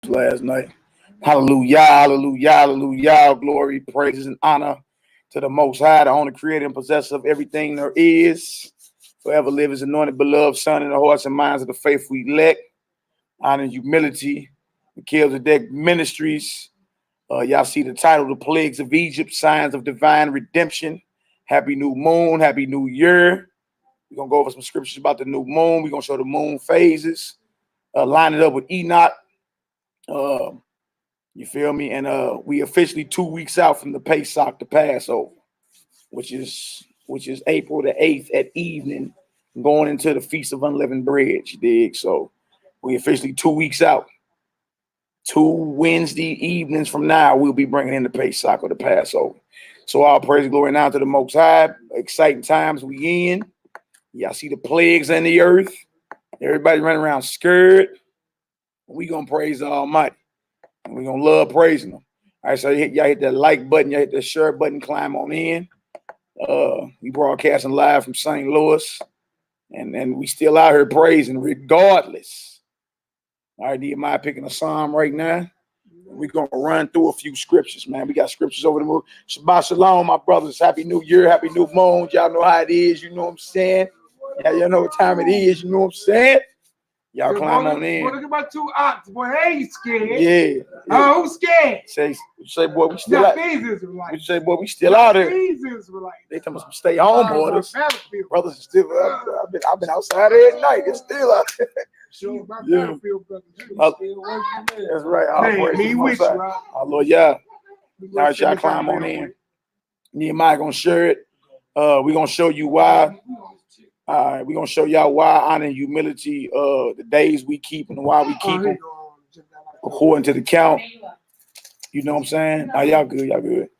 last night. Hallelujah, hallelujah, hallelujah. Glory, praises, and honor to the Most High, the only creator and possessor of everything there is. Forever live his anointed, beloved Son in the hearts and minds of the faithful elect. Honor and humility. Mikha'el the Deck Ministries. Y'all see the title, The Plagues of Egypt, Signs of Divine Redemption. Happy New Moon, Happy New Year. We're going to go over some scriptures about the new moon. We're going to show the moon phases. Line it up with Enoch. You feel me? And we officially 2 weeks out from the Pesach, the Passover, which is April the 8th at evening, going into the Feast of Unleavened Bread, you dig? So we officially 2 weeks out. 2 Wednesday evenings from now, we'll be bringing in the Pesach or the Passover. So all praise and glory now to the Most High. Exciting times we in. Y'all see the plagues in the earth. Everybody running around scared. We gonna praise the Almighty. And we're gonna love praising them. All right, so y'all hit that like button, y'all hit that share button, climb on in. We broadcasting live from St. Louis, and we still out here praising regardless. All right, Nehemiah picking a psalm right now. We're gonna run through a few scriptures, man. We got scriptures over the moon. Shabbat shalom, my brothers. Happy New Year, happy new moon. Y'all know how it is, you know what I'm saying? Y'all know what time it is, you know what I'm saying? Y'all climb on in. Look at my 2 ox, boy. Hey, you scared? Yeah. Oh, who's scared? Say, boy, we still out. We say, boy, we still out here. They tell us stay home, brothers. Brothers are still. I've been outside every night. It's still out there. Yeah. That's right. Our Lord, yeah. All right, y'all climb on in. Nehemiah gonna share it. We're gonna show you why. All right, we're gonna show y'all why honor and humility, the days we keep and why we keep them according to the count. You know what I'm saying? Y'all good, y'all good.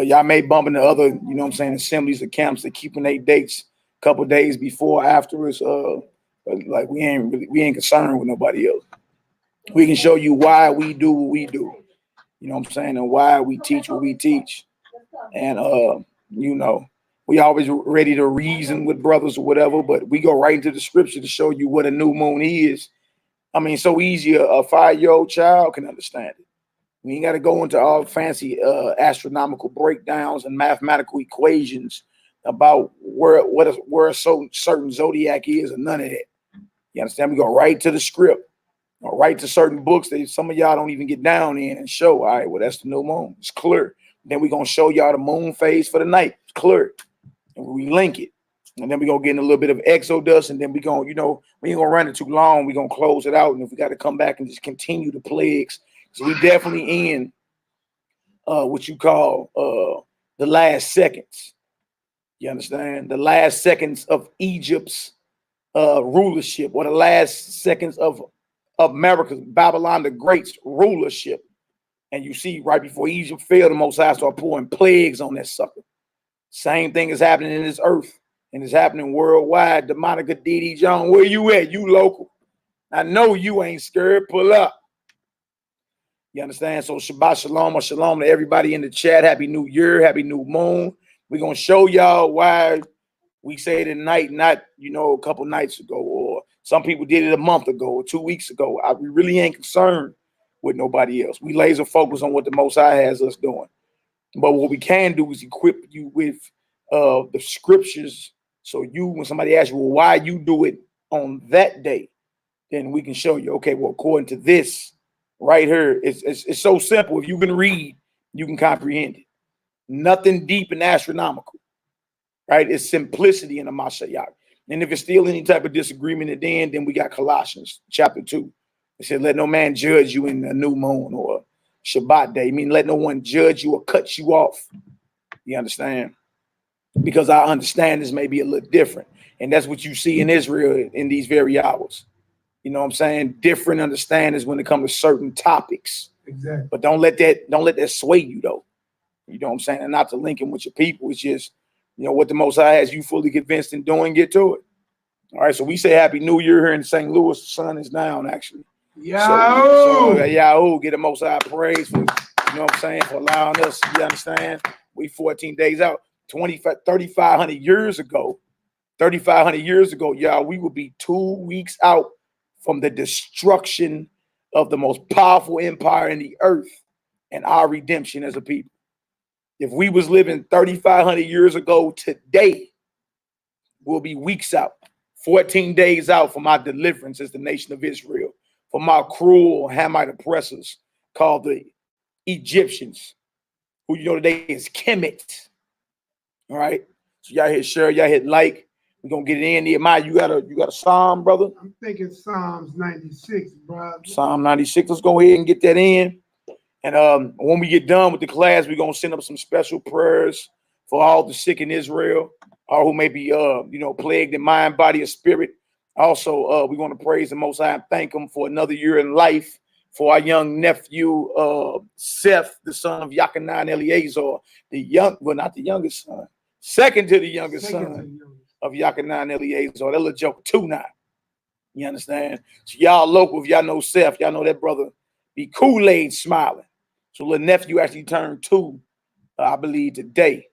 Y'all may bump into other, you know what I'm saying, assemblies or camps that keeping their dates a couple days before or afterwards. Like we ain't concerned with nobody else. We can show you why we do what we do. You know what I'm saying? And why we teach what we teach. And you know, we always ready to reason with brothers or whatever, but we go right into the scripture to show you what a new moon is. I mean, so easy a 5-year-old child can understand it. We ain't got to go into all fancy astronomical breakdowns and mathematical equations about where a certain zodiac is, or none of that. You understand? We go right to the script, or right to certain books that some of y'all don't even get down in and show. All right, well, that's the new moon. It's clear. Then we're going to show y'all the moon phase for the night. It's clear. And we link it. And then we're going to get in a little bit of Exodus. And then we're going, you know, we ain't going to run it too long. We're going to close it out. And if we got to come back and just continue the plagues. So we definitely in what you call the last seconds. You understand? The last seconds of Egypt's rulership, or the last seconds of America's, Babylon the Great's rulership. And you see, right before Egypt fell, the Most High started pouring plagues on that sucker. Same thing is happening in this earth, and it's happening worldwide. DeMonica D.D. Jones, where you at? You local. I know you ain't scared. Pull up. You understand? So Shabbat Shalom or Shalom to everybody in the chat. Happy New Year. Happy New Moon. We're going to show y'all why we say it at night, not, you know, a couple nights ago, or some people did it a month ago or 2 weeks ago. We really ain't concerned with nobody else. We laser focus on what the Most High has us doing. But what we can do is equip you with the scriptures. So you, when somebody asks you, well, why you do it on that day, then we can show you, okay, well, according to this right here, it's so simple. If you can read, you can comprehend it. Nothing deep and astronomical, right? It's simplicity in the Mashiach. And if it's still any type of disagreement at the end, then we got Colossians chapter 2. It said, let no man judge you in a new moon or Shabbat day. I mean, let no one judge you or cut you off. You understand? Because our understandings may be a little different. And that's what you see in Israel in these very hours. You know what I'm saying? Different understandings when it comes to certain topics. Exactly. But don't let that sway you, though. You know what I'm saying? And not to link in with your people. It's just, you know, what the Most High has you fully convinced in doing, get to it. All right, so we say Happy New Year here in St. Louis. The sun is down, actually. So Yahoo, get the Most High praise for, you know what I'm saying, for allowing us, you understand? We 14 days out, 3,500 years ago, y'all, we would be 2 weeks out from the destruction of the most powerful empire in the earth and our redemption as a people. If we was living 3,500 years ago today, we'll be weeks out, 14 days out from our deliverance as the nation of Israel, from our cruel Hamite oppressors called the Egyptians, who you know today is Kemet. All right. So y'all hit share, y'all hit like. We're gonna get it in. Nehemiah, you got a psalm, brother? I'm thinking Psalms 96, brother. Psalm 96. Let's go ahead and get that in. And when we get done with the class, we're gonna send up some special prayers for all the sick in Israel, or who may be plagued in mind, body, or spirit. Also, we want to praise the Most High and thank him for another year in life, for our young nephew, Seth, the son of Yachanan and Eleazar, not the youngest son, second to the youngest son of Yachanan and Eleazar. That little joke too now. You understand? So y'all local, if y'all know Seth, y'all know that brother be Kool-Aid smiling. So little nephew actually turned 2, I believe, today.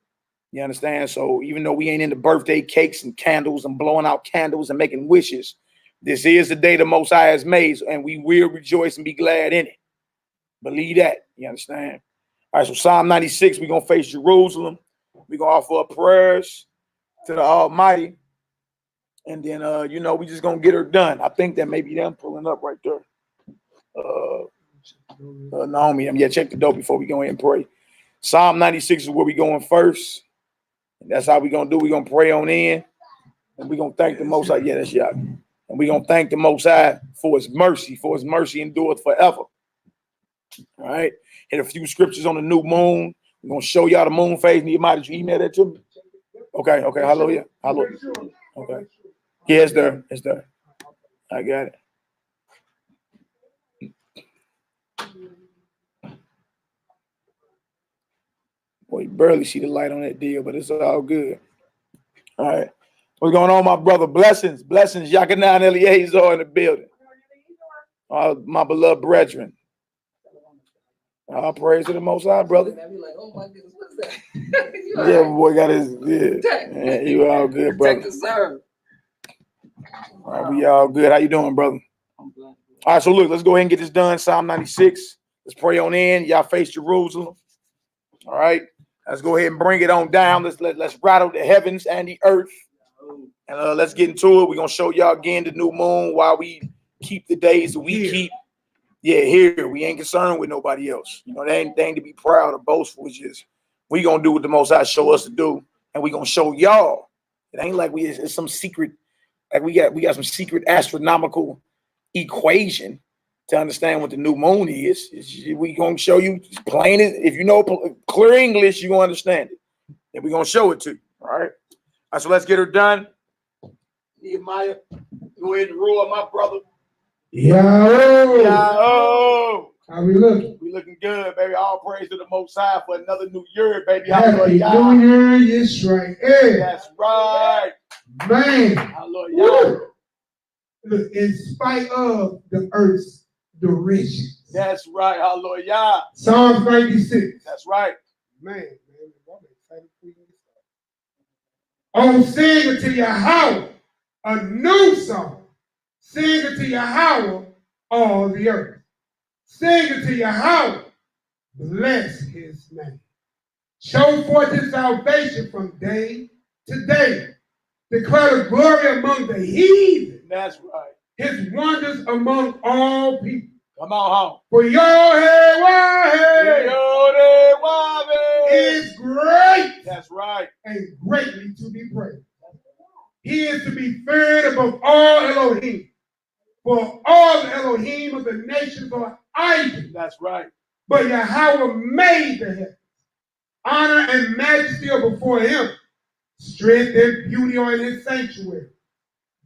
You understand? So even though we ain't into birthday cakes and candles and blowing out candles and making wishes, this is the day the Most High has made, and we will rejoice and be glad in it. Believe that. You understand? All right, so Psalm 96, we're going to face Jerusalem. We're going to offer up prayers to the Almighty. And then, we just going to get her done. I think that maybe them pulling up right there. Naomi, check the door before we go in and pray. Psalm 96 is where we going first. And that's how we're going to do. We're going to pray on in. And we're going to thank the Most High. Yeah, that's y'all. And we're going to thank the Most High for his mercy endureth forever. All right. Hit a few scriptures on the new moon. We're going to show y'all the moon phase. Nehemiah, did you email that to me? Okay. Hallelujah. Okay. Yeah, it's there. I got it. Boy, you barely see the light on that deal, but it's all good. All right. What's going on, my brother? Blessings. Yachanan Eleazar in the building. My beloved brethren. All praise to the Most High, brother. Oh my goodness, what's that? Yeah, boy got his, yeah, you all good, brother. All right, we all good. How you doing, brother? I'm glad. All right, so look, let's go ahead and get this done. Psalm 96. Let's pray on in. Y'all face Jerusalem. All right. Let's go ahead and bring it on down. Let's rattle the heavens and the earth. And let's get into it. We're going to show y'all again the new moon while we keep the days that we keep. Yeah, here. We ain't concerned with nobody else. They ain't thing to be proud or boastful. It's just we going to do what the Most High show us to do. And we going to show y'all. It ain't like it's some secret. Like we got some secret astronomical equation to understand what the new moon is. We going to show you plain. If you know clear English, you going to understand it. And we're going to show it to you. All right. So let's get her done. Nehemiah, go ahead and roll, my brother. Yo. How we looking? We looking good, baby. All praise to the Most High for another new year, baby. Happy New Year, yes, right. Hey. That's right. Man. Hallelujah. Look, in spite of the earth's derision. That's right. Hallelujah. Psalms 96. That's right. Man, I'm excited for you. Oh, sing unto Yahweh a new song. Sing unto Yahweh all the earth. Sing unto Yahweh, bless his name. Show forth his salvation from day to day. Declare the glory among the heathen. That's right. His wonders among all people. Come on home. For Yahweh is great. That's right. And greatly to be praised. He is to be feared above all Elohim. For all the Elohim of the nations are idols. That's right. But Yahweh made the heavens. Honor and majesty are before him. Strength and beauty are in his sanctuary.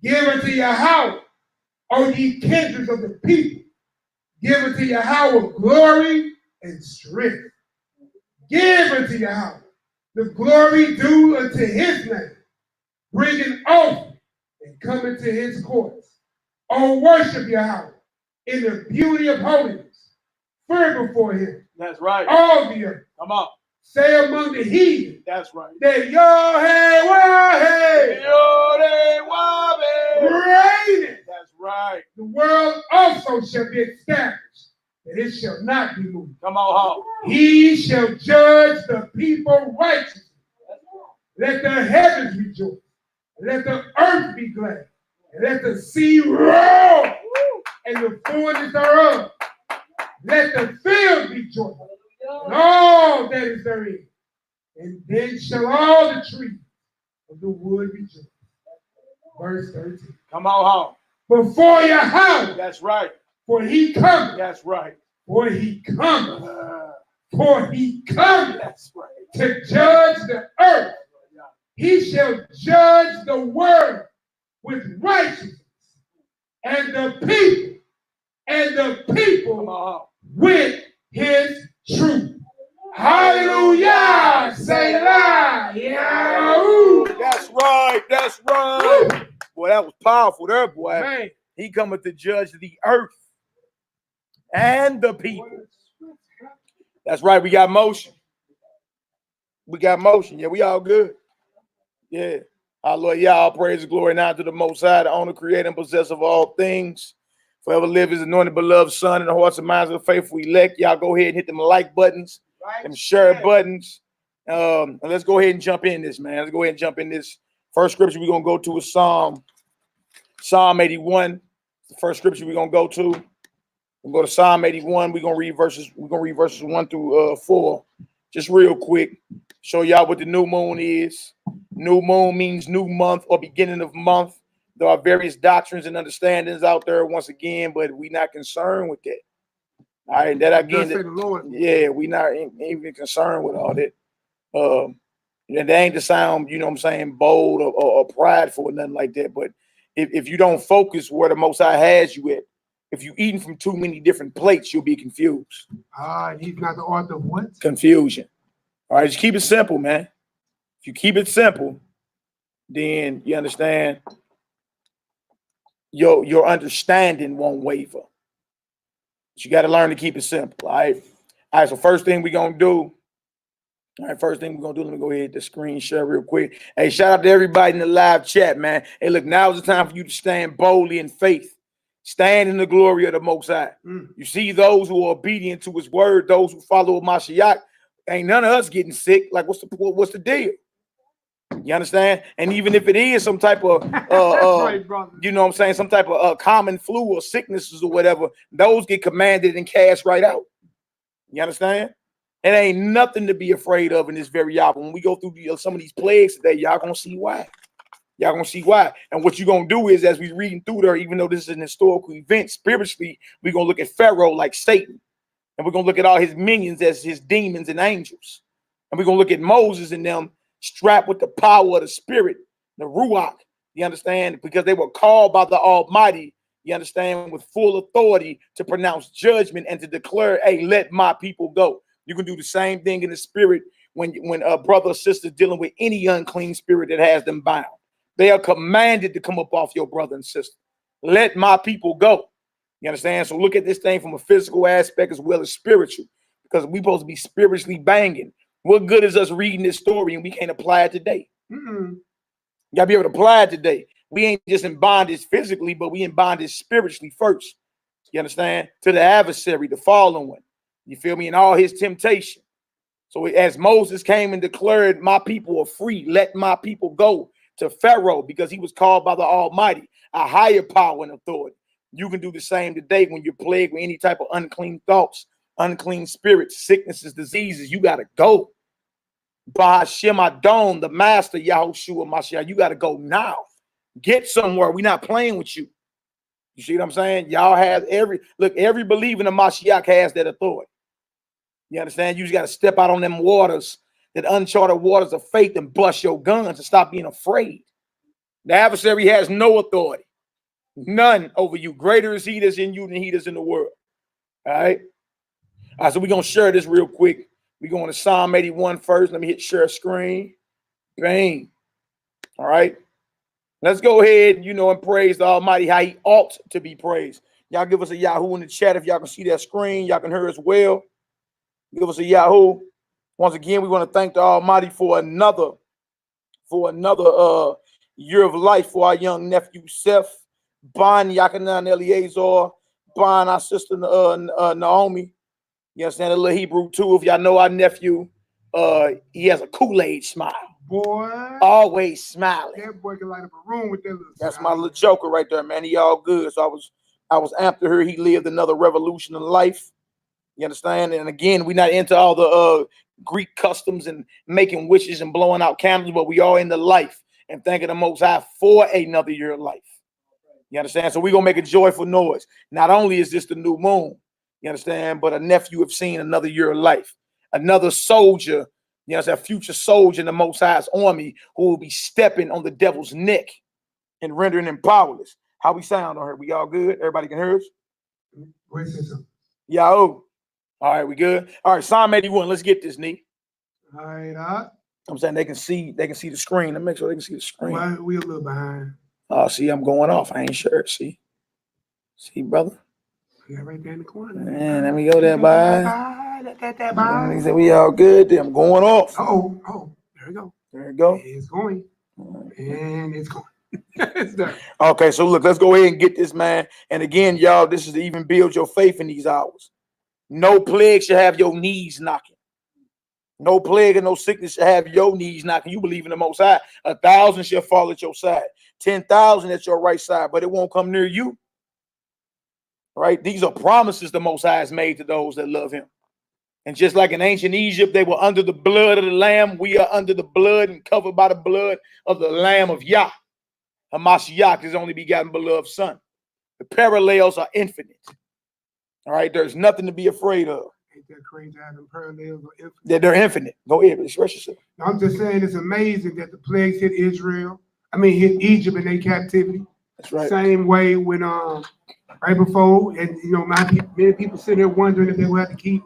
Give unto Yahweh, O ye kindreds of the people. Give unto Yahweh glory and strength. Give unto Yahweh the glory due unto his name. Bring an offering and come into his courts. O worship Yahweh in the beauty of holiness. Fear before him. That's right. All the earth. Come on. Say among the heathen. That's right. That Yahweh Yahweh reign. That's right. The world also shall be established, that it shall not be moved. Come on, home. He shall judge the people righteously. Let the heavens rejoice. Let the earth be glad. And let the sea roar and the fullness thereof. Let the field be joyful and all that is therein. And then shall all the trees of the wood rejoice. Verse 13. Come on, home. Before your house. That's right. For he cometh. That's right. For he cometh. For he cometh. That's right. To judge the earth. He shall judge the world with righteousness, and the people with his truth. Hallelujah! Say la! Yeah! That's right. That's right. Woo. Boy, that was powerful there, boy. Man. He cometh to judge the earth and the people. That's right. We got motion. We got motion. Yeah, we all good. Yeah. Our Lord, y'all praise and glory now to the Most High, the owner, creator, and possessor of all things. Forever live his anointed, beloved Son in the hearts and minds of the faithful elect. Y'all go ahead and hit them like buttons, them share buttons. And let's go ahead and jump in this, man. Let's go ahead and jump in this. First scripture we're gonna go to is Psalm 81. The first scripture we're gonna go to. We'll go to Psalm 81. We're gonna read verses 1 through 4. Just real quick. Show y'all what the new moon is. New moon means new month or beginning of month. There are various doctrines and understandings out there once again, but we're not concerned with that. All right, that again, yeah, we're not even concerned with all that. And that ain't to sound, you know what I'm saying, bold or prideful or nothing like that. But if you don't focus where the Most High has you at, if you're eating from too many different plates, you'll be confused. He's not the author of what? Confusion. All right, just keep it simple, man. If you keep it simple, then you understand your understanding won't waver. But you got to learn to keep it simple. All right. All right. So first thing we're gonna do. All right, first thing we're gonna do, let me go ahead and hit the screen share real quick. Hey, shout out to everybody in the live chat, man. Hey, look, now is the time for you to stand boldly in faith. Stand in the glory of the Most High. You see those who are obedient to his word, those who follow Mashiach. Ain't none of us getting sick. Like, what's the deal? You understand? And even if it is some type of, right, you know what I'm saying, some type of common flu or sicknesses or whatever, those get commanded and cast right out. You understand? It ain't nothing to be afraid of in this very hour. When we go through some of these plagues today, y'all gonna see why. Y'all gonna see why. And what you're gonna do is, as we reading through there, even though this is an historical event, spiritually, we're gonna look at Pharaoh like Satan. And we're gonna look at all his minions as his demons and angels. And we're gonna look at Moses and them strapped with the power of the spirit, the Ruach, you understand? Because they were called by the Almighty, you understand, with full authority to pronounce judgment and to declare, hey, let my people go. You can do the same thing in the spirit when a brother or sister is dealing with any unclean spirit that has them bound. They are commanded to come up off your brother and sister. Let my people go. You understand? So look at this thing from a physical aspect as well as spiritual, because we're supposed to be spiritually banging. What good is us reading this story and we can't apply it today? You gotta be able to apply it today. We ain't just in bondage physically, but we in bondage spiritually first. You understand? To the adversary, the fallen one. You feel me? And all his temptation. So as Moses came and declared, my people are free, let my people go, to Pharaoh, because he was called by the Almighty, a higher power and authority. You can do the same today when you're plagued with any type of unclean thoughts, unclean spirits, sicknesses, diseases. You got to go. By Hashem Adon, the master, Yahushua Mashiach, you got to go now. Get somewhere. We're not playing with you. You see what I'm saying? Y'all have every believer in the Mashiach has that authority. You understand? You just got to step out on them waters, that uncharted waters of faith, and bust your guns and stop being afraid. The adversary has no authority. None over you. Greater is he that's in you than he that's in the world. All right. All right, so we're going to share this real quick. We're going to Psalm 81 first. Let me hit share screen. Bang. All right. Let's go ahead, and praise the Almighty how he ought to be praised. Y'all give us a Yahoo in the chat if y'all can see that screen. Y'all can hear as well. Give us a Yahoo. Once again, we want to thank the Almighty for another year of life for our young nephew, Seth. Bond Yakanan Eleazar, Bond our sister Naomi. You understand? A little Hebrew too. If y'all know our nephew, he has a Kool-Aid smile. Boy, Always smiling. that boy can light up a room with that little. That's my little joker right there, man. He all good. So I was after her. He lived another revolution in life. You understand? And again, we're not into all the Greek customs and making wishes and blowing out candles, but we are in the life and thanking the Most High for another year of life. You understand? So we're gonna make a joyful noise. Not only is this the new moon, you understand, but a nephew have seen another year of life, another soldier, you know, a future soldier in the Most High's army who will be stepping on the devil's neck and rendering him powerless. How we sound on her? We all good? Everybody can hear us? Yo. All right, we good? All right, Psalm 81. Let's get this, knee. All right, I'm saying they can see the screen. Let me make sure they can see the screen. Why we a little behind? Oh, see, I'm going off. I ain't sure. See, brother. Yeah, right there in the corner. Man, let me go there, bye. Bye. He said we all good. I'm going off. Oh, there we go. There you go. It's going. And it's going. It's done. Okay, so look, let's go ahead and get this, man. And again, y'all, this is to even build your faith in these hours. No plague shall have your knees knocking. No plague and no sickness shall have your knees knocking. You believe in the Most High. 1,000 shall fall at your side. 10,000 at your right side, but it won't come near you. Right? These are promises the Most High has made to those that love him. And just like in ancient Egypt, they were under the blood of the Lamb. We are under the blood and covered by the blood of the Lamb of Yah. Hamashiach, his only begotten beloved son. The parallels are infinite. All right, there's nothing to be afraid of. Ain't that crazy how them parallels are infinite? They're infinite. Go ahead, express yourself. I'm just saying it's amazing that the plagues hit hit Egypt in their captivity. That's right. Same way when right before, and many people sitting there wondering if they would have to keep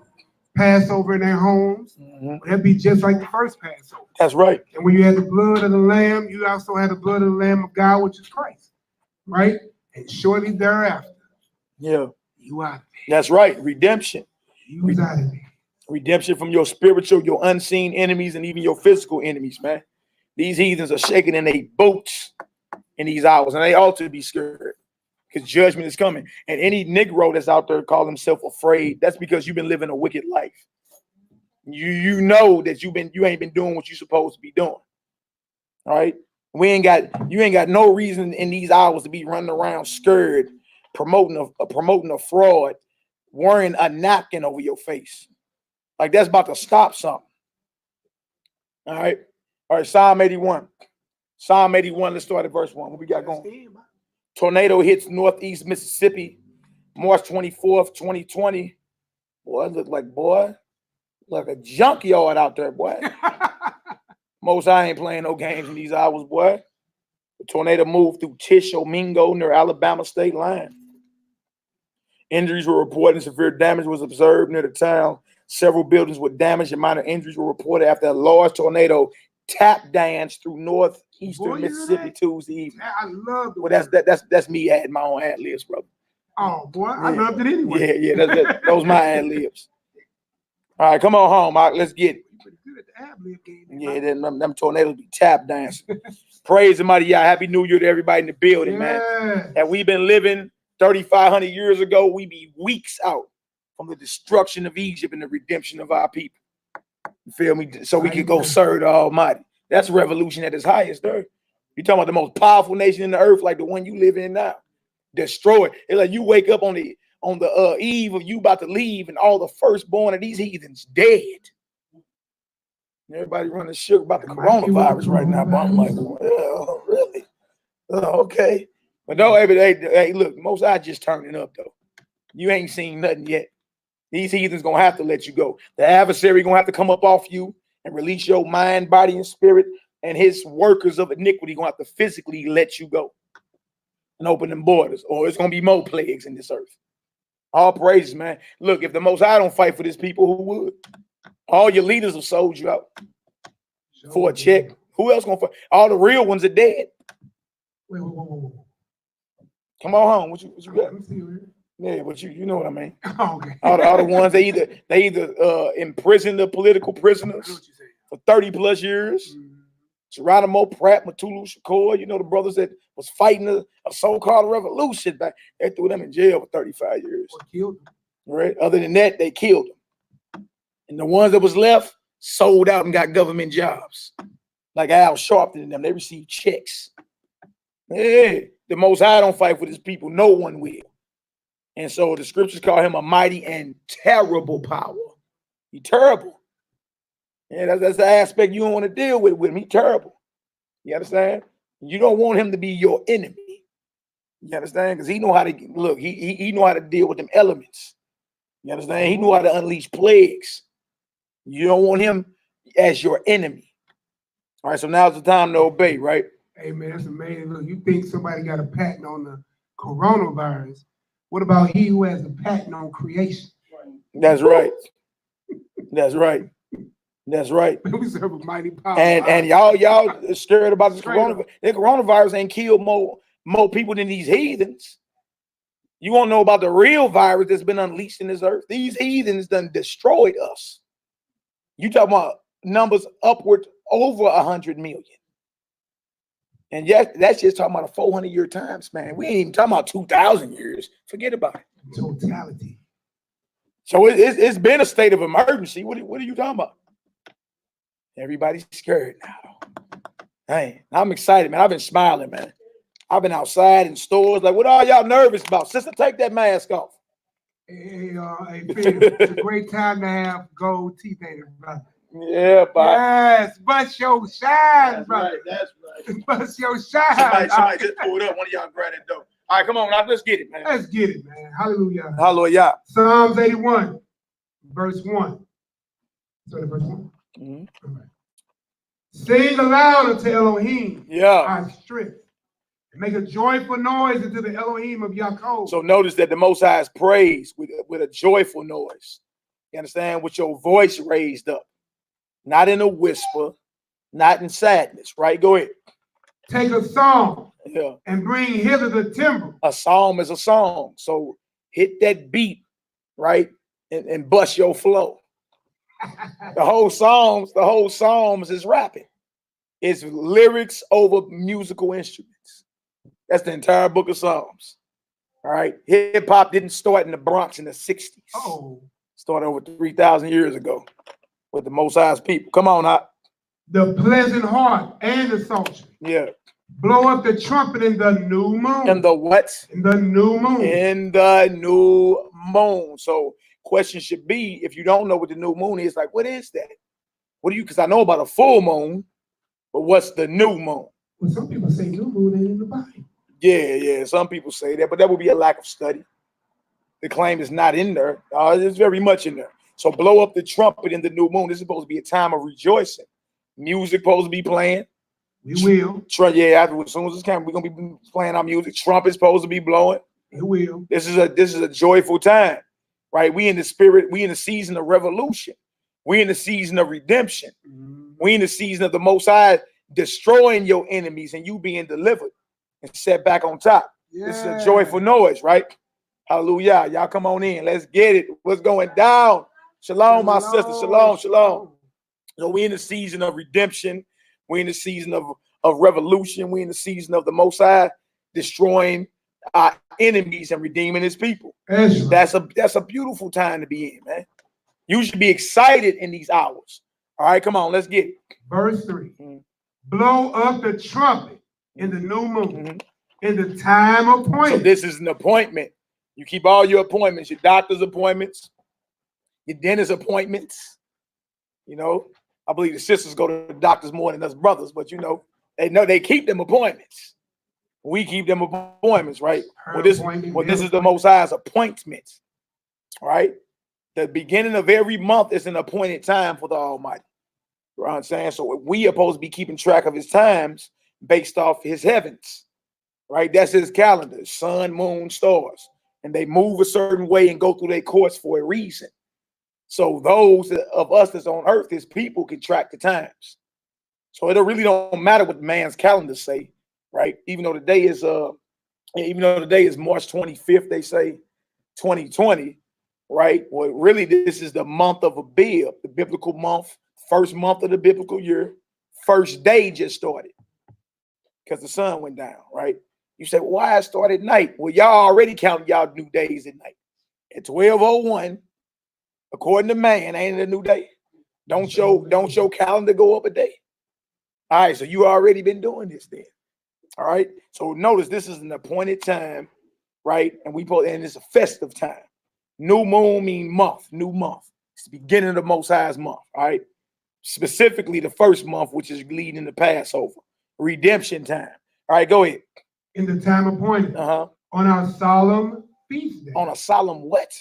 Passover in their homes. That'd be just like the first Passover. That's right. And when you had the blood of the Lamb, you also had the blood of the Lamb of God, which is Christ, right? And shortly thereafter, yeah, you out of there. That's right. Redemption. You was out of there. Redemption from your spiritual, your unseen enemies, and even your physical enemies, man. These heathens are shaking in their boots in these hours, and they ought to be scared because judgment is coming. And any Negro that's out there call himself afraid, that's because you've been living a wicked life. You know that you ain't been doing what you're supposed to be doing. All right. You ain't got no reason in these hours to be running around scared, promoting a fraud, wearing a napkin over your face. Like that's about to stop something. All right. All right. Psalm 81. Psalm 81. Let's start at verse 1. What we got going? Tornado hits northeast Mississippi, March 24th, 2020. Boy, it looked like a junkyard out there, boy. Most I ain't playing no games in these hours, boy. The tornado moved through Tishomingo near Alabama state line. Injuries were reported and severe damage was observed near the town. Several buildings were damaged and minor injuries were reported after a large tornado tap danced through northeastern Mississippi Tuesday evening. I love it. Well, that's me adding my own ad libs, brother. Oh boy, yeah. I loved it anyway. Yeah, those my ad libs. All right, come on home. Let's get it. Pretty good at the ad lib game. Yeah, them tornadoes be tap dancing. Praise the mighty Yah. Happy New Year to everybody in the building, man. And we've been living 3,500 years ago. We be weeks out from the destruction of Egypt and the redemption of our people. You feel me? So we could go serve the Almighty. That's revolution at its highest, there. You're talking about the most powerful nation in the earth, like the one you live in now. Destroy it. It's like you wake up on the eve of you about to leave, and all the firstborn of these heathens dead. Everybody running sugar about the coronavirus right now, but I'm like, well, really? Okay. But no, hey, look, most I just turning up though. You ain't seen nothing yet. These heathens gonna have to let you go. The adversary gonna have to come up off you and release your mind, body, and spirit, and his workers of iniquity gonna have to physically let you go and open them borders, or it's gonna be more plagues in this earth. All praises, man. Look, if the Most High don't fight for this people, who would? All your leaders have sold you out for a check. Who else gonna fight? All the real ones are dead. Wait. Come on home. What you got? Yeah, but you know what I mean. Okay. All the ones they either imprison the political prisoners for 30 plus years, Geronimo Pratt, Matulu Shakur, you know, the brothers that was fighting a so-called revolution back. They threw them in jail for 35 years. Or killed them. Right? Other than that, they killed them. And the ones that was left sold out and got government jobs. Like Al Sharpton and them, they received checks. Hey, the Most High don't fight for his people. No one will. And so the scriptures call him a mighty and terrible power. He's terrible. Yeah, that's the aspect you don't want to deal with him. He's terrible. You understand? You don't want him to be your enemy. You understand? Because he know how to look. He know how to deal with them elements. You understand? He know how to unleash plagues. You don't want him as your enemy. All right. So now's the time to obey, right? Hey man, that's amazing. Look, you think somebody got a patent on the coronavirus? What about he who has a patent on creation? That's right. That's right. That's right. We serve a mighty power. And y'all scared about this coronavirus. The coronavirus ain't killed more people than these heathens. You won't know about the real virus that's been unleashed in this earth. These heathens done destroyed us. You talking about numbers upward over 100 million. And yes, that's just talking about a 400-year time span. We ain't even talking about 2,000 years. Forget about it. Totality. So it's been a state of emergency. What are you talking about? Everybody's scared now. Hey, I'm excited, man. I've been smiling, man. I've been outside in stores. Like, what are y'all nervous about? Sister, take that mask off. Hey, it's a great time to have gold teeth, ain't it, brother? Yeah, but yes, bust your shine, brother. That's right. Bust your shine. Somebody just pulled up. One of y'all grab that door. All right, come on, now let's get it, man. Let's get it, man. Hallelujah. Hallelujah. Psalms 81, verse 1. So the verse 1. Mm-hmm. All right. Sing aloud unto Elohim, our strength. Make a joyful noise unto the Elohim of Yaakov. So notice that the Most High is praised with a joyful noise. You understand? With your voice raised up. Not in a whisper, not in sadness, right? Go ahead. Take a psalm and bring hither the timbrel. A psalm is a song. So hit that beat, right? And bust your flow. The whole Psalms is rapping. It's lyrics over musical instruments. That's the entire book of Psalms. All right. Hip hop didn't start in the Bronx in the 60s. Oh. Started over 3,000 years ago with the Most High's people. Come on out. The pleasant heart and the psaltery. Yeah. Blow up the trumpet in the new moon. In the what? In the new moon. In the new moon. So question should be, if you don't know what the new moon is, like, what is that? What do you, because I know about a full moon, but what's the new moon? Well, some people say new moon ain't in the Bible. Yeah, some people say that, but that would be a lack of study. The claim is not in there. It's very much in there. So blow up the trumpet in the new moon. This is supposed to be a time of rejoicing. Music supposed to be playing. We will. As soon as this camera, we're gonna be playing our music. Trumpet's supposed to be blowing. It will. This is a joyful time, right? We in the spirit. We in the season of revolution. We in the season of redemption. We in the season of the Most High destroying your enemies and you being delivered and set back on top. Yeah. This is a joyful noise, right? Hallelujah. Y'all come on in. Let's get it. What's going down? Shalom, my sister. Shalom. So we in the season of redemption. We in the season of revolution. We in the season of the Most High destroying our enemies and redeeming his people. That's a beautiful time to be in, man. You should be excited in these hours. All right, come on, let's get it. Verse 3. Blow up the trumpet in the new moon, in the time appointed. So this is an appointment. You keep all your appointments, your doctor's appointments, your dentist appointments. You know, I believe the sisters go to the doctors more than us brothers, but you know they keep them appointments. We keep them appointments, right? This is the Most High's appointments, right? The beginning of every month is an appointed time for the Almighty. You know what I'm saying? So we are supposed to be keeping track of his times based off his heavens, right? That's his calendar, sun, moon, stars. And they move a certain way and go through their course for a reason. So those of us that's on earth, his people, can track the times. So it really don't matter what man's calendar say, right? Even though today is March 25th, they say 2020, right? Well, really, this is the month of Abib, the biblical month, first month of the biblical year, first day just started because the sun went down, right? You say, well, why it started at night? Well, y'all already counting y'all new days at night. At 12:01, according to man, ain't it a new day? Don't your calendar go up a day? All right, so you already been doing this then. All right. So notice this is an appointed time, right? And it's a festive time. New moon mean month, new month. It's the beginning of the Most High's month. All right. Specifically the first month, which is leading into Passover, redemption time. All right, go ahead. In the time appointed. On our solemn feast day. On a solemn what?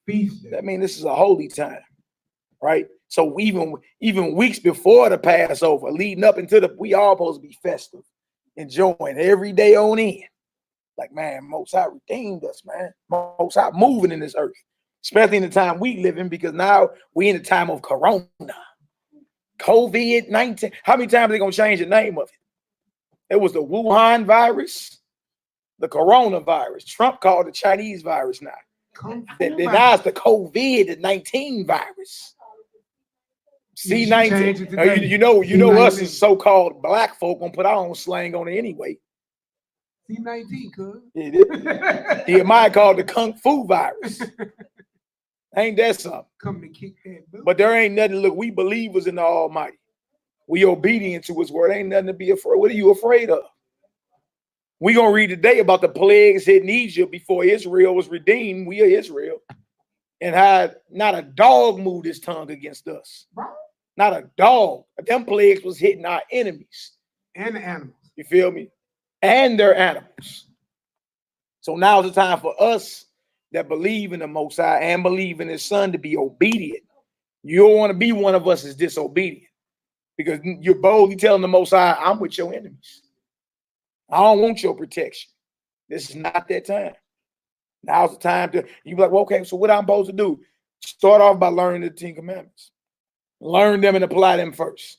Feast day. That means this is a holy time, right? So even weeks before the Passover, leading up into we all supposed to be festive, enjoying every day on in. Like, man, Most High redeemed us, man. Most High moving in this earth, especially in the time we live in, because now we in the time of Corona, COVID-19. How many times are they gonna change the name of it? It was the Wuhan virus, the coronavirus. Trump called the Chinese virus now. Now it's the COVID-19 virus. C19. You know us as so-called black folk gonna put our own slang on it anyway. C19, cuz. He might call the Kung Fu virus. Ain't that something? Come to kick that boot. But there ain't nothing. Look, we believers in the Almighty. We obedient to His word. Ain't nothing to be afraid. What are you afraid of? We gonna read today about the plagues hitting Egypt before Israel was redeemed. We are Israel, and how not a dog moved his tongue against us. Not a dog. Them plagues was hitting our enemies and the animals. You feel me? And their animals. So now's the time for us that believe in the Most High and believe in His Son to be obedient. You don't want to be one of us that's disobedient, because you're boldly telling the Most High, I'm with your enemies. I don't want your protection. This is not that time. Now's the time to, you be like, well, okay, so what I'm supposed to do? Start off by learning the 10 Commandments. Learn them and apply them first,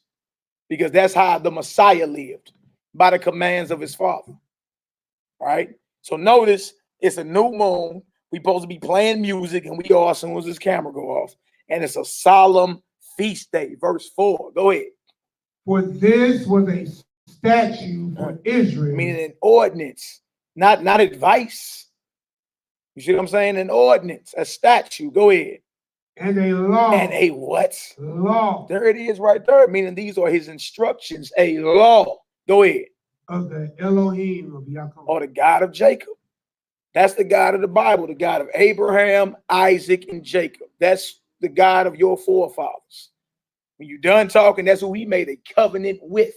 because that's how the Messiah lived, by the commands of his Father. All right. So notice it's a new moon. We supposed to be playing music, and we are as soon as this camera go off. And it's a solemn feast day. Verse 4. Go ahead. For this was a statute for Israel. Meaning an ordinance, not advice. You see what I'm saying? An ordinance, a statute. Go ahead. And a law. And a what? Law. There it is right there. Meaning these are his instructions. A law. Go ahead. Of the Elohim of Yaakov. Or the God of Jacob. That's the God of the Bible, the God of Abraham, Isaac, and Jacob. That's the God of your forefathers. When you're done talking, that's who he made a covenant with.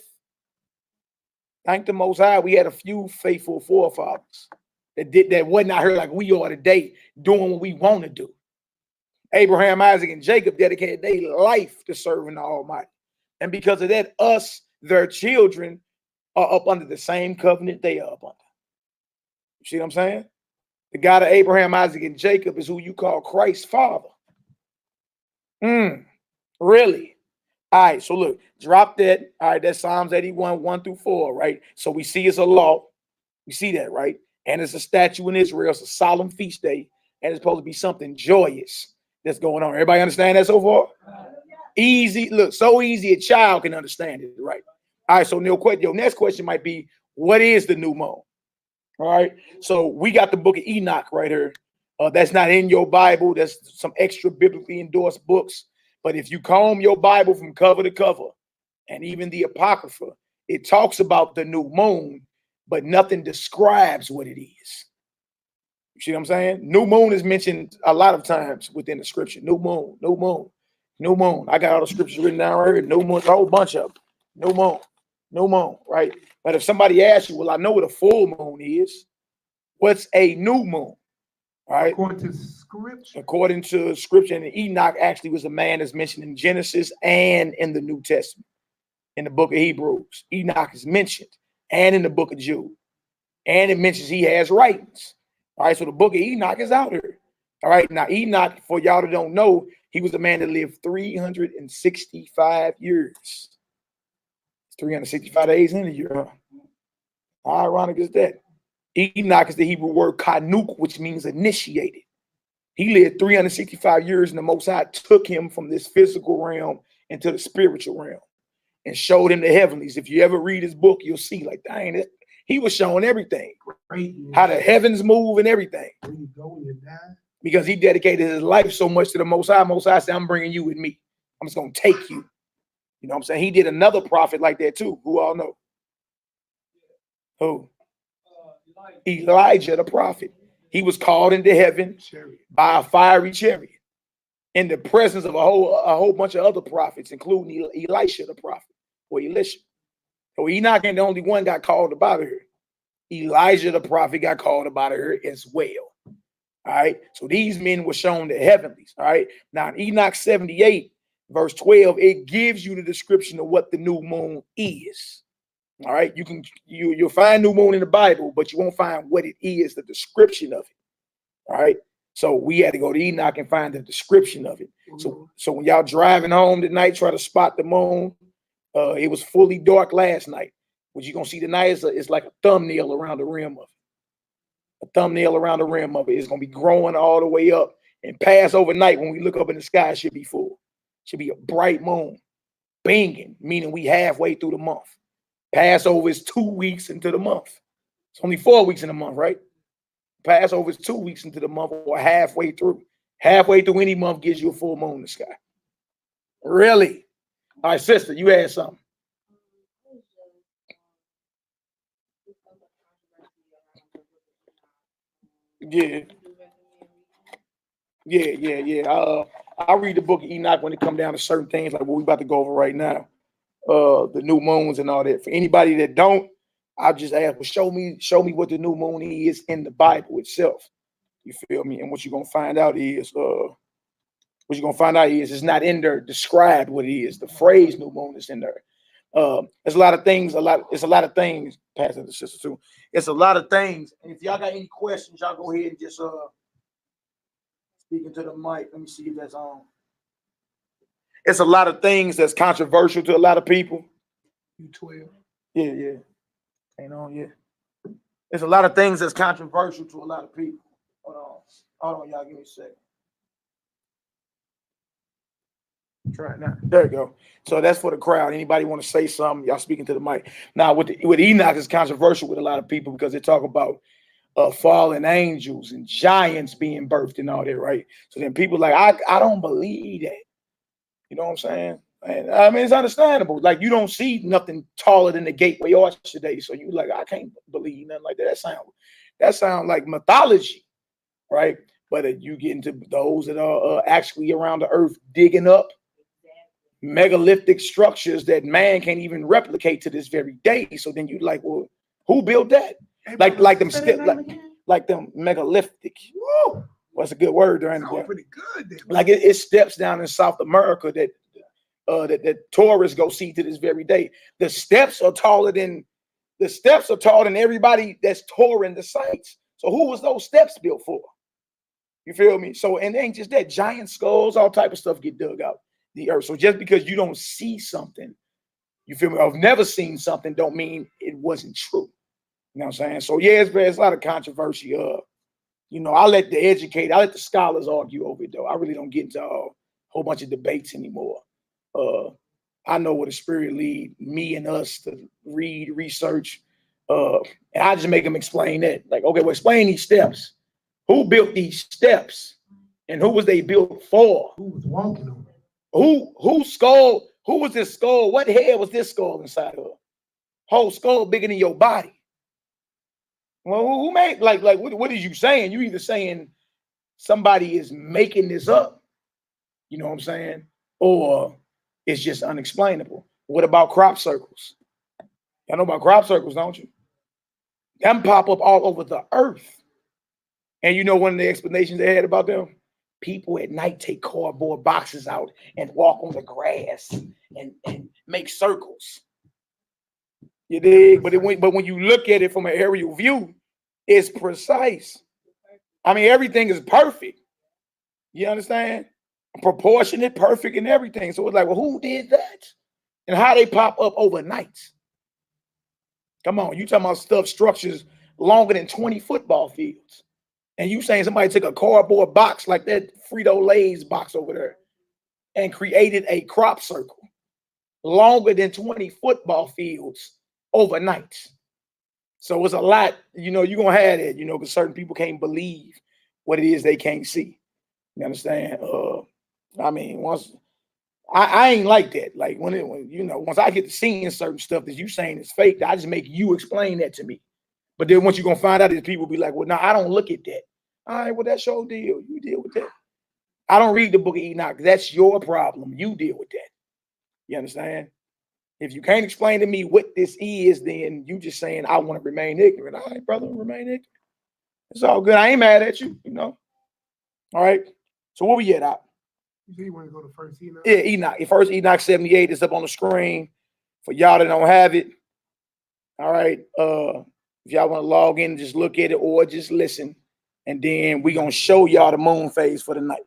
Thank the Most High, we had a few faithful forefathers that wasn't out here like we are today, doing what we want to do. Abraham, Isaac, and Jacob dedicated their life to serving the Almighty. And because of that, us, their children, are up under the same covenant they are up under. You see what I'm saying? The God of Abraham, Isaac, and Jacob is who you call Christ's father. Really? All right, so look, drop that. All right, that's Psalms 81, 1-4, right? So we see it's a law. We see that, right? And it's a statute in Israel. It's a solemn feast day. And it's supposed to be something joyous that's going on. Everybody understand that so far? Easy. Look, so easy a child can understand it, right? All right, so your next question might be, what is the new moon? All right, so we got the book of Enoch right here. That's not in your Bible. That's some extra biblically endorsed books. But if you comb your Bible from cover to cover, and even the Apocrypha, it talks about the new moon, but nothing describes what it is. You see what I'm saying? New moon is mentioned a lot of times within the scripture. New moon, new moon, new moon. I got all the scriptures written down right here. New moon, a whole bunch of them. New moon, new moon, right? But if somebody asks you, well, I know what a full moon is. What's a new moon? All right. According to scripture, and Enoch actually was a man that's mentioned in Genesis and in the New Testament. In the book of Hebrews, Enoch is mentioned, and in the book of Jude. And it mentions he has writings. All right, so the book of Enoch is out here. All right, now Enoch, for y'all that don't know, he was a man that lived 365 years. 365 days in a year. Huh? How ironic is that? Enoch is the Hebrew word kanuk, which means initiated. He lived 365 years, and the Most High took him from this physical realm into the spiritual realm. and showed him the heavenlies. If you ever read his book, you'll see like, dang, he was showing everything, how the heavens move and everything. When you go and you die. Because he dedicated his life so much to the Most High. Most High said, I'm bringing you with me. I'm just going to take you. You know what I'm saying? He did another prophet like that too. Who all know? Who? Elijah the prophet. He was called into heaven by a fiery chariot in the presence of a whole bunch of other prophets, including Elisha the prophet, or Elisha. So Enoch ain't the only one got called up out of here. Elijah the prophet got called up out of here as well. All right. So these men were shown the heavenlies. All right. Now in Enoch 78, verse 12, it gives you the description of what the new moon is. All right. You'll find new moon in the Bible, but you won't find what it is, the description of it. All right. So we had to go to Enoch and find the description of it. So when y'all driving home tonight, try to spot the moon. It was fully dark last night. What you're gonna see tonight is like a thumbnail around the rim of it. A thumbnail around the rim of it is gonna be growing all the way up and pass overnight. When we look up in the sky, it should be full. Should be a bright moon, banging, meaning we halfway through the month. Passover is 2 weeks into the month. It's only 4 weeks in the month, right? Passover is 2 weeks into the month, or halfway through. Halfway through any month gives you a full moon in the sky. Really? All right, sister, you had something. Yeah. I read the book of Enoch when it comes down to certain things like what we about to go over right now. The new moons and all that. For anybody that don't, I just ask, well, show me what the new moon is in the Bible itself. You feel me? And what you're gonna find out is it's not in there described what it is. The phrase new moon is in there. There's a lot of things, Pastor the sister too. It's a lot of things. And if y'all got any questions, y'all go ahead and just speaking to the mic. Let me see if that's on. It's a lot of things that's controversial to a lot of people. You 12. Yeah. Ain't on yet. There's a lot of things that's controversial to a lot of people. Hold on, y'all. Give me a second. Try it now. There you go. So that's for the crowd. Anybody want to say something? Y'all speaking to the mic. Now, with Enoch, is controversial with a lot of people because they talk about fallen angels and giants being birthed and all that, right? So then people like, I don't believe that. You know what I'm saying? And I mean, it's understandable. Like, you don't see nothing taller than the Gateway Arch today. So you like, I can't believe nothing like that. That sound like mythology, right? But you get into those that are actually around the earth digging up megalithic structures that man can't even replicate to this very day. So then you like, well, who built that? Like them megalithic. Woo! What's a good word there? Pretty good. Then. Like it steps down in South America that tourists go see to this very day. The steps are taller than everybody that's touring the sites. So who was those steps built for? You feel me? So, and it ain't just that, giant skulls, all type of stuff get dug out the earth. So just because you don't see something, you feel me, or have never seen something, don't mean it wasn't true. You know what I'm saying? So yeah, it's a lot of controversy. You know, I let the scholars argue over it though. I really don't get into a whole bunch of debates anymore. I know what the Spirit lead me and us to read, research, and I just make them explain that. Like, okay, well, explain these steps. Who built these steps, and who was they built for? Who was walking on it? Whose skull? Who was this skull? What head was this skull inside of? Whole skull bigger than your body. Well, who made like what are you saying? You either saying somebody is making this up, you know what I'm saying, or it's just unexplainable. What about crop circles? Y'all know about crop circles, don't you? Them pop up all over the earth. And you know one of the explanations they had about them? People at night take cardboard boxes out and walk on the grass and make circles. You dig? But when you look at it from an aerial view, it's precise. I mean, everything is perfect. You understand? Proportionate, perfect, and everything. So it's like, well, who did that? And how they pop up overnight? Come on, you talking about structures longer than 20 football fields. And you saying somebody took a cardboard box like that Frito-Lay's box over there and created a crop circle. longer than 20 football fields overnight. So it's a lot, you're gonna have that, because certain people can't believe what it is they can't see. You understand? I mean, once I ain't like that. Like when once I get to seeing certain stuff that you saying is fake, I just make you explain that to me. But then once you're gonna find out is people be like, well, no, I don't look at that. All right, well, that's your deal. You deal with that. I don't read the book of Enoch. That's your problem. You deal with that. You understand? If you can't explain to me what this is, then you just saying I want to remain ignorant. All right, brother, remain ignorant. It's all good. I ain't mad at you, All right. So what we at out? You say you want to go to First Enoch? Yeah, Enoch. First Enoch 78 is up on the screen for y'all that don't have it. All right. If y'all want to log in and just look at it or just listen, and then we're gonna show y'all the moon phase for the night.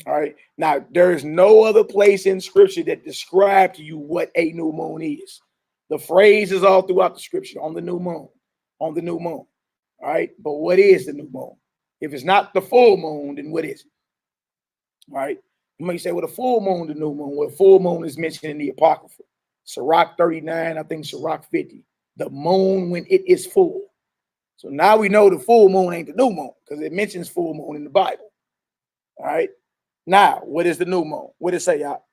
All right. Now, there's no other place in scripture that describes to you what a new moon is. The phrase is all throughout the scripture on the new moon, on the new moon. All right. But what is the new moon? If it's not the full moon, then what is it? All right. You may say, well, the full moon, the new moon. Well, full moon is mentioned in the Apocrypha. Sirach 39, I think Sirach 50. The moon when it is full. So now we know the full moon ain't the new moon because it mentions full moon in the Bible. All right. Now, what is the new moon? What did it say, y'all?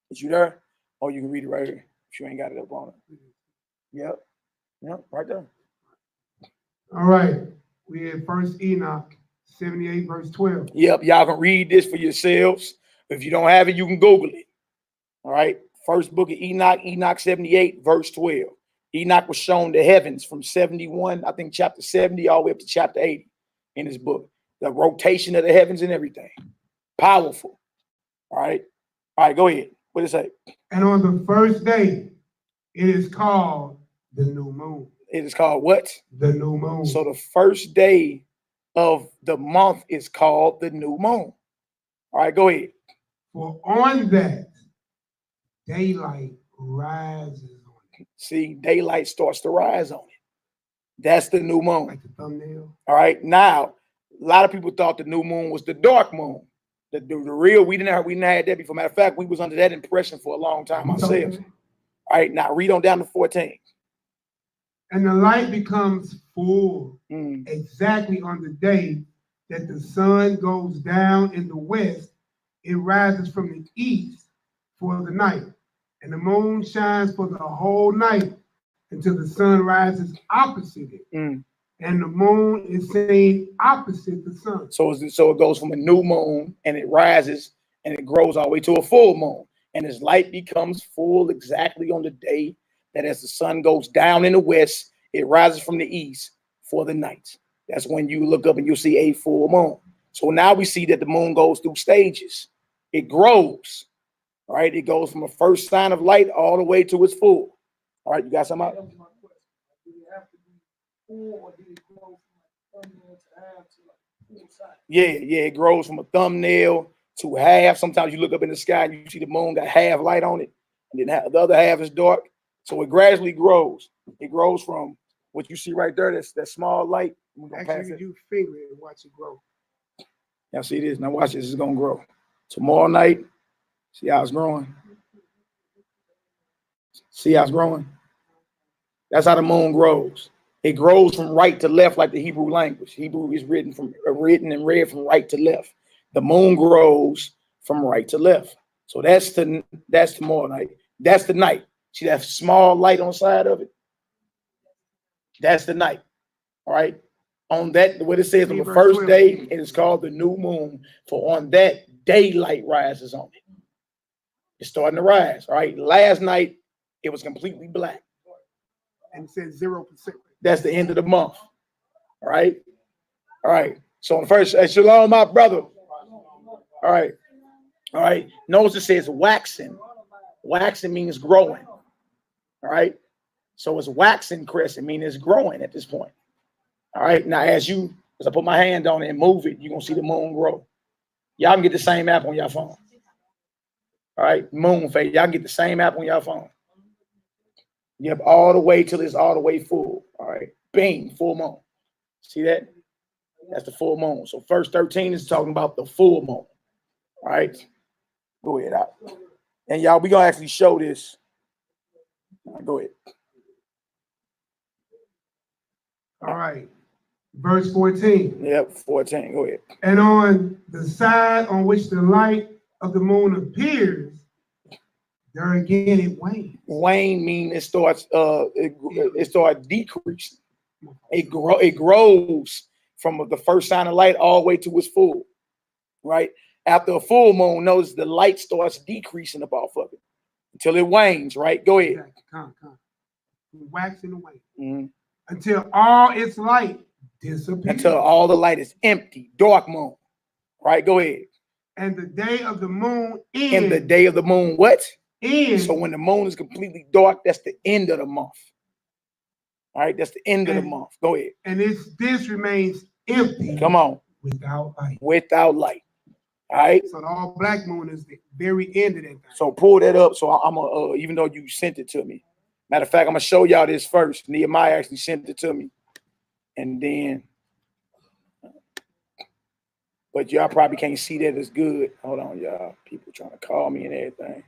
Is you there? Oh, you can read it right here. If you ain't got it up on it. Yep. Yep, right there. All right. We had First Enoch 78, verse 12. Yep, y'all can read this for yourselves. If you don't have it, you can Google it. All right. First book of Enoch, Enoch 78, verse 12. Enoch was shown the heavens from 71, I think chapter 70, all the way up to chapter 80 in his book. The rotation of the heavens and everything. Powerful. All right. All right, go ahead. What did it say? And on the first day, it is called the new moon. It is called what? The new moon. So the first day of the month is called the new moon. All right, go ahead. For on that, daylight rises on it. See, daylight starts to rise on it. That's the new moon. Like the thumbnail. All right. Now, a lot of people thought the new moon was the dark moon. The real, we didn't have that before. Matter of fact, we was under that impression for a long time ourselves. All right, now read on down to 14. And the light becomes full exactly on the day that the sun goes down in the west. It rises from the east for the night, and the moon shines for the whole night until the sun rises opposite it. And the moon is seen opposite the sun. So it goes from a new moon and it rises and it grows all the way to a full moon. And its light becomes full exactly on the day that as the sun goes down in the west, it rises from the east for the night. That's when you look up and you'll see a full moon. So now we see that the moon goes through stages. It grows, right? It goes from a first sign of light all the way to its full. All right, you got something out? Yeah, it grows from a thumbnail to half. Sometimes you look up in the sky and you see the moon got half light on it, and then the other half is dark. So it gradually grows. It grows from what you see right there, that's that small light. Actually, you finger it and watch it grow. Now see this. Now watch this. It's gonna grow. Tomorrow night, see how it's growing. See how it's growing. That's how the moon grows. It grows from right to left like the Hebrew language. Hebrew is written and read from right to left. The moon grows from right to left. So that's tomorrow night. That's the night. See that small light on the side of it? That's the night. All right. On that, what it says on the first day, it is called the new moon. For on that, daylight rises on it. It's starting to rise. All right. Last night, it was completely black. And it says 0%. That's the end of the month. All right. All right. So on the first, shalom, my brother. All right. All right. Notice it says waxing. Waxing means growing. All right. So it's waxing crescent, meaning it's growing at this point. All right. Now, as I put my hand on it and move it, you're going to see the moon grow. Y'all can get the same app on your phone. All right. Moon phase. Y'all can get the same app on your phone. Yep, all the way till it's all the way full. All right, bing, full moon. See that? That's the full moon. So verse 13 is talking about the full moon. All right, go ahead out. And y'all, we gonna actually show this. Go ahead. All right. Verse 14. Yep, 14. Go ahead. And on the side on which the light of the moon appears, there again it wanes. Wane means it starts it starts decreasing. It grows from the first sign of light all the way to its full. Right? After a full moon, notice the light starts decreasing about of it until it wanes, right? Go ahead. Come. Waxing away. Mm-hmm. Until all its light disappears. Until all the light is empty, dark moon. Right? Go ahead. And the day of the moon ends. And the day of the moon, what? Ends. So when the moon is completely dark, that's the end of the month. All right, that's the end of the month. Go ahead. And this remains empty. Come on. Without light. Without light. All right. So the all black moon is the very end of that thing. So pull that up. So I'm gonna even though you sent it to me. Matter of fact, I'm gonna show y'all this first. Nehemiah actually sent it to me. And then, but y'all probably can't see that as good. Hold on, y'all. People trying to call me and everything.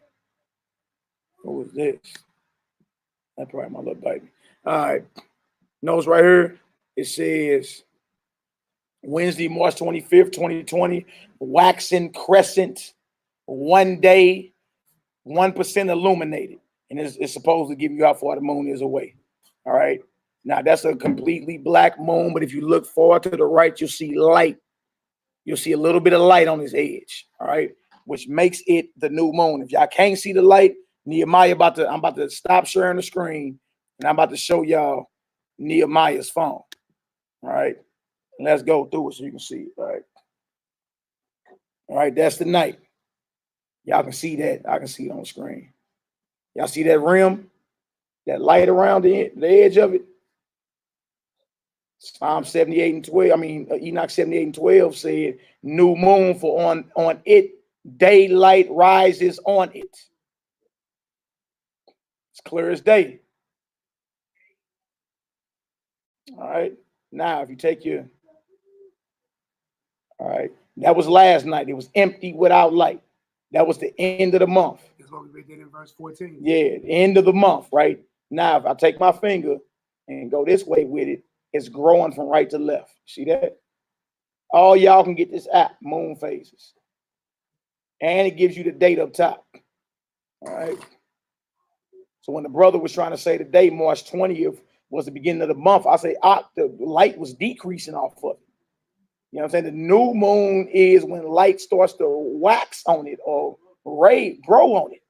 What was this? That's probably my little baby. All right. Notice right here, it says Wednesday, March 25th, 2020, waxing crescent, 1 day, 1% illuminated. And it's supposed to give you how far the moon is away. All right. Now that's a completely black moon, but if you look far to the right, you'll see light. You'll see a little bit of light on its edge. All right. Which makes it the new moon. If y'all can't see the light, Nehemiah I'm about to stop sharing the screen and I'm about to show y'all Nehemiah's phone. All right. Let's go through it so you can see it. All right. All right. That's the night. Y'all can see that. I can see it on the screen. Y'all see that rim? That light around the edge of it? Psalm 78 and 12. I mean, Enoch 78 and 12 said, new moon for on it, daylight rises on it. It's clear as day. All right. Now, if you take your, all right, that was last night. It was empty without light. That was the end of the month. That's what we did in verse 14. Yeah, end of the month, right? Now, if I take my finger and go this way with it, it's growing from right to left. See that? All y'all can get this app, Moon Phases. And it gives you the date up top. All right. So when the brother was trying to say today, March 20th was the beginning of the month, I say the light was decreasing off of it. You know what I'm saying? The new moon is when light starts to wax on it or grow on it.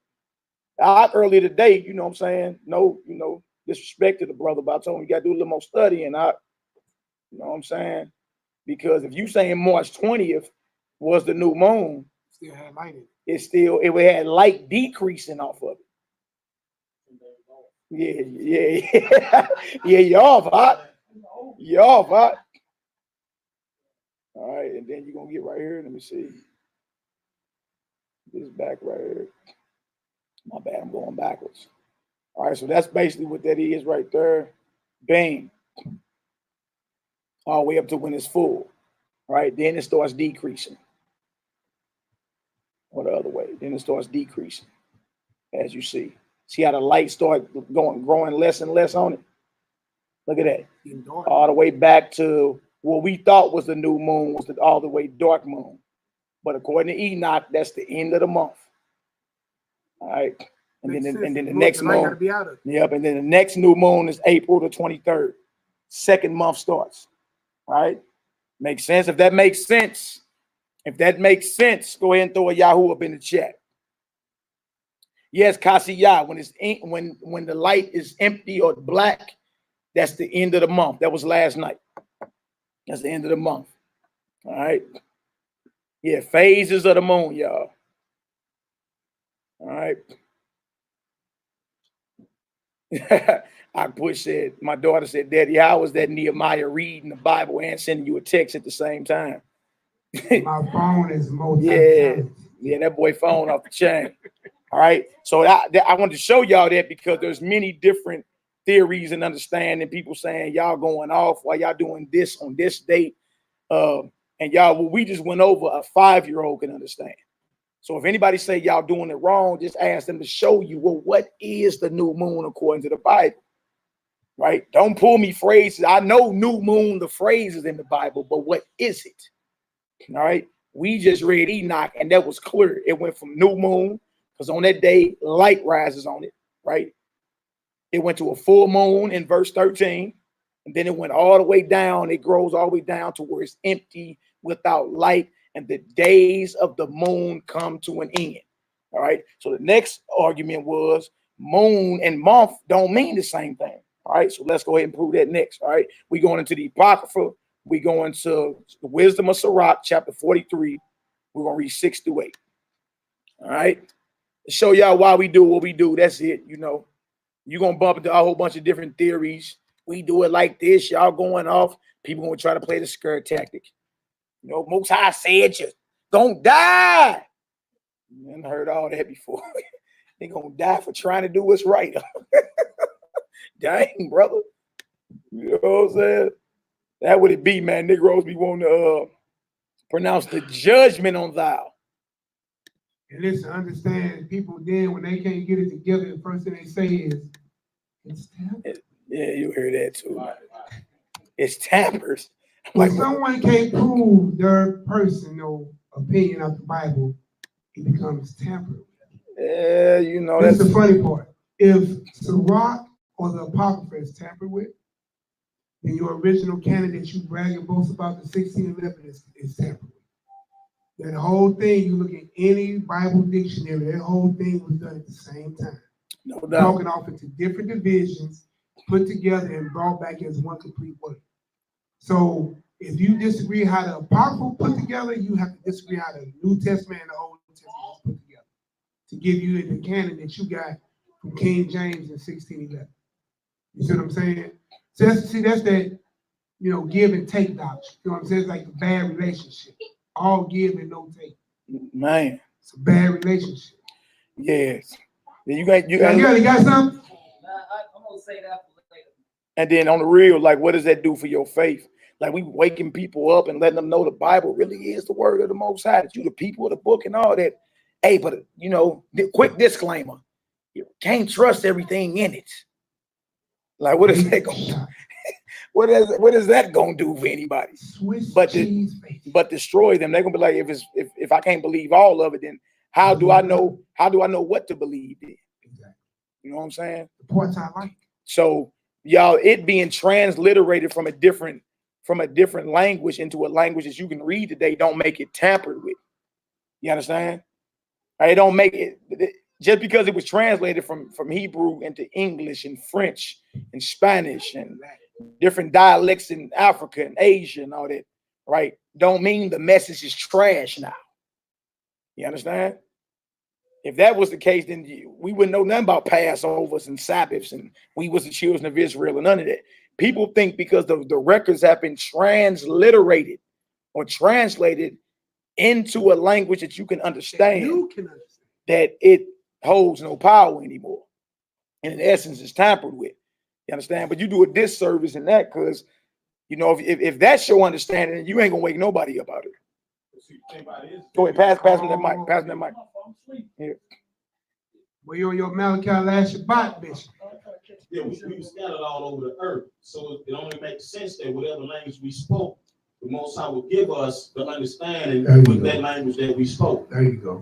Earlier today, you know what I'm saying? No, disrespect to the brother, but I told him you got to do a little more studying. You know what I'm saying? Because if you saying March 20th was the new moon, still had light in it. It had light decreasing off of it. Yeah. Yeah, you're off, huh? You're off, huh? All right, and then you're gonna get right here. Let me see. This back right here. My bad, I'm going backwards. All right, so that's basically what that is right there. Bang. All the way up to when it's full. All right, then it starts decreasing. Or the other way. Then it starts decreasing, as you see. See how the light start growing less and less on it? Look at that. All the way back to what we thought was the new moon was all the way dark moon. But according to Enoch, that's the end of the month. All right. And then the next moon. Yep. And then the next new moon is April the 23rd. Second month starts. All right. Makes sense. If that makes sense, go ahead and throw a Yahoo up in the chat. Yes, Kasiyah, when the light is empty or black, that's the end of the month. That was last night. That's the end of the month. All right. Yeah, phases of the moon, y'all. All right. My daughter said, Daddy, how was that Nehemiah reading the Bible and sending you a text at the same time? My phone is multi-talented. Yeah, that boy phone off the chain. All right. So I wanted to show y'all that because there's many different theories and understanding. People saying y'all going off while y'all doing this on this date. And y'all, what we just went over, a 5-year-old can understand. So if anybody say y'all doing it wrong, just ask them to show you, well, what is the new moon according to the Bible? Right? Don't pull me phrases. I know new moon, the phrase is in the Bible, but what is it? All right. We just read Enoch, and that was clear. It went from new moon, because on that day, light rises on it, right? It went to a full moon in verse 13, and then it went all the way down. It grows all the way down to where it's empty without light, and the days of the moon come to an end. All right. So the next argument was moon and month don't mean the same thing. All right. So let's go ahead and prove that next. All right. We going into the Apocrypha. We go into the Wisdom of Sirach, chapter 43. We're going to read 6 through 8. All right. To show y'all why we do what we do. That's it. You know, you're going to bump into a whole bunch of different theories. We do it like this. Y'all going off. People going to try to play the scare tactic. You know, Most High said you don't die. I heard all that before. They going to die for trying to do what's right. Dang, brother. You know what I'm saying? That would it be, man. Negroes be wanting to pronounce the judgment on thou. And listen, understand, people then, when they can't get it together, the first thing they say is, it's tampered. Yeah, you hear that too. It's tampered. When someone can't prove their personal opinion of the Bible, it becomes tampered. Yeah, you know, that's the funny part. If Sirach or the Apocrypha is tampered with, then your original candidate you brag and boast about, the 1611, is tampered with. That whole thing, you look at any Bible dictionary, that whole thing was done at the same time. No doubt. Broken off into different divisions, put together and brought back as one complete work. So if you disagree how the Apocrypha put together, you have to disagree how the New Testament and the Old Testament was put together to give you the canon that you got from King James in 1611. You see what I'm saying? So that's that, you know, give and take doctrine. You know what I'm saying? It's like a bad relationship. All give and no take. Man. It's a bad relationship. Yes. You got something? I'm gonna say that for later. And then on the real, like, what does that do for your faith? Like, we waking people up and letting them know the Bible really is the word of the Most High. That you the people of the book and all that. Hey, but you know, quick disclaimer: you can't trust everything in it. Like, what is that going to do? What is that going to do for anybody? But destroy them. They're going to be like, if I can't believe all of it, then how do I know what to believe in? Exactly. You know what I'm saying? The parts I like. So y'all, it being transliterated from a different language into a language that you can read today don't make it tampered with. You understand? It don't make it. Just because it was translated from Hebrew into English and French and Spanish and different dialects in Africa and Asia and all that, right? Don't mean the message is trash now. You understand? If that was the case, then we wouldn't know nothing about Passovers and Sabbaths, and we was the children of Israel and none of that. People think because the records have been transliterated or translated into a language that you can understand, that it holds no power anymore, and in essence is tampered with. You understand? But you do a disservice in that, because you know, if that's your understanding, you ain't gonna wake nobody up out of it. Go ahead, pass me that mic. Pass me that mic. Here. Well, you're your Malachi last Shabbat, Bishop. Yeah, we scattered all over the earth, so it only makes sense that whatever language we spoke, the Most High would give us the understanding with that language that we spoke. There you go.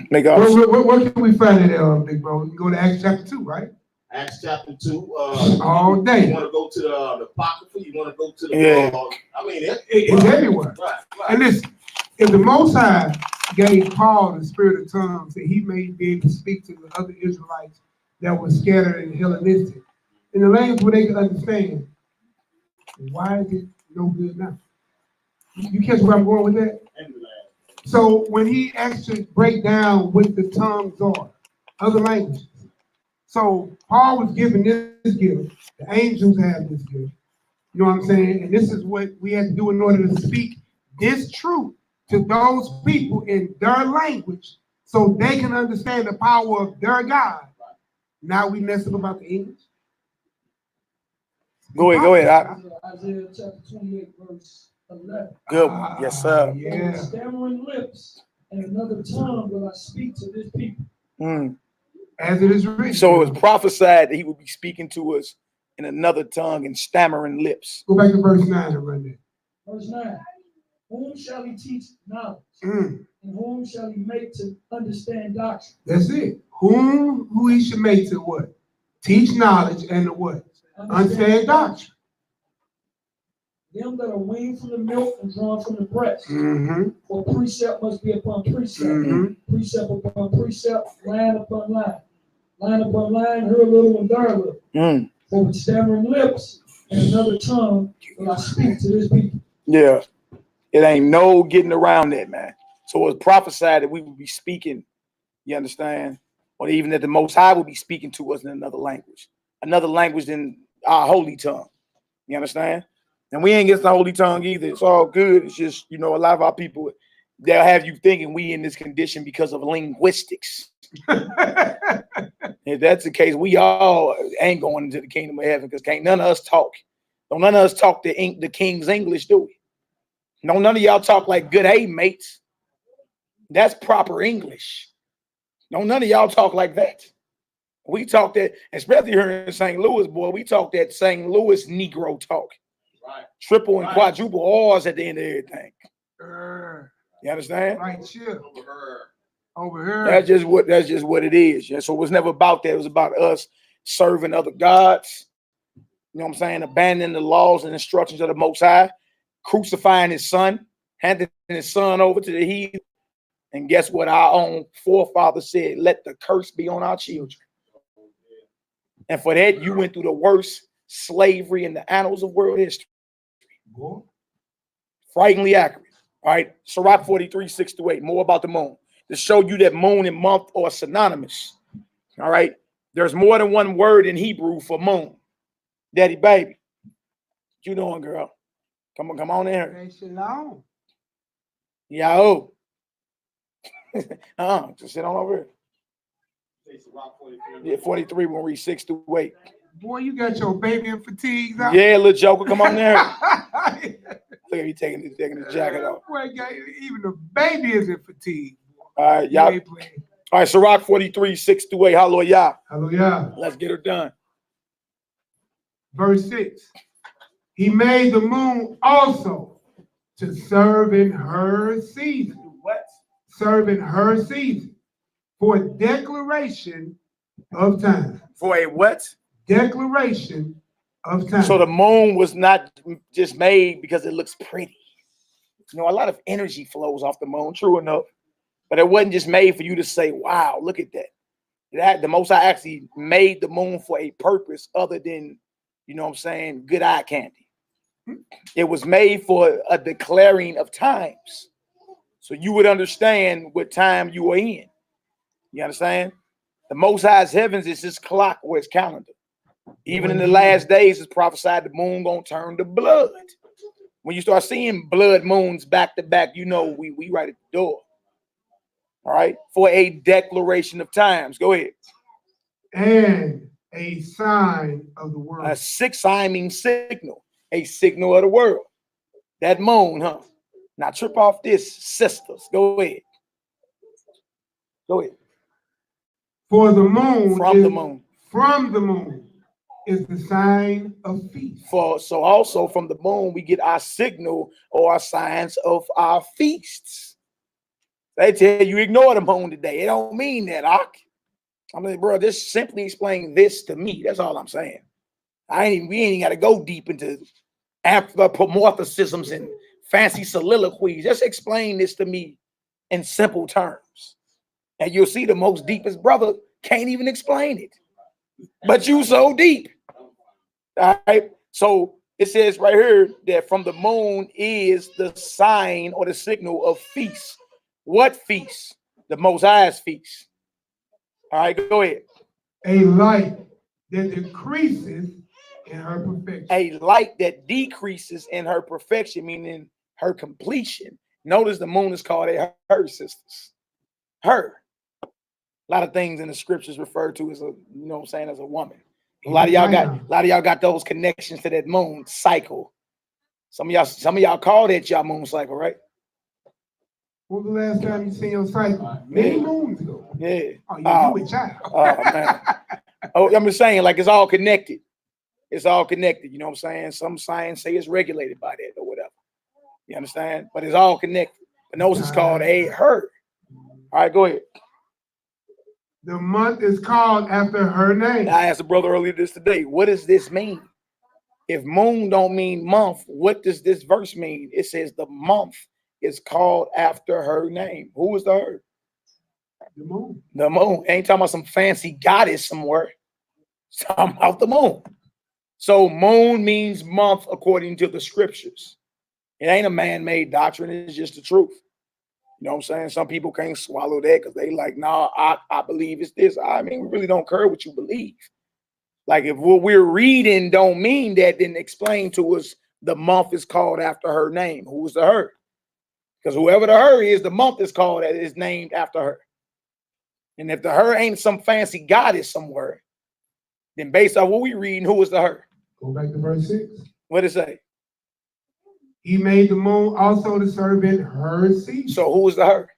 Where can we find it, big bro? We can go to Acts chapter 2, right? Acts chapter 2. All day. You want to go to the Apocrypha? You want to go to the? I mean, it's everywhere. Right. And listen, if the Most High gave Paul the spirit of tongues that he may be able to speak to the other Israelites that were scattered in Hellenistic, in the language where they could understand, why is it no good now? You catch where I'm going with that? So when he actually break down what the tongues are, other languages. So Paul was given this gift. The angels have this gift. You know what I'm saying? And this is what we have to do in order to speak this truth to those people in their language so they can understand the power of their God. Now we mess up about the English. Go ahead. Isaiah chapter 28, verse 11. Good. Yes, sir. Yeah. Stammering lips and another tongue will I speak to this people. As it is written. So it was prophesied that he would be speaking to us in another tongue and stammering lips. Go back to verse 9 and run there. Verse 9. Whom shall he teach knowledge? And whom shall he make to understand doctrine? That's it. Who he should make to what? Teach knowledge and to what? Understand doctrine. Them that are weaned from the milk and drawn from the breast. For precept must be upon precept. Precept upon precept, line upon line. Line upon line, here a little and there a little. For with stammering lips and another tongue will I speak to this people. Yeah. It ain't no getting around that, man. So it was prophesied that we would be speaking, you understand? Or even that the Most High would be speaking to us in another language than our holy tongue. You understand? And we ain't against the holy tongue either. It's all good. It's just, you know, a lot of our people, they'll have you thinking we in this condition because of linguistics. If that's the case, we all ain't going into the kingdom of heaven because can't none of us talk. Don't none of us talk the King's English, do we? No, none of y'all talk like good hey mates. That's proper English. No, none of y'all talk like that. We talk that, especially here in St. Louis, boy, we talk that St. Louis Negro talk. Right. Triple and quadruple R's at the end of everything. You understand? Right here. Over here. That's just what it is. Yeah. So it was never about that. It was about us serving other gods. You know what I'm saying? Abandoning the laws and instructions of the Most High, crucifying his son, handing his son over to the heathen. And guess what? Our own forefather said, let the curse be on our children. And for that, you went through the worst slavery in the annals of world history. Frighteningly accurate. All right. Sirach 43, 6-8. More about the moon. To show you that moon and month are synonymous. All right. There's more than one word in Hebrew for moon. Daddy baby. What you doing, girl? Come on in here. Hey, shalom. Yo. Just sit on over here. Yeah, 43 when we read 6-8. Boy, you got your baby in fatigues out. Yeah, little joker, come on there. Look at me taking his jacket off. Boy, even the baby is in fatigue. All right, y'all. All right, Sirach 43, 6-8. Hallelujah. Hallelujah. Let's get her done. Verse 6. He made the moon also to serve in her season. What? Serve in her season for declaration of time. For a what? Declaration of time. So the moon was not just made because it looks pretty. You know, a lot of energy flows off the moon, true enough. But it wasn't just made for you to say, wow, look at that. The Most High actually made the moon for a purpose other than, you know what I'm saying, good eye candy. It was made for a declaring of times. So you would understand what time you were in. You understand? The Most High's heavens is his clock or his calendar. Even in the last days, it's prophesied the moon gonna turn to blood. When you start seeing blood moons back to back, you know we right at the door. All right, for a declaration of times. Go ahead. And a sign of the world. A sign signal, a signal of the world. That moon, huh? Now trip off this, sisters. Go ahead. Go ahead. For the moon from the moon is the sign of feast. So also from the moon we get our signal or our signs of our feasts. They tell you ignore the moon today. It don't mean that, Ak. I mean, bro, just simply explain this to me. That's all I'm saying. We ain't got to go deep into anthropomorphisms and fancy soliloquies. Just explain this to me in simple terms. And you'll see the most deepest brother can't even explain it. But you so deep. All right. So it says right here that from the moon is the sign or the signal of feast. What feast? The Most High's feast. All right, go ahead. A light that decreases in her perfection. A light that decreases in her perfection, meaning her completion. Notice the moon is called her, sisters. Her. A lot of things in the scriptures refer to as a, you know what I'm saying, as a woman. A lot of y'all got those connections to that moon cycle. Some of y'all call that y'all moon cycle, right? When was the last time you seen your cycle? Many moons ago. Yeah. Oh, you a child. Oh man. Oh, I'm just saying, like, it's all connected. It's all connected. You know what I'm saying? Some science say it's regulated by that or whatever. You understand? But it's all connected. But notice it's called a her. All right, go ahead. The month is called after her name. I asked a brother earlier this today. What does this mean? If moon don't mean month, what does this verse mean? It says the month is called after her name. Who is the her? The moon. The moon. Ain't talking about some fancy goddess somewhere. It's talking about the moon. So moon means month according to the scriptures. It ain't a man-made doctrine. It's just the truth. You know what I'm saying? Some people can't swallow that because they like, nah, I believe it's this. I mean, we really don't care what you believe. Like, if what we're reading don't mean that, then explain to us the month is called after her name. Who is the her? Because whoever the her is, the month is called, that is named after her. And if the her ain't some fancy goddess somewhere, then based on what we reading, who is the her? Go back to verse 6. What does it say? He made the moon also to serve in her season. So who is the her?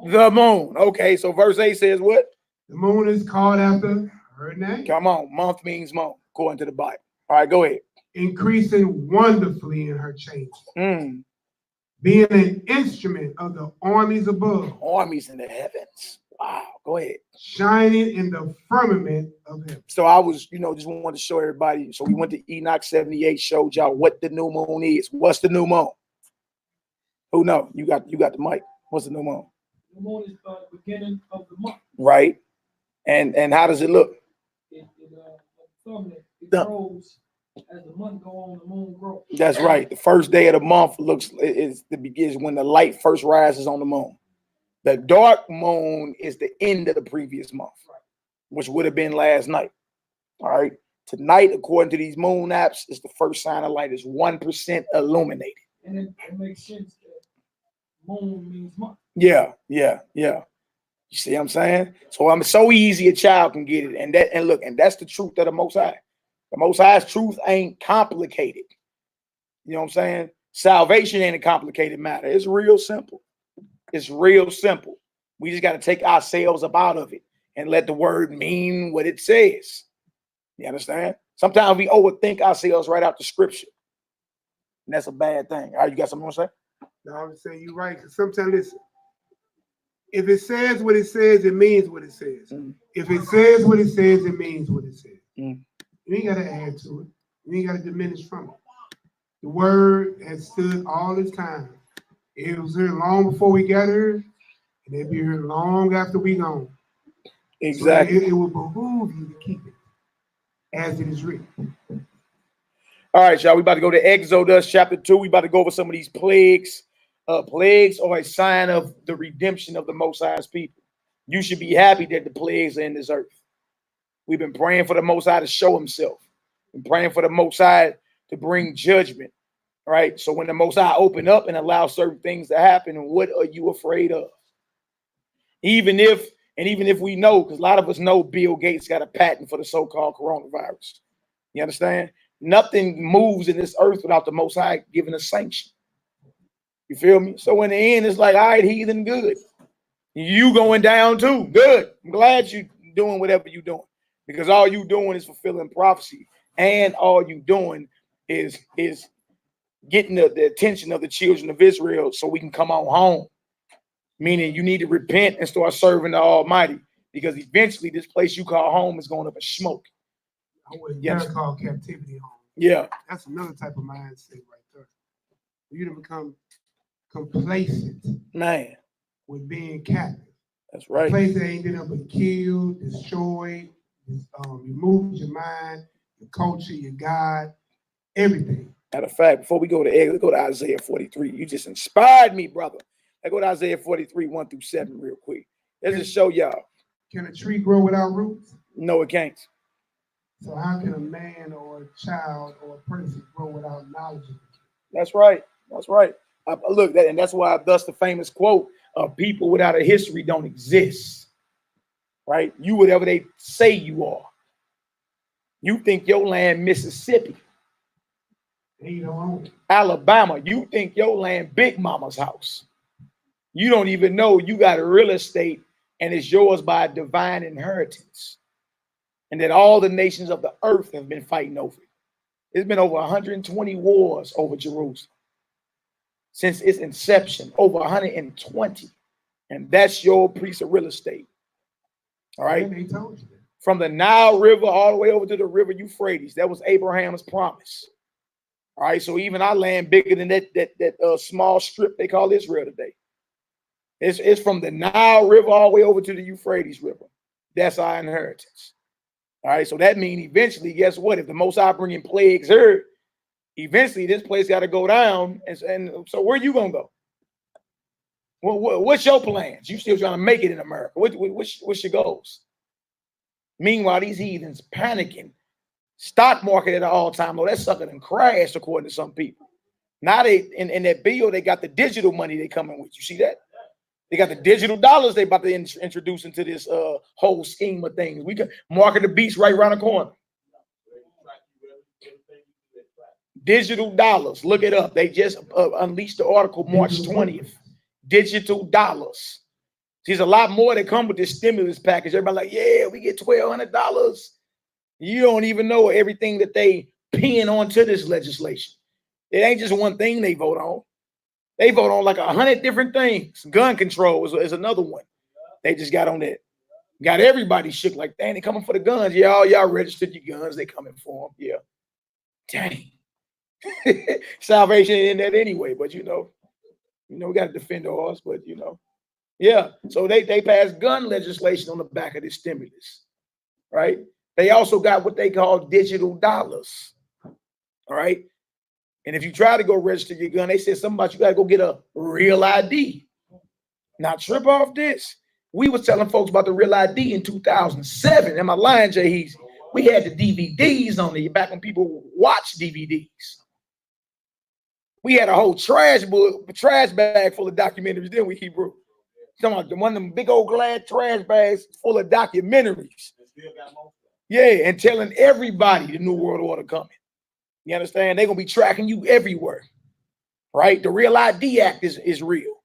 The moon. Okay, so verse 8 says what? The moon is called after her name. Come on, month means month, according to the Bible. All right, go ahead. Increasing wonderfully in her change. Being an instrument of the armies above. Armies in the heavens. Wow, go ahead. Shining in the firmament of heaven. So I was, just wanted to show everybody. So we went to Enoch 78, showed y'all what the new moon is. What's the new moon? Who know? You got the mic. What's the new moon? The moon is the beginning of the month. Right. And how does it look? It grows as the month go on. The moon grows. That's right. The first day of the month is when the light first rises on the moon. The dark moon is the end of the previous month, which would have been last night. All right. Tonight, according to these moon apps, is the first sign of light. Is 1% illuminated. And it makes sense that moon means month. Yeah. You see what I'm saying? So I'm so easy a child can get it. And that's the truth of the Most High. The Most High's truth ain't complicated. You know what I'm saying? Salvation ain't a complicated matter. It's real simple. It's real simple. We just got to take ourselves up out of it and let the word mean what it says. You understand? Sometimes we overthink ourselves right out the scripture. And that's a bad thing. All right, you got something to say? No, I'm saying you're right. Because sometimes, listen, if it says what it says, it means what it says. If it says what it says, it means what it says. You ain't got to add to it. You ain't got to diminish from it. The word has stood all this time. It was here long before we got here, and it'll be here long after we gone. Exactly. So it will behoove you to keep it as it is written. All right, y'all. We about to go to Exodus chapter 2. We about to go over some of these plagues. Plagues are a sign of the redemption of the Most High's people. You should be happy that the plagues are in this earth. We've been praying for the Most High to show himself. We're praying for the Most High to bring judgment. Right. So when the Most High open up and allow certain things to happen, what are you afraid of? Even if we know, because a lot of us know Bill Gates got a patent for the so-called coronavirus. You understand? Nothing moves in this earth without the Most High giving a sanction. You feel me? So in the end, it's like, all right, heathen, good. You going down too. Good. I'm glad you doing whatever you're doing, because all you doing is fulfilling prophecy, and all you doing is getting the attention of the children of Israel so we can come on home. Meaning you need to repent and start serving the Almighty, because eventually this place you call home is going up in smoke. I wouldn't dare call captivity home. Yeah. That's another type of mindset right there. You to become complacent, man, with being captive. That's right. A place that ain't been up and killed, destroyed, removed your mind, your culture, your God, everything. Matter of fact, before we go to let's go to Isaiah 43. You just inspired me, brother. Let's go to Isaiah 43, 1-7 real quick. Let's just show y'all. Can a tree grow without roots? No, it can't. So how can a man or a child or a person grow without knowledge of it? That's right. That's right. Look, and that's why thus the famous quote of people without a history don't exist. Right? You whatever they say you are. You think your land Mississippi. You don't own it. Alabama, you think your land Big Mama's house. You don't even know you got real estate and it's yours by divine inheritance. And that all the nations of the earth have been fighting over it. It's been over 120 wars over Jerusalem since its inception, over 120. And that's your piece of real estate. All right. And they told you that. From the Nile River all the way over to the river Euphrates. That was Abraham's promise. All right. So even our land bigger than that small strip they call Israel today. It's from the Nile River all the way over to the Euphrates River. That's our inheritance. All right, so that means eventually, guess what? If the Most High bringing plagues here, eventually this place got to go down. And so where you gonna go? What's your plans? You still trying to make it in America? What's your goals? Meanwhile, these heathens panicking. Stock market at an all-time low. That sucker done crashed according to some people. Now they in that bill they got the digital money they coming with. You see that? They got the digital dollars they about to introduce into this whole scheme of things. We can market the beast right around the corner. Digital dollars. Look it up. They just unleashed the article March 20th. Digital dollars. There's a lot more that come with this stimulus package. Everybody like, yeah, we get $1,200. You don't even know everything that they pin onto this legislation. It ain't just one thing they vote on. They vote on like 100 different things. Gun control is another one. They just got on that. Got everybody shook like, dang, they coming for the guns. Yeah, all y'all registered your guns. They coming for them. Yeah. Dang. Salvation in that anyway, but we got to defend ours, but yeah. So they passed gun legislation on the back of this stimulus, right? They also got what they call digital dollars, all right? And if you try to go register your gun, they said something about you got to go get a real ID. Now trip off this. We was telling folks about the real ID in 2007. Am I lying, Jay Heezy? We had the DVDs on it back when people watched DVDs. We had a whole trash bag full of documentaries, didn't we, Hebrew? Talking about one of them big old glad trash bags full of documentaries. Yeah, and telling everybody the New World Order coming. You understand? They're going to be tracking you everywhere, right? The Real ID Act is real,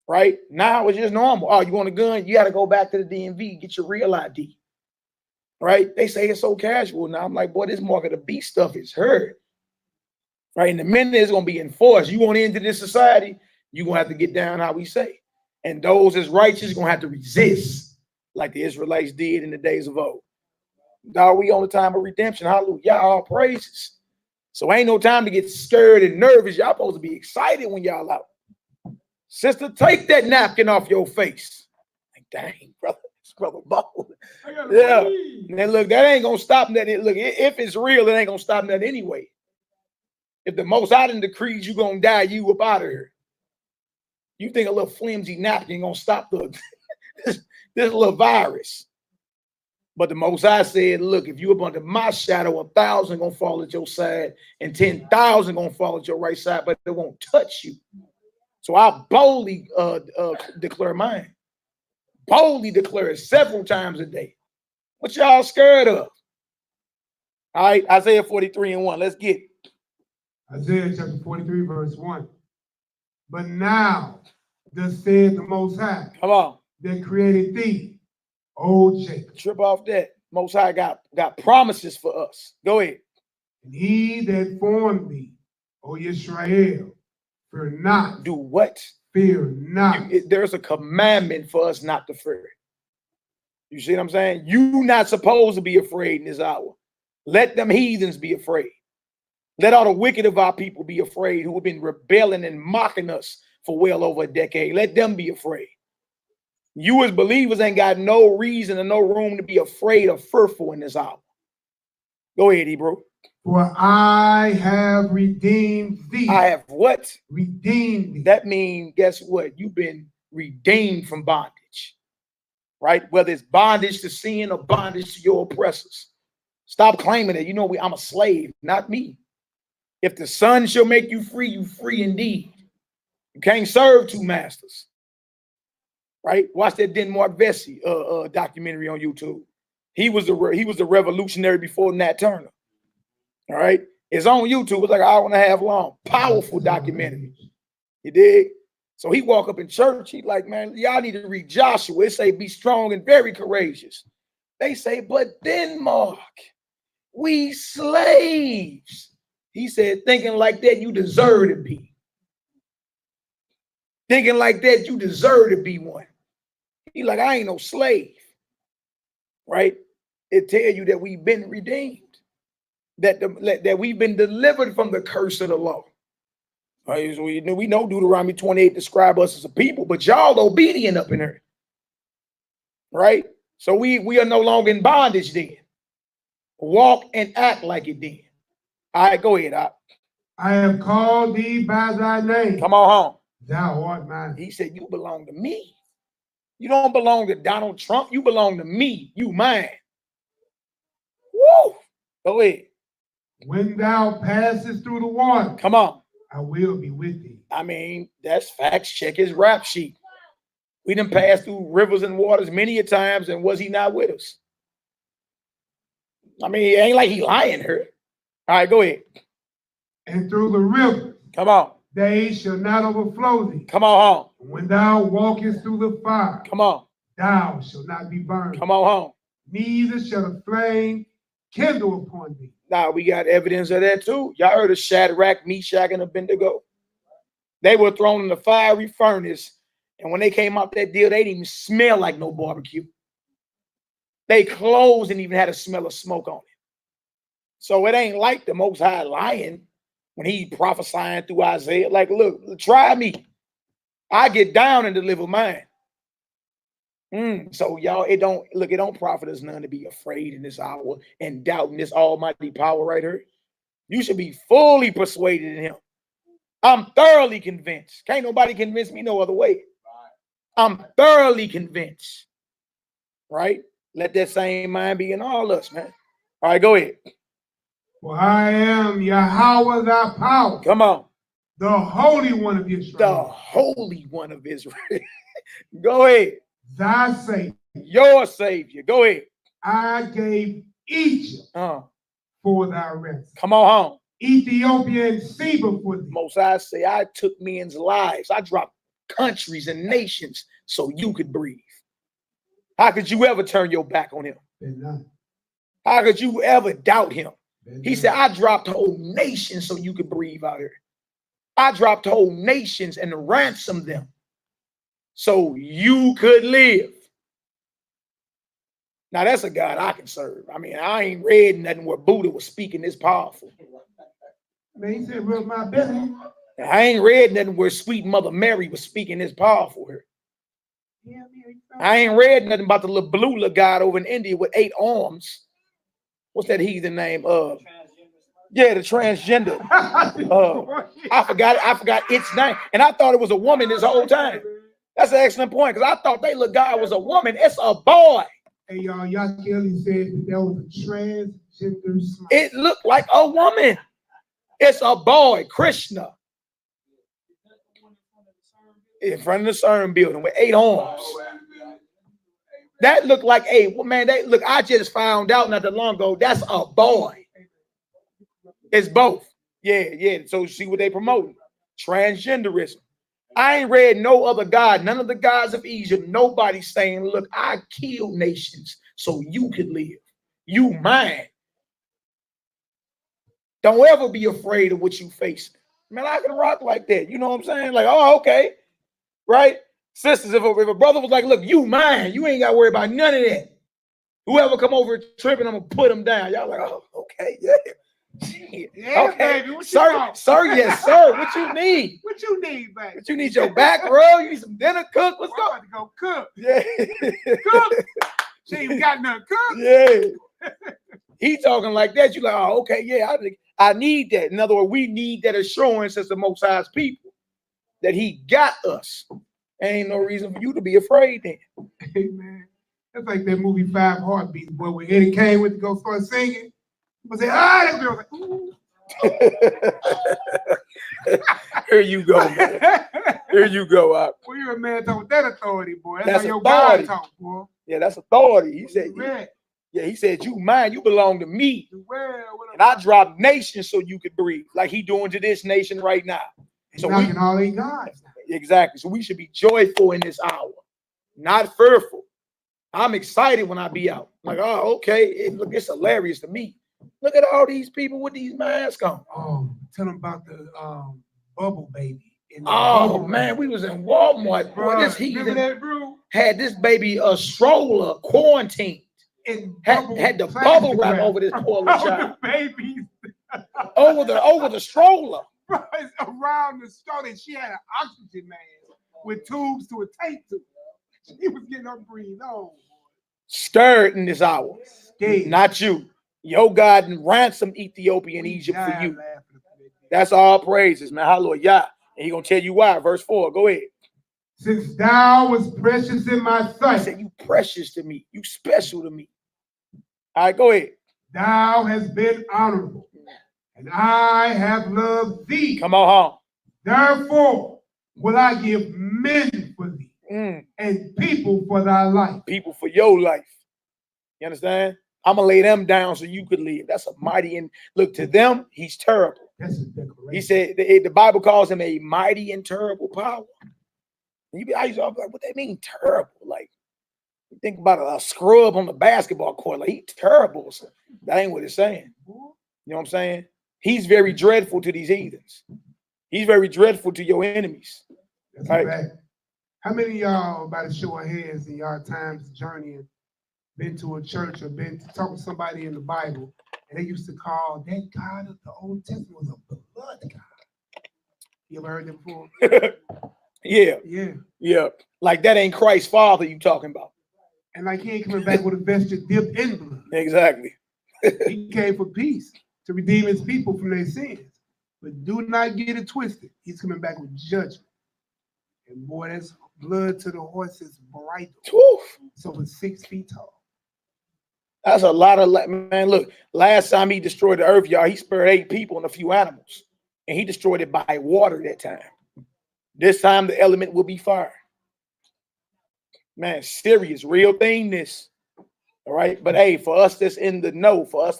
right? Now it's just normal. Oh, you want a gun? You got to go back to the DMV, get your real ID, right? They say it's so casual. Now I'm like, boy, this mark of the beast stuff is heard, right? And the minute it's going to be enforced, you want into this society, you're going to have to get down how we say. And those that's righteous are going to have to resist like the Israelites did in the days of old. Now we on the time of redemption. Hallelujah. All praises. So ain't no time to get scared and nervous. Y'all supposed to be excited when y'all out. Sister, take that napkin off your face. Like, dang, brother, it's brother bold. Yeah. And look, that ain't gonna stop nothing. Look, if it's real, it ain't gonna stop nothing anyway. If the Most High done decreed you gonna die, you up out of here. You think a little flimsy napkin gonna stop this little virus? But the Most High said, look, if you up under my shadow, 1,000 gonna fall at your side and 10,000 gonna fall at your right side, but it won't touch you. So I boldly declare mine. Boldly declare it several times a day. What y'all scared of? All right, Isaiah 43:1. Let's get it. Isaiah chapter 43, verse 1. But now, thus said the Most High, Come on. that created thee, O Jacob. Trip off that. Most High got promises for us. Go ahead. And he that formed thee, O Israel, fear not. Do what? Fear not. There's a commandment for us not to fear. You see what I'm saying? You not supposed to be afraid in this hour. Let them heathens be afraid. Let all the wicked of our people be afraid who have been rebelling and mocking us for well over a decade. Let them be afraid. You as believers ain't got no reason and no room to be afraid or fearful in this hour. Go ahead, Hebrew. For I have redeemed thee. I have what? Redeemed thee. That means, guess what? You've been redeemed from bondage, right? Whether it's bondage to sin or bondage to your oppressors. Stop claiming that, I'm a slave, not me. If the Son shall make you free indeed. You can't serve two masters. Right? Watch that Denmark Vesey documentary on YouTube. He was the revolutionary before Nat Turner. All right. It's on YouTube. It's like an hour and a half long. Powerful documentary. You dig? So he walk up in church. He like, man, y'all need to read Joshua. It say, be strong and very courageous. They say, but Denmark, we slaves. He said, thinking like that, you deserve to be. Thinking like that, you deserve to be one. He like, I ain't no slave. Right? It tell you that we've been redeemed. That we've been delivered from the curse of the law. Right? So we know Deuteronomy 28 describe us as a people, but y'all obedient up in here. Right? So we are no longer in bondage then. Walk and act like it did. All right, go ahead. I have called thee by thy name. Come on home. Thou art mine. He said, you belong to me. You don't belong to Donald Trump. You belong to me. You mine. Woo! Go ahead. When thou passest through the water, come on, I will be with thee. I mean, that's facts. Check his rap sheet. We done passed through rivers and waters many a times, and was he not with us? I mean, it ain't like he lying here. All right, go ahead. And through the river, come on, they shall not overflow thee. Come on home. When thou walkest through the fire, come on, thou shalt not be burned. Come on home. Neither shall a flame kindle upon thee. Now we got evidence of that too. Y'all heard of Shadrach, Meshach, and Abednego? They were thrown in the fiery furnace, and when they came out that deal, they didn't even smell like no barbecue. They clothes didn't even have a smell of smoke on it. So it ain't like the Most High lying when he prophesying through Isaiah. Like, look, try me. I get down and deliver mine. So y'all, it don't profit us none to be afraid in this hour and doubting this almighty power right here. You should be fully persuaded in him. I'm thoroughly convinced. Can't nobody convince me no other way. I'm thoroughly convinced. Right? Let that same mind be in all us, man. All right, go ahead. For I am Yahweh thy power. Come on. The Holy One of Israel. The Holy One of Israel. Go ahead. Thy Savior. Your Savior. Go ahead. I gave Egypt for thy rest. Come on home. Ethiopia and Seba for thee. Most I say, I took men's lives. I dropped countries and nations so you could breathe. How could you ever turn your back on him? How could you ever doubt him? He said, I dropped whole nations so you could breathe out here. I dropped whole nations and ransomed them so you could live. Now, that's a God I can serve. I mean, I ain't read nothing where Buddha was speaking this powerful. Man, he said, rub my belly. I ain't read nothing where sweet Mother Mary was speaking this powerful here. I ain't read nothing about the little blue little God over in India with 8 arms. What's that heathen name? Yeah, the transgender. I forgot its name. And I thought it was a woman this whole time. That's an excellent point, because I thought they little God was a woman. It's a boy. Hey, y'all Kelly said that was a transgender smile. It looked like a woman. It's a boy, Krishna. In front of the CERN building with 8 arms. That looked like I just found out not that long ago, that's a boy. It's both. Yeah. So see what they promoting. Transgenderism. I ain't read no other God, none of the gods of Egypt. Nobody saying, look, I killed nations so you could live. You mine. Don't ever be afraid of what you face. Man, I can rock like that. You know what I'm saying? Like, oh, okay. Right? Sisters, if a brother was like, look, you mine. You ain't got to worry about none of that. Whoever come over tripping, I'm going to put them down. Y'all like, oh, okay, yeah. Yeah, okay, baby. sir, yes, sir. What you need? What you need, baby? What you need? Your back rub? You need some dinner cook? What's going? I'm about to go cook. Yeah, cook. She ain't got nothing cook. Yeah. He talking like that. You like, oh, okay, yeah. I need that. In other words, we need that assurance as the Most High's people that He got us. Ain't no reason for you to be afraid then. Hey man, that's like that movie 5 Heartbeats, boy. When Eddie Kane went to go start singing. I say, that girl like, ooh. Here you go, man. Here you go. Well, you're a man talking with that authority, boy. That's how your authority. God talk, boy. Yeah, that's authority. He said, he said, you mine, you belong to me. And I dropped nations so you could breathe, like He doing to this nation right now. So knocking all these gods. Exactly. So we should be joyful in this hour, not fearful. I'm excited when I be out. Like, oh, okay. Look, it's hilarious to me. Look at all these people with these masks on. Oh, tell them about the bubble baby. Oh man, we was in Walmart. Boy, this heathen had this baby a stroller quarantined. Had the bubble wrap over this poor little child. Babies. over the stroller. It's around the stroller. She had an oxygen mask with tubes to a tape to it. She was getting her breathe on. Scared in this hour. Scared. Not you. Your God ransomed Ethiopia and Egypt for you. That's all praises, man. Hallelujah. And he gonna tell you why. Verse 4. Go ahead. Since thou was precious in my sight. He said, you precious to me. You special to me. All right, go ahead. Thou hast been honorable, and I have loved thee. Come on home. Therefore will I give men for thee, and people for thy life. People for your life. You understand? I'm gonna lay them down so you could live. That's a mighty, and look, to them, he's terrible. That's a declaration. He said the Bible calls him a mighty and terrible power. And I used to be like, what that mean, terrible? Like, you think about a scrub on the basketball court, like he's terrible. So that ain't what it's saying. You know what I'm saying? He's very dreadful to these heathens. He's very dreadful to your enemies. That's right? right. How many of y'all, by the show of hands, in y'all times journeying, been to a church or been to talk to somebody in the Bible, and they used to call that God of the Old Testament was a blood God? You ever heard that before? Yeah. Like that ain't Christ's father you talking about. And like he ain't coming back with a vesture dipped in blood. Exactly. He came for peace, to redeem his people from their sins. But do not get it twisted. He's coming back with judgment. And boy, that's blood to the horse's bridle. So it's 6 feet tall. That's a lot of, man, look, last time he destroyed the earth, y'all, he spared 8 people and a few animals. And he destroyed it by water that time. This time the element will be fire. Man, serious, real thing this. All right. But hey, for us that's in the know, for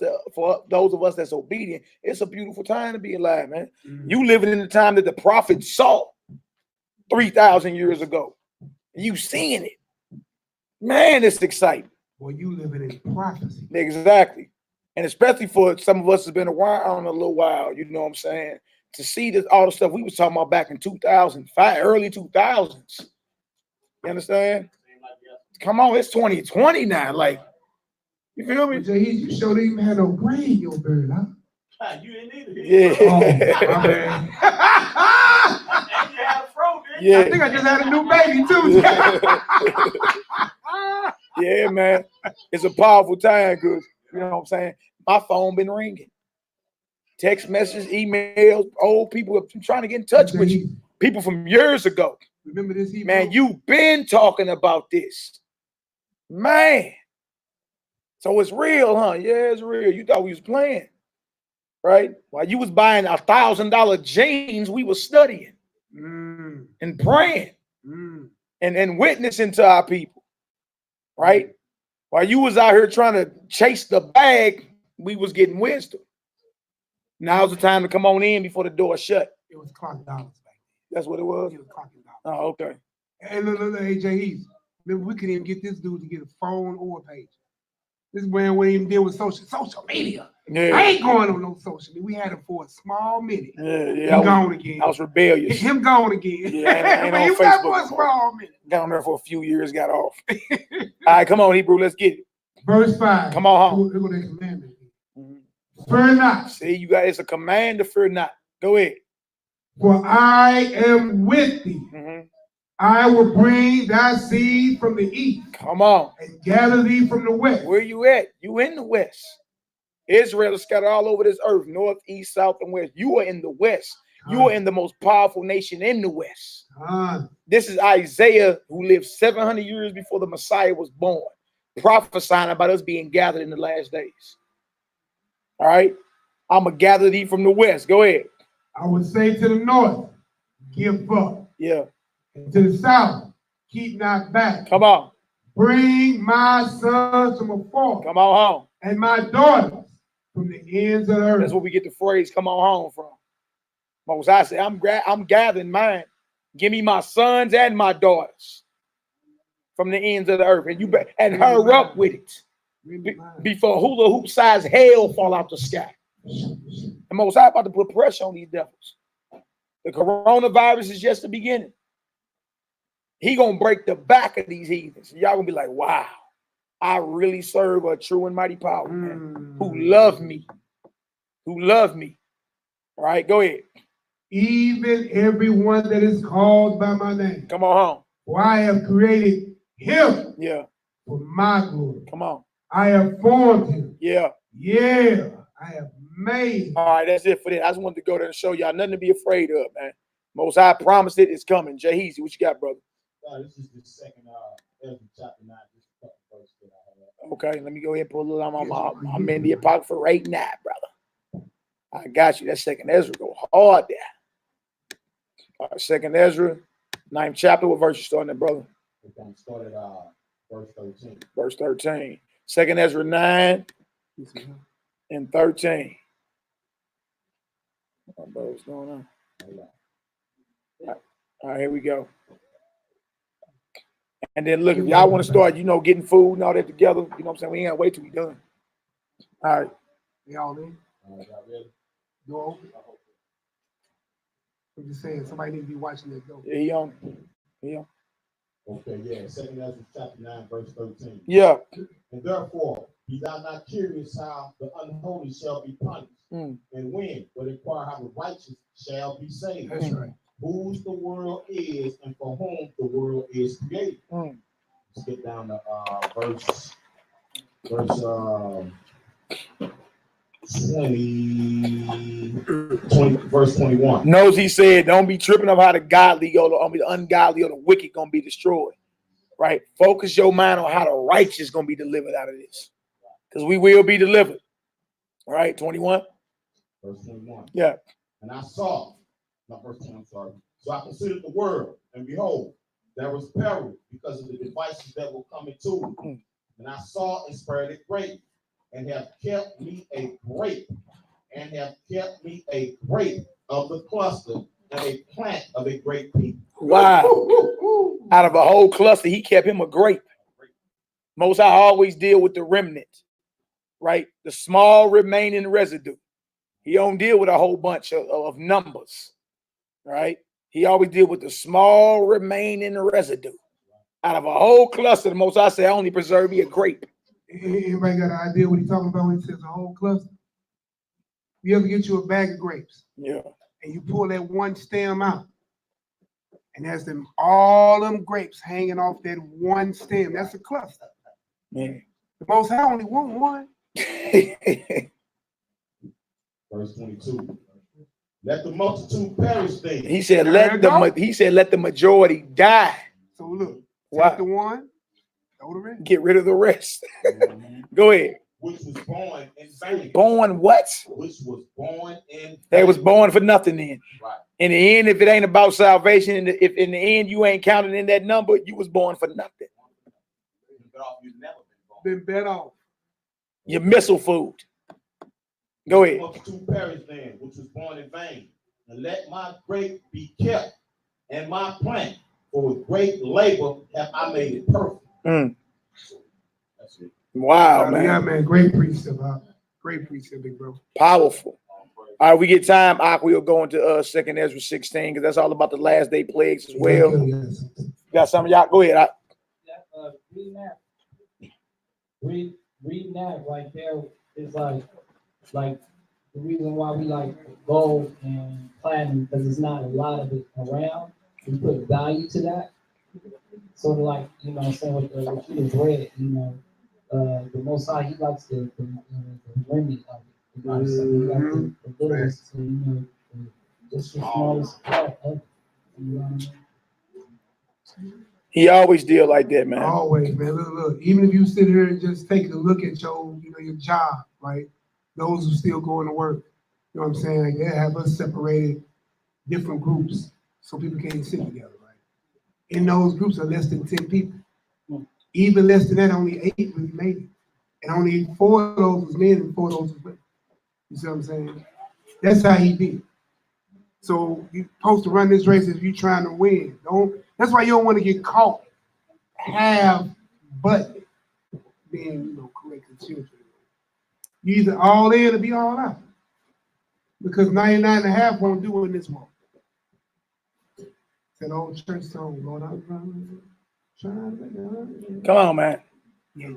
those of us that's obedient, it's a beautiful time to be alive, man. You living in the time that the prophet saw 3,000 years ago. You seeing it. Man, it's exciting. Well, you living in prophecy. Exactly. And especially for some of us that's been around a little while, you know what I'm saying? To see this, all the stuff we was talking about back in 2005, early 2000s. You understand? Come on, it's 2020 now. Like, you feel me? You sure didn't even have no brain in your bird, huh? You ain't either. Yeah. Oh, my bad. Yeah. I think I just had a new baby too. Yeah, man. It's a powerful time because, you know what I'm saying? My phone been ringing. Text messages, emails, old people trying to get in touch with you. People from years ago. Remember this? Man, you've been talking about this. Man. So it's real, huh? Yeah, it's real. You thought we was playing. Right? While you was buying $1,000 jeans, we was studying and praying and witnessing to our people. Right? While you was out here trying to chase the bag, we was getting wisdom. Now's the time to come on in before the door shut. It was clock dollars back then. That's what it was? It was clocking dollars. Oh, okay. Hey, look, AJ Heath. Remember, we couldn't even get this dude to get a phone or a page. This man wouldn't even deal with social media. Yeah. I ain't going on no social media. We had him for a small minute. Yeah. He gone again. I was rebellious. Him gone again. Yeah, ain't but he on was out Facebook for a small minute. Down there for a few years, got off. All right, come on, Hebrew, let's get it. Verse 5. Come on home. Look at that commandment. Fear not. See, you got it's a command to fear not. Go ahead. For I am with thee. I will bring thy seed from the east. Come on. And gather thee from the west. Where you at? You in the west. Israel is scattered all over this earth, north, east, south, and west. You are in the west. You are in the most powerful nation in the west. This is Isaiah, who lived 700 years before the Messiah was born, prophesying about us being gathered in the last days. All right. I'm going to gather thee from the west. Go ahead. I would say to the north, give up. Yeah. And to the south, keep not back. Come on. Bring my sons from afar. Come on home. And my daughters from the ends of the earth. That's where we get the phrase, come on home from. Most I say, I'm gathering mine. Give me my sons and my daughters from the ends of the earth, and hurry up with it before hula hoop size hell fall out the sky. The Most High about to put pressure on these devils. The coronavirus is just the beginning. He gonna break the back of these heathens. Y'all gonna be like, wow, I really serve a true and mighty power, man, who love me. Who love me. All right, go ahead. Even everyone that is called by my name. Come on home. For I have created him. Yeah. For my glory. Come on. I have formed him. Yeah. Yeah. I have made him. All right, that's it for that. I just wanted to go there and show y'all nothing to be afraid of, man. Most High promised it. It's coming. Jaheezy, what you got, brother? This is the second Ezra chapter 9. Just a couple verses that I have. Okay, let me go ahead and pull it. I'm in the apocrypha right now, brother. I got you. That second Ezra go hard there. All right, second Ezra, 9th chapter. What verse you starting at, brother? We're going to start at verse 13. Verse 13. Second Ezra 9 and 13. What's going on? All right, here we go. And then look, if y'all want to start, getting food and all that together, you know what I'm saying? We ain't gotta wait till we done. All right. Y'all in? Door open? I'm just saying, somebody need to be watching that door. Yeah, he on. Okay, yeah. Second Ezra chapter 9, verse 13. Yeah. And therefore, be thou not curious how the unholy shall be punished, and when, but inquire how the righteous shall be saved. That's right. Whose the world is, and for whom the world is created. Let's get down to verse 20, verse 21. Knows he said, don't be tripping up how the godly or the ungodly or the wicked gonna be destroyed. Right? Focus your mind on how the righteous gonna be delivered out of this. Because we will be delivered. All right, 21. Verse 21. Yeah. And I saw, not verse 20, I'm sorry. So I considered the world, and behold, there was peril because of the devices that were coming to it. And I saw and spread it great, and have kept me a grape, of the cluster, and a plant of a great people. Wow. Out of a whole cluster, he kept him a grape. Most High always deal with the remnant, right? The small remaining residue. He don't deal with a whole bunch of numbers, right? He always deal with the small remaining residue. Out of a whole cluster, the Most High say, I only preserve me a grape. Everybody got an idea what he's talking about when he says a whole cluster? You ever get you a bag of grapes? Yeah. And you pull that one stem out, and there's all them grapes hanging off that one stem. That's a cluster. Man. The Most High only want one. Verse 22. Let the multitude perish then. He said, let the majority die. So look, Wow. take the one, throw the rest. Get rid of the rest. Go ahead. Which was born in vain. Born what? Which was born in vain. They was born for nothing then. Right. In the end, if it ain't about salvation, if in the end you ain't counted in that number, you was born for nothing. You've never Been bet off. Your missile food. Go ahead. Multitude perish then, which was born in vain. And let my grape be kept, and my plant, for with great labor have I made it perfect. That's it. Wow, man. Yeah, man. Great precept, huh? Great precept, big bro. Powerful. All right, we get time. We'll go into 2nd Ezra 16 because that's all about the last day plagues as well. Yes. Got some of y'all? Go ahead. Reading that right there is like the reason why we like gold and platinum, because there's not a lot of it around. We put value to that. Sort of like, what I'm saying, what you just read, the Most High, he likes the remedy of it. He likes the goodness, just the smallest part of it. You know what I mean? He always deal like that, man. Always, man. Look. Even if you sit here and just take a look at your job, right? Those who still going to work, you know what I'm saying? Like, they have us separated different groups so people can't sit together, right? In those groups are less than 10 people. Even less than that, only 8 really made it. And only 4 of those was men and 4 of those was women. You see what I'm saying? That's how he did. So you're supposed to run this race if you're trying to win. That's why you don't want to get caught but being, correcting children. You either all in or be all out. Because 99.5 won't do it in this world. That old church song, Lord, I'm trying to. Come on, man. Yeah.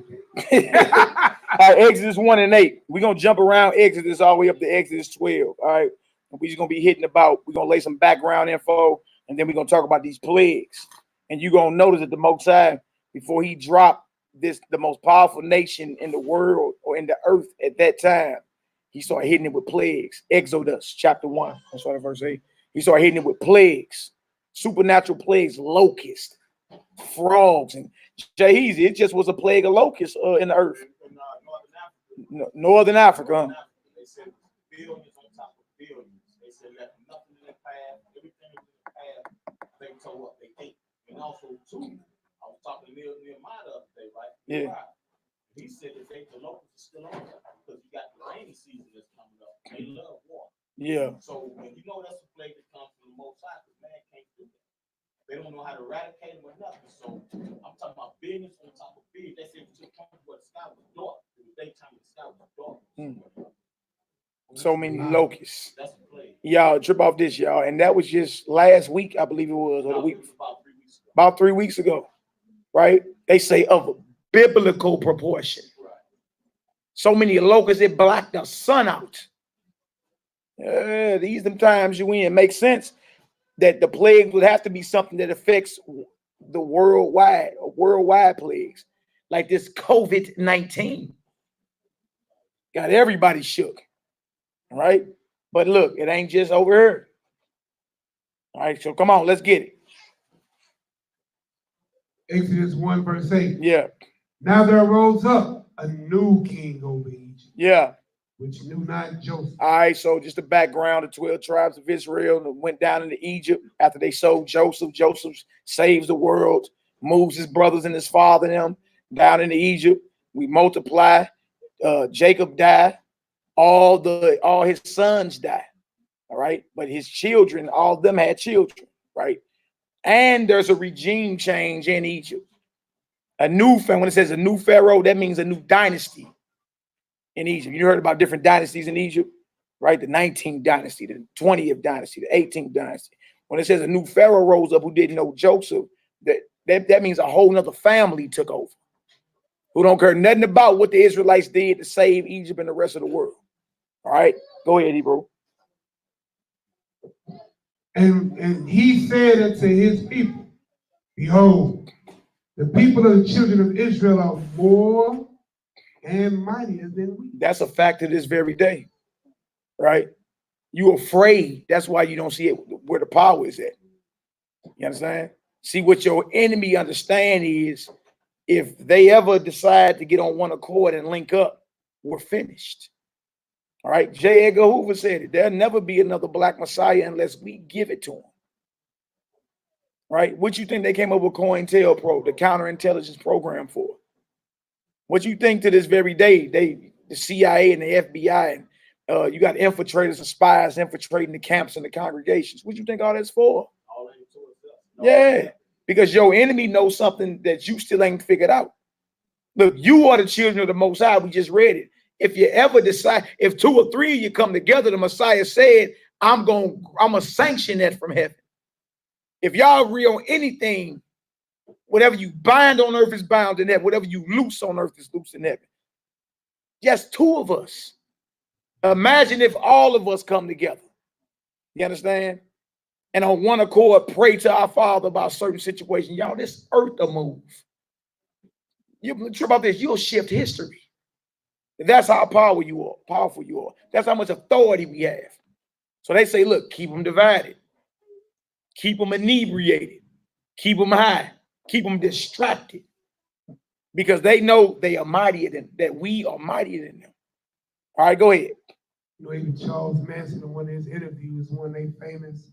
All right, Exodus 1 and 8. We're gonna jump around Exodus all the way up to Exodus 12. All right. And we're just gonna be hitting about, we're gonna lay some background info, and then we're gonna talk about these plagues. And you're gonna notice that the Most High, before he dropped the most powerful nation in the world or in the earth at that time, he started hitting it with plagues. Exodus chapter 1. That's what verse 8. He started hitting it with plagues, supernatural plagues, locusts, frogs, and Jahizi. It just was a plague of locusts in the earth. Northern Africa. They said billions on top of billions. They said left nothing in the past. Everything was in the past. They told what they think. And also, too, I was talking to Nehemiah the other day, right? Yeah. He said that the locusts are still on there because you got the rainy season that's coming up. They love water. Yeah. So when you know that's a plague that comes from the Most High, because man can't do that. They don't know how to eradicate them or nothing. So I'm talking about billions on top of billions. They said to the point where the sky was dark. In the daytime, the sky was dark. So many locusts. That's a plague. Y'all trip off this, y'all. And that was just last week, I believe it was, or the week. About 3 weeks ago. About 3 weeks ago. Right? They say of a biblical proportion. Right. So many locusts, it blacked the sun out. These them times you in. Makes sense that the plague would have to be something that affects the worldwide plagues, like this COVID-19. Got everybody shook, right? But look, it ain't just over here. All right, so come on, let's get it. Exodus 1 verse 8. Yeah. Now there rose up a new king over Egypt. Yeah. Which knew not Joseph. All right, so just the background, the 12 tribes of Israel went down into Egypt after they sold Joseph. Joseph saves the world, moves his brothers and his father and them down into Egypt. We multiply. Jacob died. All his sons died. All right, but his children, all of them had children, right? And there's a regime change in Egypt. When it says a new pharaoh, that means a new dynasty in Egypt. You heard about different dynasties in Egypt, right? The 19th dynasty, the 20th dynasty, the 18th dynasty. When it says a new pharaoh rose up who didn't know Joseph, that means a whole nother family took over, who don't care nothing about what the Israelites did to save Egypt and the rest of the world. All right, go ahead, Hebrew. And he said unto his people, behold, the people of the children of Israel are more and mightier than we. That's a fact to this very day, right? You afraid. That's why you don't see it where the power is at. You understand? See, what your enemy understand is if they ever decide to get on one accord and link up, we're finished. All right. J. Edgar Hoover said it. There'll never be another black Messiah unless we give it to him. Right? What you think they came up with COINTELPRO, the counterintelligence program for? What you think to this very day, the CIA and the FBI, and you got infiltrators and spies infiltrating the camps and the congregations. What you think all that's for? Yeah, because your enemy knows something that you still ain't figured out. Look, you are the children of the Most High. We just read it. If you ever decide, if 2 or 3 of you come together, the Messiah said, I'm gonna sanction that from heaven. If y'all agree on anything, whatever you bind on earth is bound in heaven. Whatever you loose on earth is loose in heaven. Just 2 of us. Imagine if all of us come together. You understand? And on one accord, pray to our Father about certain situations. Y'all, this earth will move. You trip about this, you'll shift history. That's how powerful you are. That's how much authority we have. So they say, look, keep them divided. Keep them inebriated. Keep them high. Keep them distracted. Because they know they are mightier than that. We are mightier than them. All right, go ahead. You know, even Charles Manson, in one of his interviews, one of their famous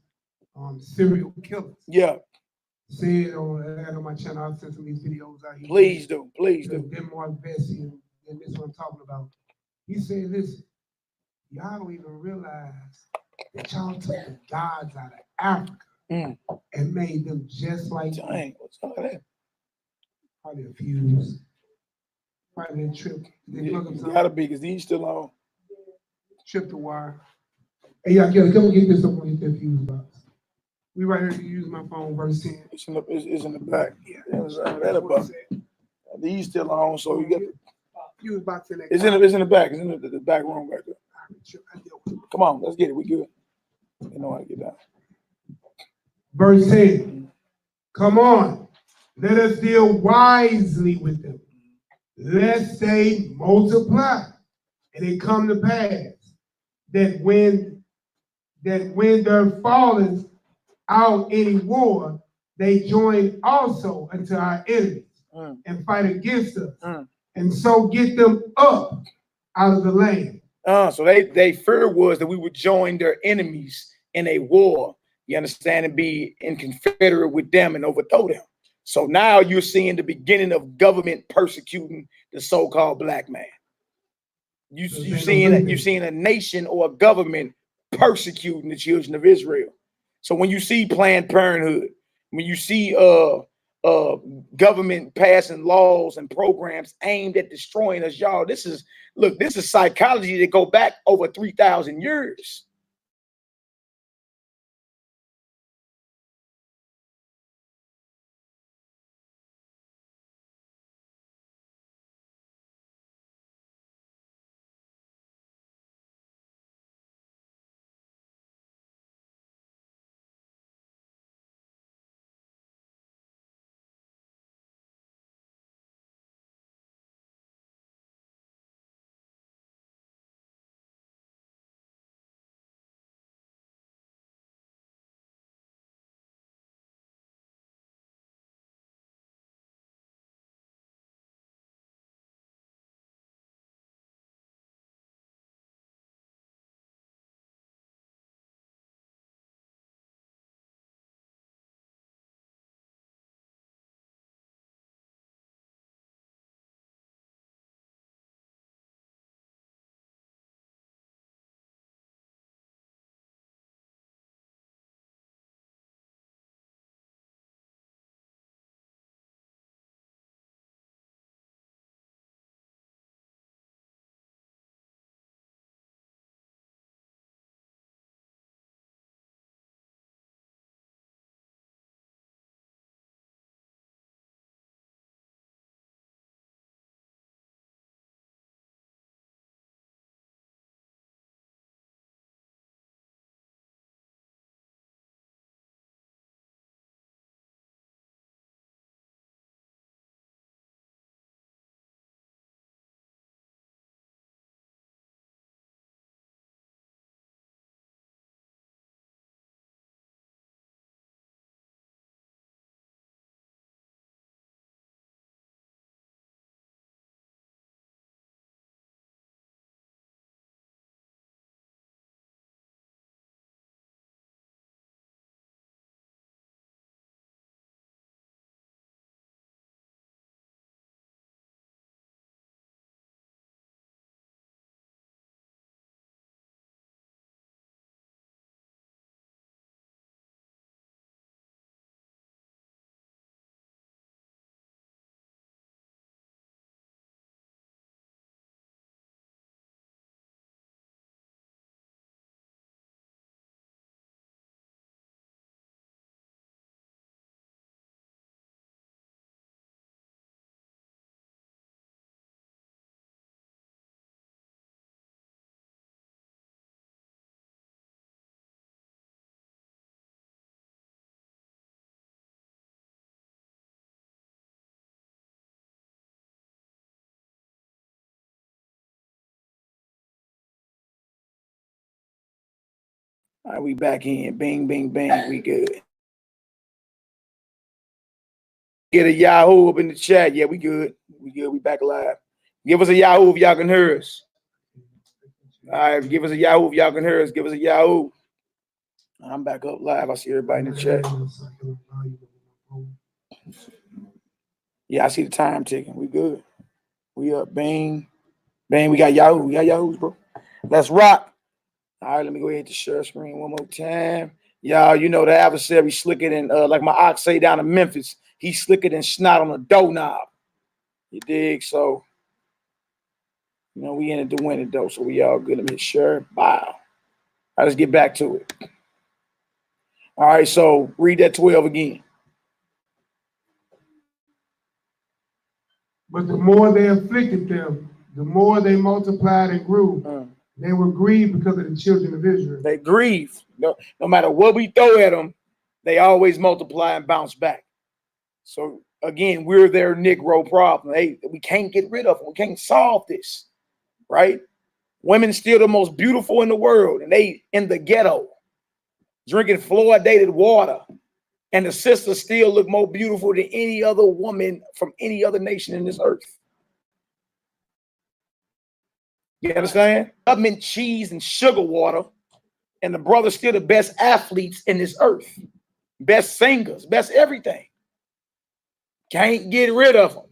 serial killers. Yeah. Said on my channel, I'll send some of these videos out here. Please do. Please do. Denmark Vesey, and this is what I'm talking about. He said, listen, y'all don't even realize that y'all took the gods out of Africa and made them just like you. Dang, what's all that? Probably a fuse. Probably a trip. They Yeah, plug them it's something. gotta be, because these still on. Trip the wire. Hey, y'all, come get this up on your fuse box. We right here to use my phone, verse 10. It's in the back. Yeah. That about. These still on, so you get the Fuse box in that. it's in the back. It's in the back room right there. Come on, let's get it. We good. You know how to get down. Verse 10. Come on. Let us deal wisely with them, lest they multiply. And it come to pass that when there falleth out any war, they join also unto our enemies and fight against us, and so get them up out of the land. So they fear was that we would join their enemies in a war, you understand, and be in confederate with them and overthrow them. So now you're seeing the beginning of government persecuting the so-called black man. You're seeing a nation or a government persecuting the children of Israel. So when you see Planned Parenthood, when you see government passing laws and programs aimed at destroying us, y'all, this is psychology that go back over 3,000 years. All right, we back in. Bing, bing, bang. We good. Get a Yahoo up in the chat. Yeah, we good. We good. We back live. Give us a Yahoo if y'all can hear us. All right, give us a Yahoo if y'all can hear us. Give us a Yahoo. I'm back up live. I see everybody in the chat. Yeah, I see the time ticking. We good. We up. Bang. Bang. We got Yahoo. We got Yahoos, bro. Let's rock. All right, let me go ahead to share screen one more time. Y'all, you know the adversary slicker than like my ox say down in Memphis. He's slicker than snot on a doorknob. You dig? So, you know, we ended to win it though. So we all good. Let me share. Wow. All right, let's get back to it. All right, so read that 12 again. But the more they afflicted them, the more they multiplied and grew. They were grieved because of the children of Israel. They grieve. No matter what we throw at them, they always multiply and bounce back. So again, we're their Negro problem. Hey, we can't get rid of them. We can't solve this, right? Women still the most beautiful in the world, and they in the ghetto, drinking fluoridated water. And the sisters still look more beautiful than any other woman from any other nation in this earth. You understand? Government cheese and sugar water, and the brothers still the best athletes in this earth, best singers, best everything. Can't get rid of them.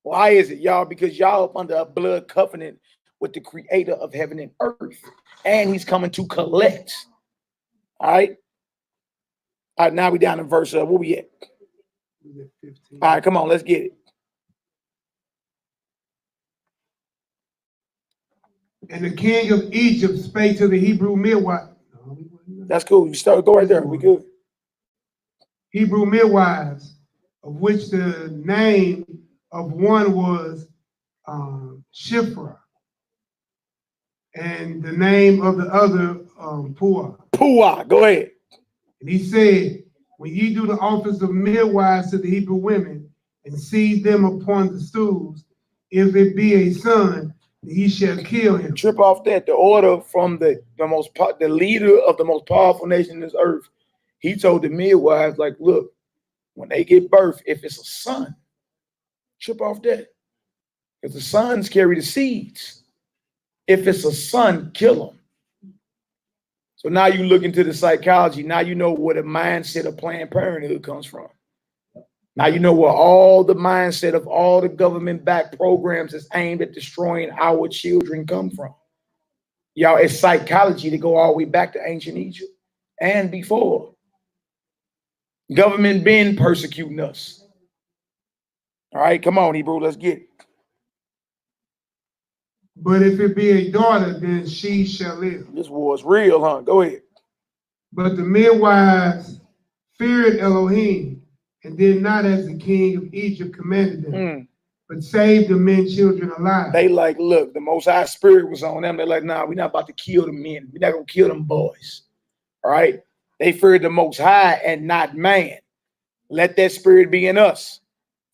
Why is it, y'all? Because y'all up under a blood covenant with the creator of heaven and earth, and he's coming to collect. All right. All right, now we down in verse, where we at? All right, come on, let's get it. And the king of Egypt spake to the Hebrew midwife. That's cool. You start, go right there. We good. Hebrew midwives, of which the name of one was Shiphrah, and the name of the other Puah. Puah, go ahead. And he said, when ye do the office of midwives to the Hebrew women, and see them upon the stools, if it be a son, ye shall kill him. Trip off that. The order from the leader of the most powerful nation in this earth. He told the midwives, like, look, when they get birth, if it's a son, trip off that. If the sons carry the seeds, if it's a son, kill him. So now you look into the psychology. Now you know where the mindset of Planned Parenthood comes from. Now you know where all the mindset of all the government-backed programs that's aimed at destroying our children come from. Y'all, it's psychology to go all the way back to ancient Egypt and before. Government been persecuting us. All right, come on, Hebrew, let's get it. But if it be a daughter, then she shall live. This war's real, huh? Go ahead. But the midwives feared Elohim, and did not as the king of Egypt commanded them, but saved the men children alive. They like, look, the Most High Spirit was on them. They're like, nah, we're not about to kill the men. We're not going to kill them boys. All right? They feared the Most High and not man. Let that spirit be in us.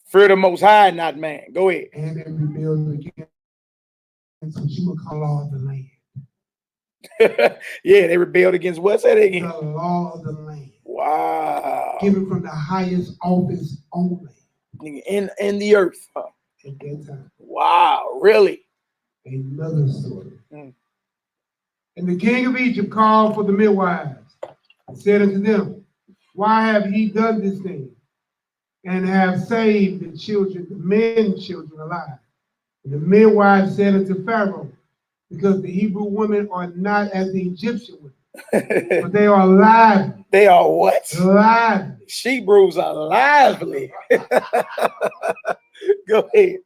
Fear the Most High and not man. Go ahead. And they rebelled against what you would call law of the land. Yeah, they rebelled against what? Say that again. The law of the land. Wow. Given from the highest office only. In the earth. Huh? At that time. Wow, really? Another story. And the king of Egypt called for the midwives and said unto them, why have ye done this thing, and have saved the children, the men children alive? And the midwives said unto Pharaoh, because the Hebrew women are not as the Egyptian women, but they are lively. They are what? Lively. Hebrews are lively. Go ahead.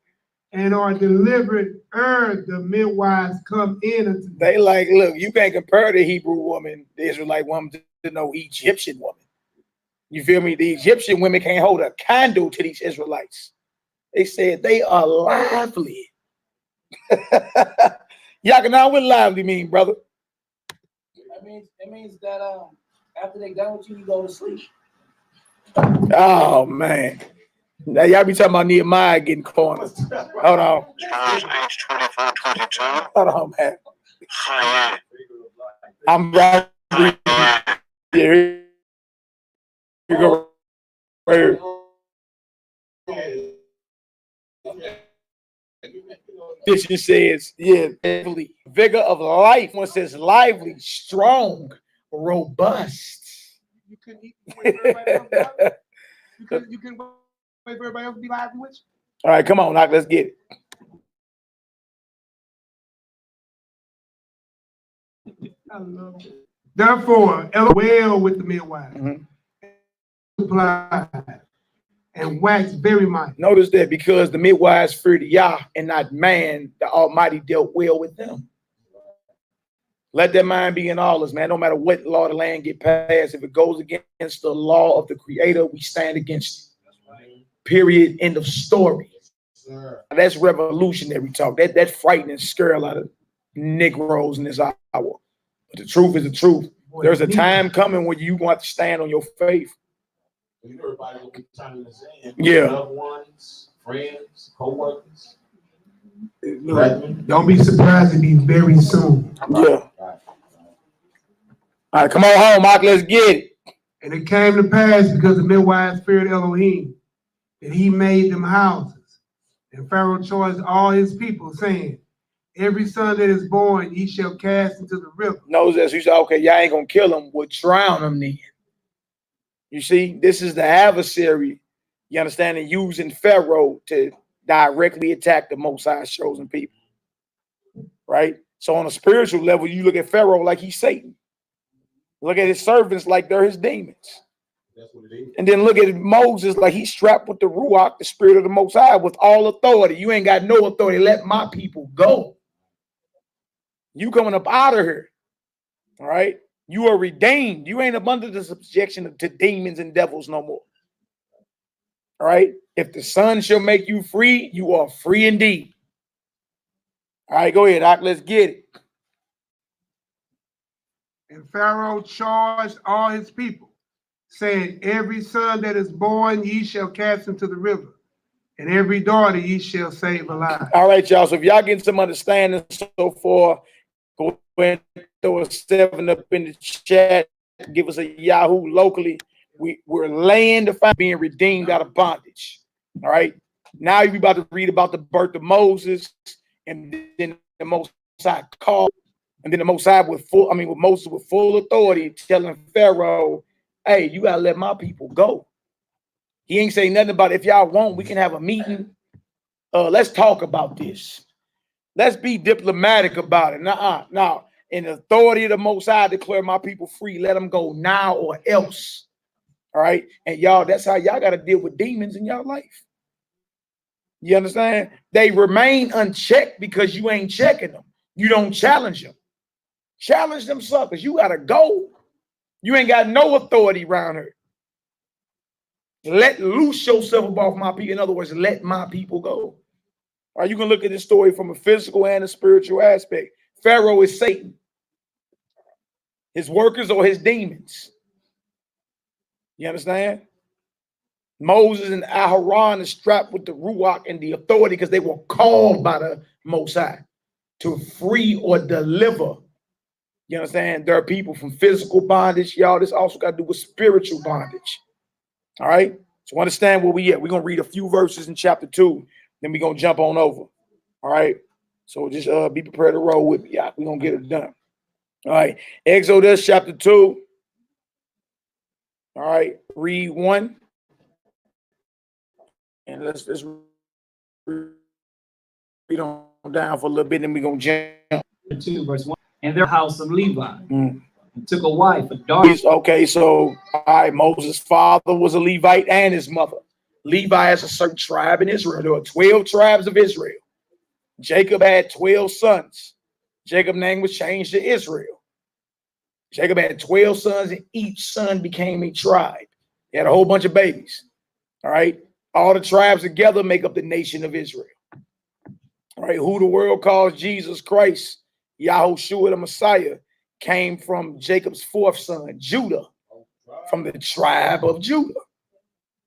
And are delivered ere the midwives come in unto them. They like, look, you can't compare the Hebrew woman, the Israelite woman, to no Egyptian woman. You feel me? The Egyptian women can't hold a candle to these Israelites. They said they are lively. Yakana, what lively mean, brother? It means that after they done with you, you go to sleep. Oh man. Now y'all be talking about Nehemiah getting cornered. Hold on. Page 2422. Hold on, man. I'm right. Here you go. Right. It says, yeah, vigor of life. One says lively, strong, robust. You couldn't wait for everybody else to be lively? You couldn't wait for everybody else to be lively with you? All right, come on, Knock, let's get it. I love it. Therefore, well with the midwife, supplied, and waxed very mighty. Notice that because the midwives feared Yah and not man, the Almighty dealt well with them. Let that mind be in all us, man. No matter what law of the land get passed, if it goes against the law of the Creator, we stand against it. Period. End of story. That's revolutionary talk. That frightening scare a lot of Negroes in this hour. But the truth is the truth. There's a time coming when you want to stand on your faith. Everybody will be turning this in. Yeah. Loved ones, friends, co-workers. Don't be surprised to be very soon. Yeah. All right, come on home, Mark. Let's get it. And it came to pass because the midwives feared Elohim, that he made them houses. And Pharaoh charged all his people, saying, every son that is born, ye shall cast into the river. Knows that. So you say, okay, y'all ain't gonna kill him, we'll drown him then. You see, this is the adversary, you understand, and using Pharaoh to directly attack the Most High's chosen people. Right? So on a spiritual level, you look at Pharaoh like he's Satan. Look at his servants like they're his demons. That's what it is. And then look at Moses like he's strapped with the Ruach, the spirit of the Most High, with all authority. You ain't got no authority. Let my people go. You coming up out of here. All right? You are redeemed. You ain't up under the subjection to demons and devils no more. All right? If the Son shall make you free, you are free indeed. All right, go ahead, Doc. Let's get it. And Pharaoh charged all his people, saying, every son that is born, ye shall cast into the river, and every daughter ye shall save alive. All right, y'all. So if y'all getting some understanding so far, go ahead and throw a 7 up in the chat. Give us a Yahoo locally. We're laying the fight being redeemed out of bondage. All right. Now you're about to read about the birth of Moses, and then the Most High called, and then the Most High with Moses with full authority telling Pharaoh, hey, you gotta let my people go. He ain't saying nothing about it. If y'all want, we can have a meeting. Let's talk about this. Let's be diplomatic about it. Now, in the authority of the Most High, declare my people free. Let them go now or else. All right. And y'all, that's how y'all got to deal with demons in y'all life. You understand? They remain unchecked because you ain't checking them. You don't challenge them. Challenge them suckers. You got to go. You ain't got no authority around here. Let loose yourself off my people. In other words, let my people go. All right, you can look at this story from a physical and a spiritual aspect. Pharaoh is Satan. His workers are his demons. You understand? Moses and Aharon is strapped with the Ruach and the authority because they were called by the Most High to free or deliver. You understand? There are people from physical bondage. Y'all, this also got to do with spiritual bondage. All right? So understand where we at. We're going to read a few verses in chapter 2. Then we're going to jump on over. All right? So just be prepared to roll with me. Yeah, we're going to get it done. All right. Exodus chapter 2. All right. Read 1. And let's read on down for a little bit, and we're going to jump. 2 verse 1. And their house of Levi. And took a wife, a daughter. Okay, so all right, Moses' father was a Levite and his mother. Levi is a certain tribe in Israel. There were 12 tribes of Israel. Jacob had 12 sons. Jacob's name was changed to Israel. Jacob had 12 sons, and each son became a tribe. He had a whole bunch of babies. All right. All the tribes together make up the nation of Israel. All right. Who the world calls Jesus Christ, Yahushua the Messiah, came from Jacob's 4th son, Judah, from the tribe of Judah.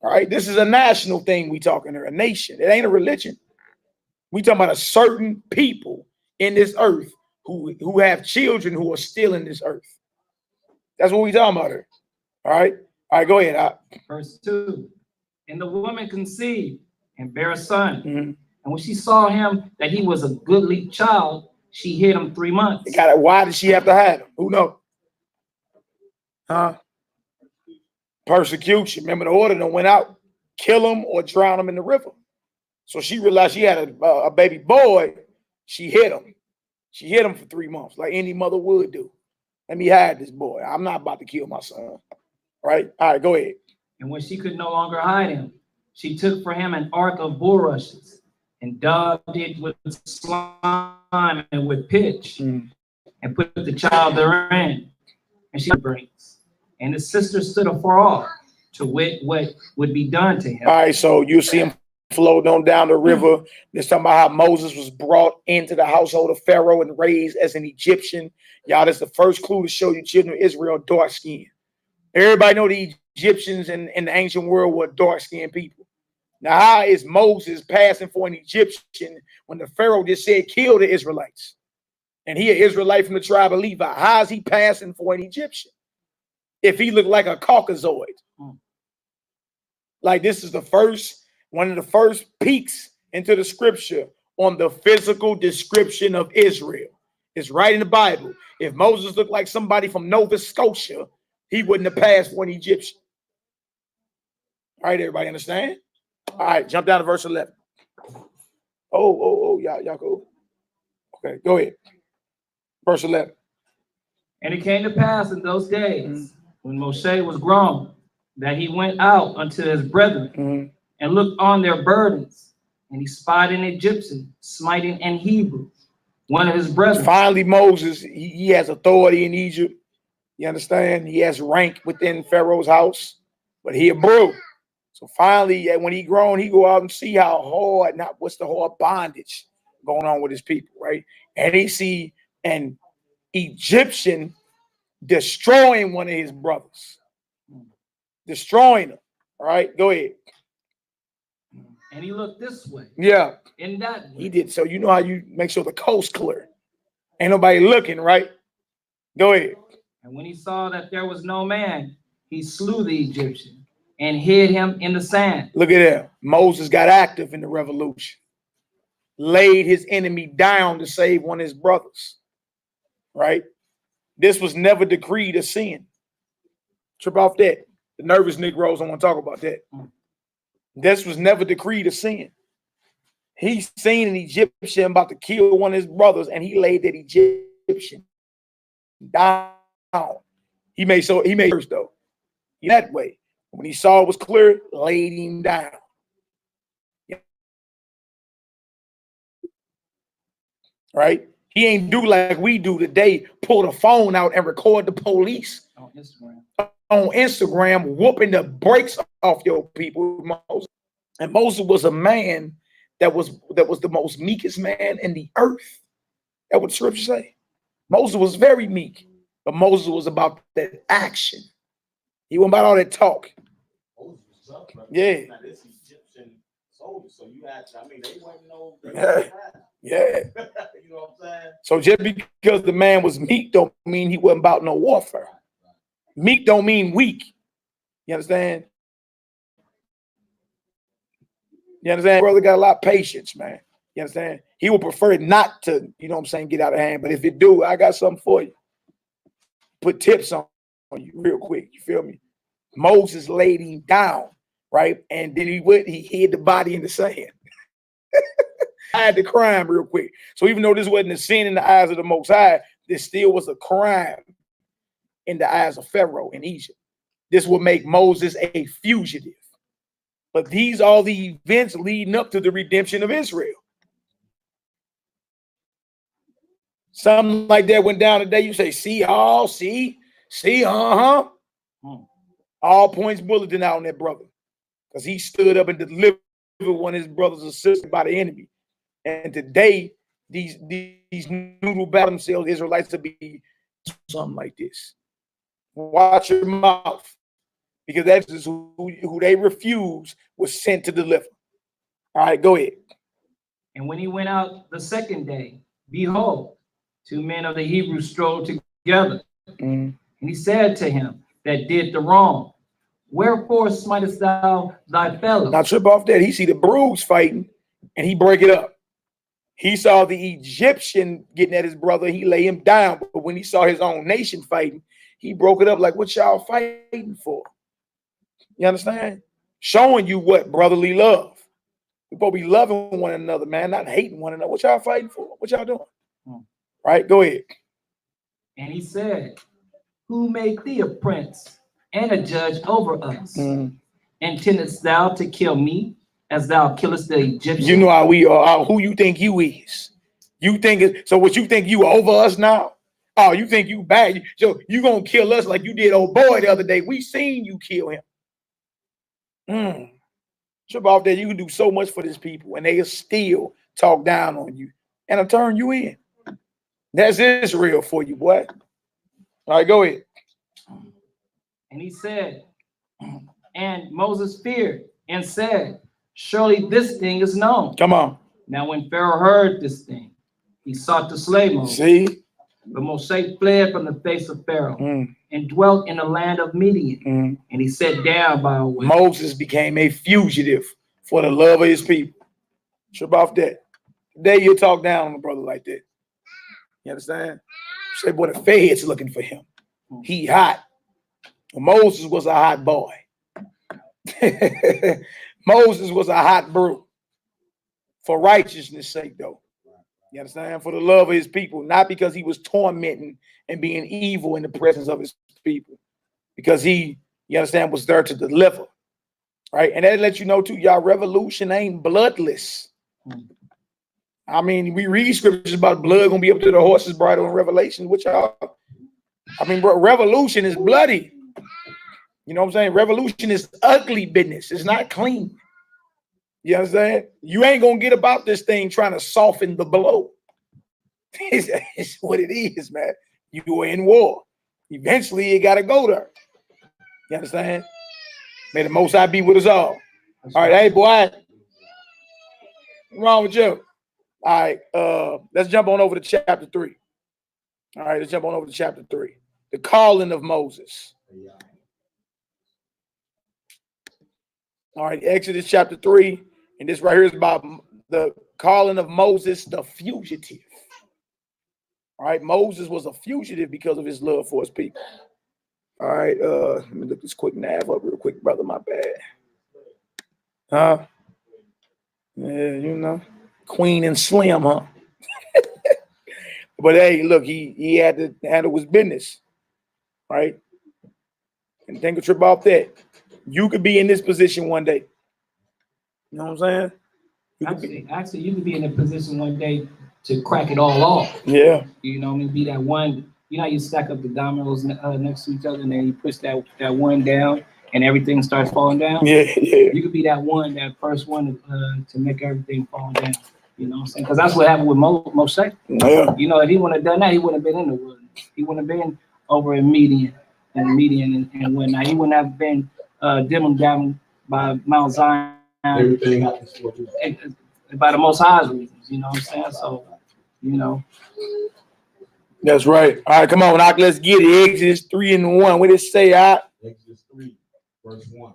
All right. This is a national thing we talking here, a nation. It ain't a religion. We talking about a certain people in this earth who have children who are still in this earth. That's what we talking about here. All right. All right, go ahead. Verse 2. And the woman conceived and bare a son. And when she saw him that he was a goodly child, she hid him 3 months. Why did she have to hide him? Who knows? Huh? Persecution. Remember the order that went out, kill him or drown him in the river. So she realized she had a baby boy. She hid him. She hid him for 3 months, like any mother would do. Let me hide this boy. I'm not about to kill my son. Right? All right, go ahead. And when she could no longer hide him, she took for him an ark of bulrushes and daubed it with slime and with pitch, and put the child therein. And she brings. And his sister stood afar off to wit what would be done to him. All right, so you see him float on down the river. They're talking about how Moses was brought into the household of Pharaoh and raised as an Egyptian. Y'all, that's the first clue to show you children of Israel dark skin. Everybody know the Egyptians in the ancient world were dark skinned people. Now, how is Moses passing for an Egyptian when the Pharaoh just said kill the Israelites? And he an Israelite from the tribe of Levi. How is he passing for an Egyptian if he looked like a Caucasoid? Like, this is one of the first peeks into the scripture on the physical description of Israel. It's right in the Bible. If Moses looked like somebody from Nova Scotia, he wouldn't have passed for an Egyptian. All right, everybody understand? All right, jump down to verse 11. Y'all go. Okay, go ahead. Verse 11. And it came to pass in those days, when Moshe was grown, that he went out unto his brethren and looked on their burdens, and he spied an Egyptian smiting an Hebrew, one of his brethren. Finally, Moses, he has authority in Egypt. You understand? He has rank within Pharaoh's house, but he a bro. So finally, when he grown, he go out and see how hard, what's the hard bondage going on with his people, right? And he see an Egyptian destroying one of his brothers. Destroying him. All right, go ahead. And he looked this way. Yeah. In that way. He did. So you know how you make sure the coast clear. Ain't nobody looking, right? Go ahead. And when he saw that there was no man, he slew the Egyptian and hid him in the sand. Look at that. Moses got active in the revolution. Laid his enemy down to save one of his brothers. Right? This was never decreed a sin. Trip off that. The nervous Negroes don't want to talk about that. This was never decreed a sin. He seen an Egyptian about to kill one of his brothers, and he laid that Egyptian down. He made first though. That way, when he saw it was clear, laid him down. Right? He ain't do like we do today, pull the phone out and record the police on Instagram, whooping the brakes off your people. And Moses was a man that was the most meekest man in the earth. That's what the scripture say. Moses was very meek, but Moses was about that action. He wasn't about all that talk. Moses was tough, bro. Yeah. Now, this Egyptian soldier, so you had, I mean, they wouldn't know. Yeah. You know what I'm saying? So just because the man was meek don't mean he wasn't about no warfare. Meek don't mean weak. You understand? You understand? Brother got a lot of patience, man. You understand? He would prefer not to, you know what I'm saying, get out of hand. But if it do, I got something for you. Put tips on you real quick. You feel me? Moses laid him down, right? And then he hid the body in the sand. Hide the crime real quick. So even though this wasn't a sin in the eyes of the Most High, this still was a crime in the eyes of Pharaoh in Egypt. This will make Moses a fugitive. But these are the events leading up to the redemption of Israel. Something like that went down today. You say, see, all points bulletin out on that brother. Because he stood up and delivered one of his brothers and sisters by the enemy. And today, these noodle battle themselves, Israelites, to be something like this. Watch your mouth. Because that's who they refused was sent to deliver. All right, go ahead. And when he went out the second day, behold, 2 men of the Hebrews strolled together. And he said to him that did the wrong, wherefore smitest thou thy fellow? Now trip off that. He see the Bruce fighting and he break it up. He saw the Egyptian getting at his brother. He lay him down. But when he saw his own nation fighting, he broke it up like, what y'all fighting for? You understand? Showing you what brotherly love. We're supposed to be loving one another, man, not hating one another. What y'all fighting for? What y'all doing? Right? Go ahead. And he said, who made thee a prince and a judge over us? Mm. Intendest thou to kill me as thou killest the Egyptians? You know how we are. Who you think you is? You think it, so? What you think you over us now? Oh, you think you bad? So you gonna kill us like you did old boy the other day? We seen you kill him. Trip off that you can do so much for this people, and they still talk down on you and turn you in. That's Israel for you, boy. All right, go ahead. And he said, and Moses feared and said, surely this thing is known. Come on. Now when Pharaoh heard this thing, he sought to slay Moses. See? But Moses fled from the face of Pharaoh and dwelt in the land of Midian. And he sat down by a way. Moses became a fugitive for the love of his people. Trip off that. Today you talk down on a brother like that. You understand? Say, boy, the feds looking for him. He hot. Moses was a hot boy. Moses was a hot brew. For righteousness' sake, though. You understand? For the love of his people, not because he was tormenting and being evil in the presence of his people, because he, you understand, was there to deliver, right? And that lets you know too, y'all, revolution ain't bloodless. I mean, we read scriptures about blood gonna be up to the horse's bridle in Revelation, which y'all, I mean, bro, revolution is bloody. You know what I'm saying? Revolution is ugly business. It's not clean. You understand? You ain't gonna get about this thing trying to soften the blow. It's what it is, man. You are in war. Eventually, it gotta go there. You understand? May the Most High be with us all. All right, hey boy, what's wrong with you? All right, let's jump on over to chapter 3. All right, let's jump on over to chapter 3. The calling of Moses. All right, Exodus chapter 3. And this right here is about the calling of Moses, the fugitive. All right, Moses was a fugitive because of his love for his people. All right, let me look this quick nav up real quick, brother. My bad. Huh? Yeah, you know, Queen and Slim, huh? But hey, look, he had to handle his business, right? And think a trip off that. You could be in this position one day. You know what I'm saying? Actually, you could be in a position one day to crack it all off. Yeah. You know what I mean? Be that one, you know how you stack up the dominoes next to each other and then you push that one down and everything starts falling down? Yeah. You could be that one, that first one to make everything fall down. You know what I'm saying? Because that's what happened with Moshe. Yeah. You know, if he wouldn't have done that, he wouldn't have been in the wilderness. He wouldn't have been over in Midian and whatnot. He wouldn't have been dimmed down by Mount Zion. Everything happens for you. By the Most High's reasons, you know what I'm saying? So, you know. That's right. All right, come on, Knock. Let's get it. Exodus 3:1. What did it say? Exodus 3, verse 1.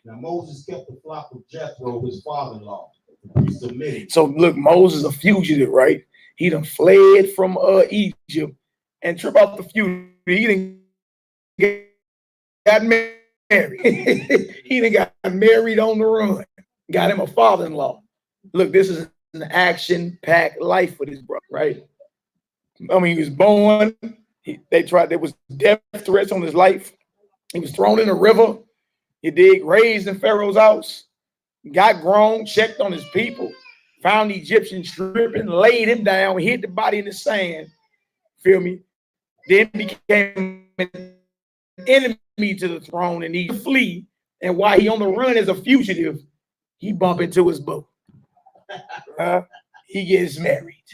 Now Moses kept the flock of Jethro, his father-in-law, the priest of Midian. So look, Moses a fugitive, right? He done fled from Egypt and trip off the fugitive. He done got married. He done got married on the run. Got him a father-in-law. Look, this is an action-packed life for this brother, right? I mean, he was born. There was death threats on his life. He was thrown in a river. You dig? Raised in Pharaoh's house. Got grown, checked on his people, found the Egyptian stripping, laid him down, hid the body in the sand. Feel me? Then became an enemy to the throne and he flee. And while he on the run as a fugitive, he bump into his boat. He gets married.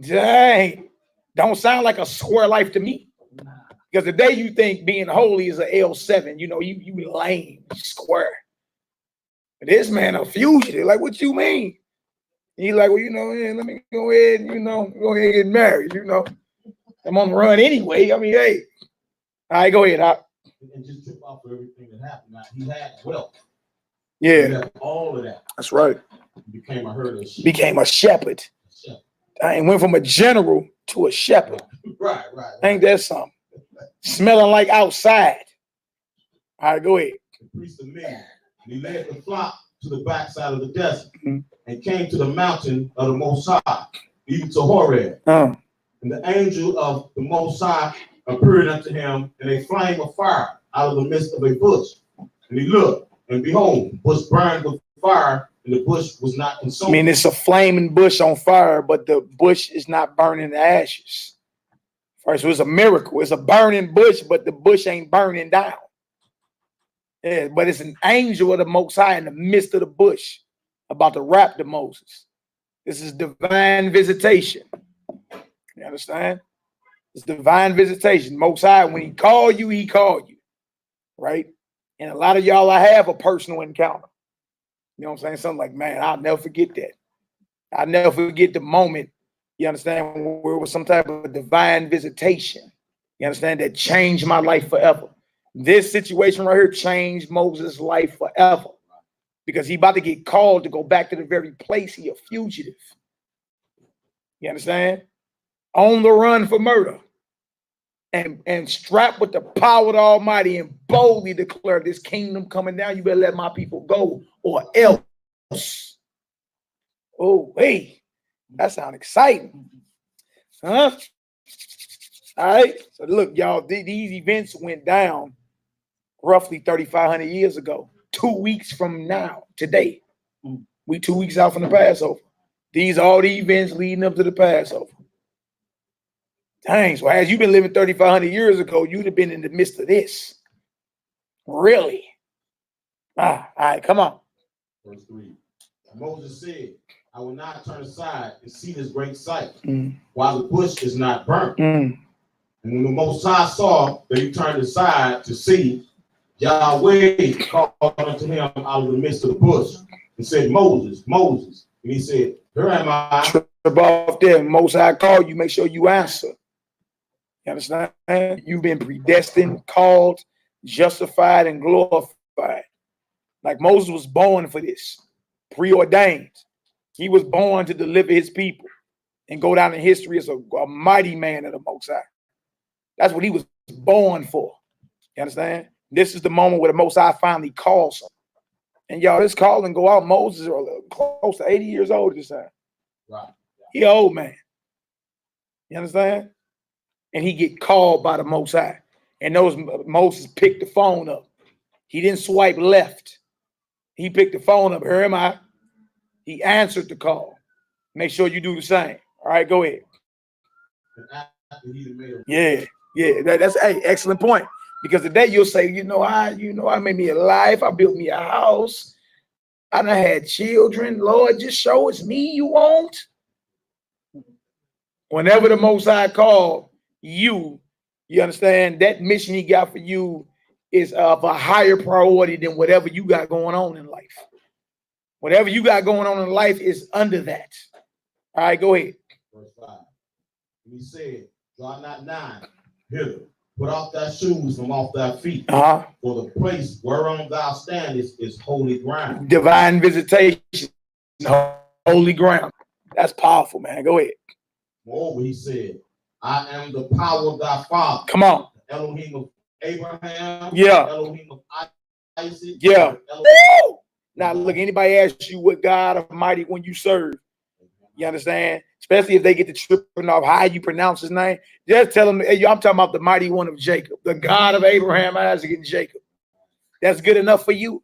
Dang. Don't sound like a square life to me. Because the day you think being holy is an L7, you know, you lame, square. But this man a fugitive. Like, what you mean? He's like, well, you know, yeah, let me go ahead and, you know, go ahead and get married, you know. I'm on the run anyway. I mean, hey. All right, go ahead. And just trip off for everything that happened. Now, he had wealth. Yeah. He had all of that. That's right. He became a herder of sheep. Became a shepherd. I went from a general to a shepherd. Right. Ain't that something? Smelling like outside. All right, go ahead. The priest of Midian. He led the flock to the backside of the desert and came to the mountain of the Most High, even to Horeb. And the angel of the Most High appeared unto him in a flame of fire out of the midst of a bush. And he looked, and behold, the bush burned with fire, and the bush was not I consumed. mean, it's a flaming bush on fire, but the bush is not burning to ashes. First, it was a miracle. It's a burning bush, but the bush ain't burning down. Yeah, but it's an angel of the Most High in the midst of the bush about to rap to Moses. This is divine visitation. You understand? It's divine visitation. Most High, when he called you, right? And a lot of y'all, I have a personal encounter. You know what I'm saying? Something like, man, I'll never forget that. I'll never forget the moment, you understand, where it was some type of divine visitation. You understand? That changed my life forever. This situation right here changed Moses' life forever because he about to get called to go back to the very place he a fugitive. You understand? On the run for murder. And strapped with the power of the Almighty and boldly declare this kingdom coming down. You better let my people go or else. Oh, hey, that sounds exciting. Huh? All right. So look, y'all, these events went down roughly 3,500 years ago. 2 weeks from now, today. We 2 weeks out from the Passover. These are all the events leading up to the Passover. Dang, so as you've been living 3,500 years ago, you'd have been in the midst of this. Really? All right, come on. Verse 3. Moses said, I will not turn aside and see this great sight, while the bush is not burnt. And when the Most High saw that he turned aside to see, Yahweh called unto him out of the midst of the bush and said, Moses, Moses. And he said, here am I. Trip off there. Most High called you, make sure you answer. You understand? You've been predestined, called, justified, and glorified. Like Moses was born for this, preordained. He was born to deliver his people and go down in history as a mighty man of the Most High. That's what he was born for. You understand? This is the moment where the Most High finally calls him. And y'all, this call and go out. Moses is close to 80 years old this time. Right. He an old man. You understand? And he get called by the Most High. And Moses picked the phone up. He didn't swipe left. He picked the phone up. Here am I. He answered the call. Make sure you do the same. All right, go ahead. Yeah. That's an excellent point. Because today you'll say, I made me a life. I built me a house. I done had children. Lord, just show it's me you want. Whenever the Most High called you understand that mission he got for you is of a higher priority than whatever you got going on in life. Whatever you got going on in life is under that. All right, go ahead. Verse 5. And he said, draw not nigh hither. Put off thy shoes from off thy feet. For the place whereon thou standest is holy ground. Divine visitation, holy ground. That's powerful, man. Go ahead. Moreover, he said, I am the power of thy father. Come on. Elohim of Abraham. Yeah. Elohim of Isaac. Yeah. Now, look, anybody asks you what God Almighty when you serve, you understand? Especially if they get to tripping off how you pronounce his name. Just tell them, hey, I'm talking about the mighty one of Jacob, the God of Abraham, Isaac, and Jacob. That's good enough for you.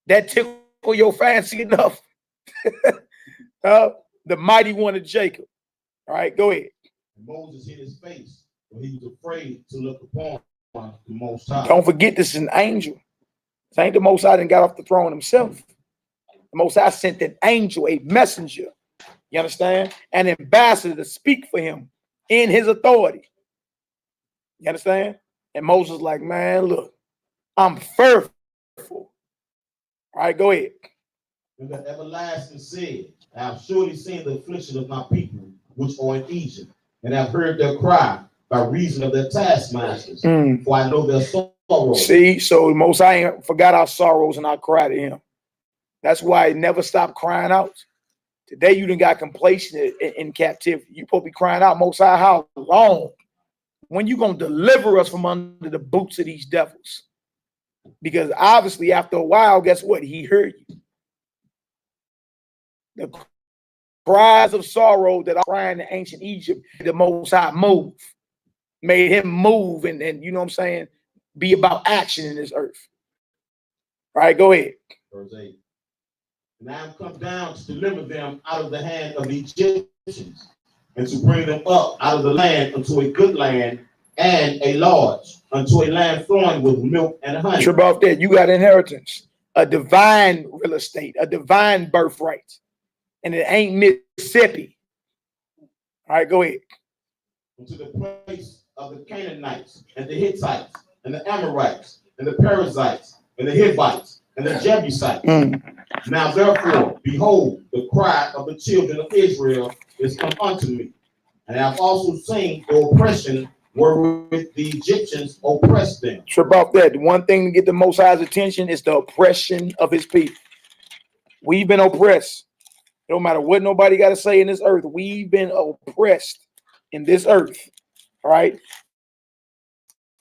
That tickle your fancy enough. The mighty one of Jacob. All right, go ahead. Moses hid his face, for he was afraid to look upon the Most High. Don't forget, this is an angel. This ain't the Most High that got off the throne himself. The Most High sent an angel, a messenger. You understand? An ambassador to speak for him in his authority. You understand? And Moses like, man, look, I'm fearful. All right, go ahead. And the everlasting said, I have surely seen the affliction of my people, which are in Egypt, and have heard their cry by reason of their taskmasters, for I know their sorrow. See, so the Most High forgot our sorrows and our cry to him. That's why he never stopped crying out. Today you done got complacent in captivity. You supposed to be crying out, Most High, how long? When you gonna deliver us from under the boots of these devils? Because obviously after a while, guess what? He heard you. The cries of sorrow that are crying in ancient Egypt, the Most High move. made him move and you know what I'm saying, be about action in this earth. All right, go ahead. Verse 8. And I have come down to deliver them out of the hand of the Egyptians, and to bring them up out of the land unto a good land and a large, unto a land flowing with milk and honey. Trip off that. You got inheritance, a divine real estate, a divine birthright, and it ain't Mississippi. All right, go ahead. Unto the place of the Canaanites and the Hittites and the Amorites and the Perizzites and the Hivites and the Jebusites. Now therefore, behold, the cry of the children of Israel is come unto me, and I have also seen the oppression wherewith the Egyptians oppressed them. Trip off that. The one thing to get the Most High's attention is the oppression of his people. We've been oppressed. No matter what nobody got to say in this earth, we've been oppressed in this earth. All right.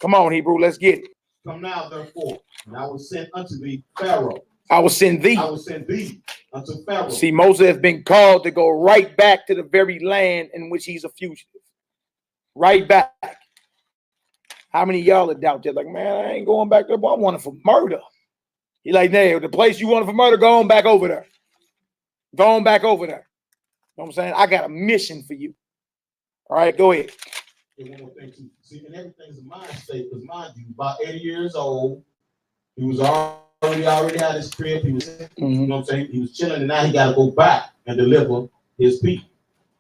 Come on, Hebrew. Let's get it. Come now, therefore, and I will send unto thee Pharaoh. I will send thee. I will send thee unto Pharaoh. See, Moses has been called to go right back to the very land in which he's a fugitive. Right back. How many of y'all are doubt that? Like, man, I ain't going back there. But I want it for murder. He like, nah, the place you wanted for murder, go on back over there. Go on back over there. You know what I'm saying? I got a mission for you. All right, go ahead. And one more thing too. See, and everything's a mind state, because mind you, about 80 years old, he was already had his crib. He was, you know what I'm saying? He was chilling, and now he got to go back and deliver his people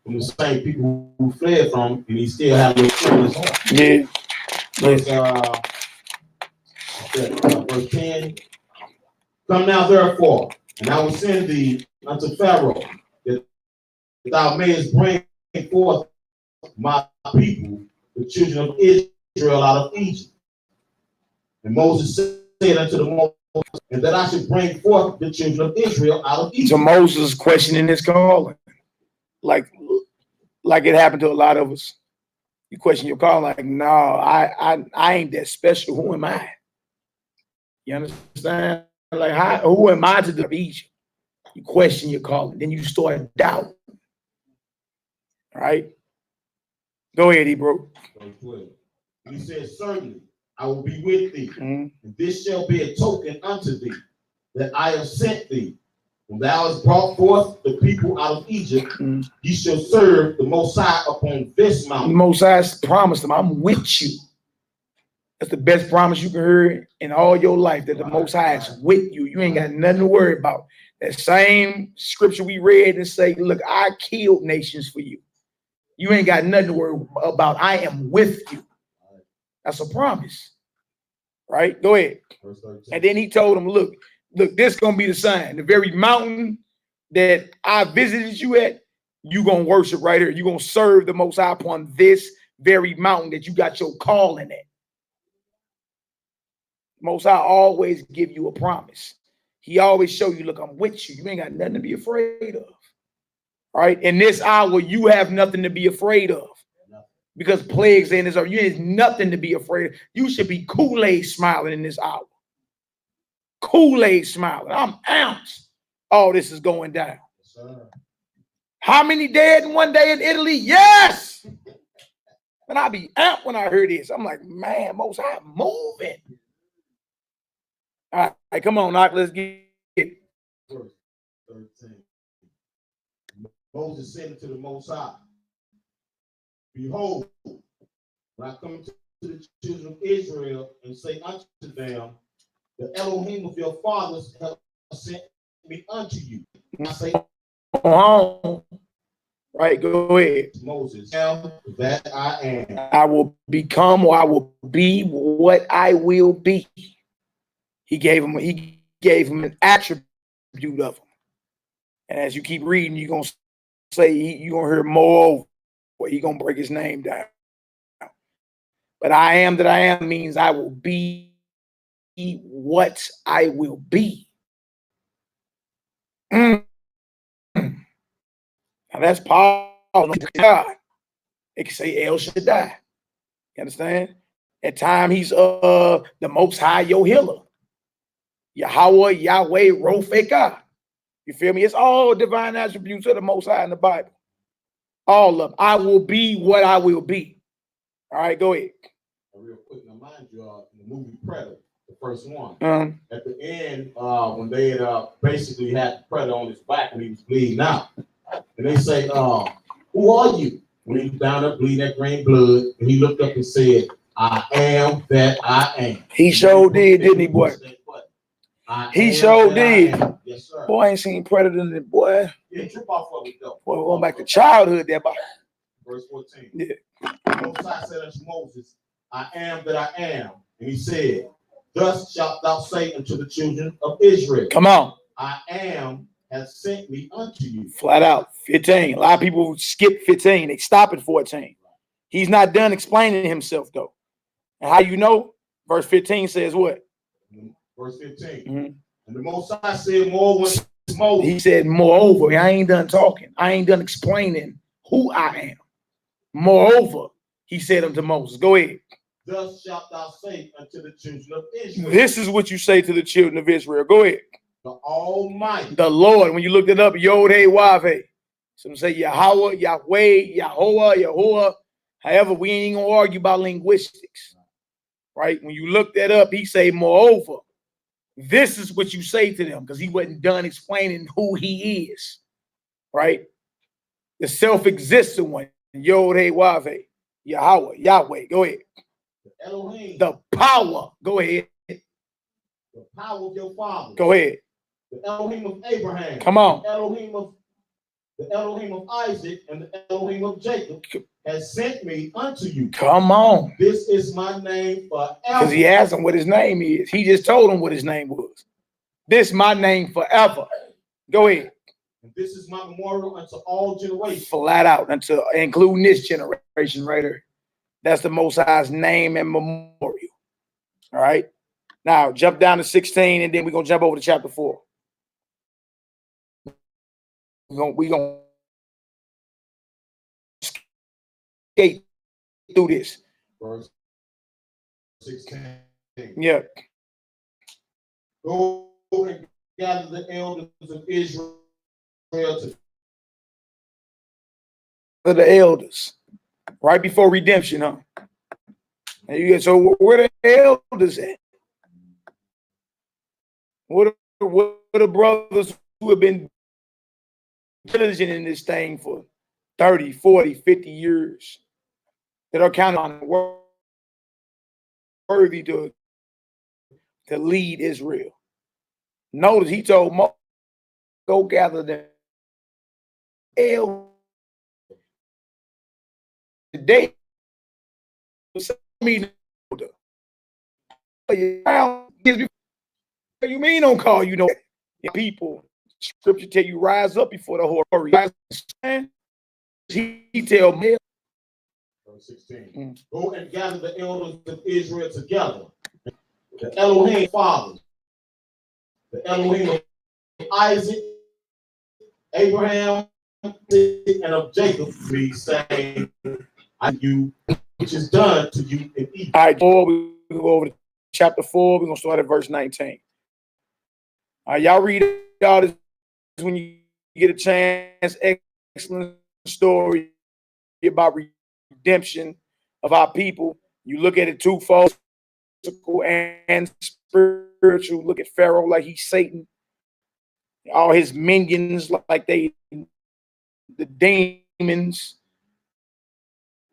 from the same people who fled from him, and he still has no feelings on. Yeah. Verse 10. Come now, therefore, and I will send thee unto Pharaoh, that thou mayest bring forth my people, the children of Israel, out of Egypt. And Moses said unto the Lord, and that I should bring forth the children of Israel out of Egypt. So Moses is questioning his calling, like it happened to a lot of us. You question your calling, like, no, I ain't that special. Who am I? You understand? Like, who am I to the Egypt? You question your calling, then you start doubt. All right. Go ahead, Hebrew. Verse 12. He said, certainly I will be with thee, and this shall be a token unto thee, that I have sent thee. When thou hast brought forth the people out of Egypt, ye shall serve the Most High upon this mountain. The Most High promised them, I'm with you. That's the best promise you can hear in all your life, that the Most High is with you. You ain't got nothing to worry about. That same scripture we read and say, look, I killed nations for you. You ain't got nothing to worry about. I am with you. That's a promise. Right? Go ahead. And then he told him, look, this is going to be the sign. The very mountain that I visited you at, you're going to worship right here. You're going to serve the Most High upon this very mountain that you got your calling at. Most High always give you a promise. He always show you, look, I'm with you. You ain't got nothing to be afraid of. All right. In this hour, you have nothing to be afraid of. Because plagues in this hour, you have nothing to be afraid of. You should be Kool-Aid smiling in this hour. Kool-Aid smiling. I'm amped. All this is going down. How many dead in one day in Italy? Yes. And I be amped when I hear this. I'm like, man, Most High moving. All right, come on, Knock. Let's get it. Verse 13. Moses said to the Most High, behold, when I come to the children of Israel and say unto them, the Elohim of your fathers have sent me unto you. I say, on. Right, go ahead. Moses, that I am. I will become, or I will be what I will be. He gave him an attribute of him. And as you keep reading, you're going to say, you're going to hear more, or he's going to break his name down. But I am that I am means I will be what I will be. Now that's powerful. God. They can say El Shaddai. You understand? At time he's the Most High, your healer. Yahweh, Yahweh, Rofeka. You feel me? It's all divine attributes of the Most High in the Bible. All of them. I will be what I will be. All right, go ahead. Real quick, now mind you, in the movie Predator, the first one, Um, at the end, when they had basically had the Predator on his back and he was bleeding out, and they say, "Who are you?" When he was down there bleeding that green blood, and he looked up and said, "I am that I am." he sure did, didn't he, boy? He sure did. Yes, sir. Boy, I ain't seen Predator in it, boy. Yeah, trip off of it though. Boy, we're going back to childhood there, boy. Verse 14. Yeah. Most High said unto Moses, "I am that I am." And he said, "Thus shalt thou say unto the children of Israel, Come on. I am has sent me unto you." Flat out. 15. A lot of people skip 15. They stop at 14. He's not done explaining himself, though. And how you know? Verse 15 says what? Verse 15. Mm-hmm. And the Most High said more when Moses. He said, moreover, I ain't done talking. I ain't done explaining who I am. Moreover, he said unto Moses, go ahead. Thus shalt thou say unto the children of Israel. This is what you say to the children of Israel. Go ahead. The Almighty. The Lord. When you looked it up, Yod, Hey, Wav, Hey. Some say Yahweh, Yahweh, Yahoah, Yahoah. However, we ain't gonna argue about linguistics. Right? When you look that up, he say, moreover, this is what you say to them, because he wasn't done explaining who he is. Right? The self-existent one. Yod, Hey, Wav, Hey. Yahweh, Yahweh. Go ahead. The Elohim. The power. Go ahead. The power of your father. Go ahead. The Elohim of Abraham. Come on. The Elohim of Isaac and the Elohim of Jacob has sent me unto you. Come on. This is my name forever. Because he asked him what his name is. He just told him what his name was. This is my name forever. Go ahead. And this is my memorial unto all generations. Flat out, until including this generation right here. That's the Most High's name and memorial. All right. Now jump down to 16, and then we're gonna jump over to chapter 4. We're gonna skate through this. Verse 16. Yeah. Go and gather the elders of Israel to The elders, right before redemption, huh? And you get, so where the elders at? What are the brothers who have been diligent in this thing for 30, 40, 50 years that are counted on worthy to lead Israel? Notice he told Moses, go gather the elders. Today, me you mean don't call you no people? Scripture tell you rise up before the horror. He tell me. Verse 16. Go and gather the elders of Israel together. The Elohim fathers, the Elohim of Isaac, Abraham, and of Jacob, be saying, "I you, which is done to you in Egypt." All right, we go over to chapter 4. We're gonna start at verse 19. All right, y'all read all this when you get a chance. Excellent story about redemption of our people. You look at it twofold, physical and spiritual. Look at Pharaoh like he's Satan. All his minions like they the demons.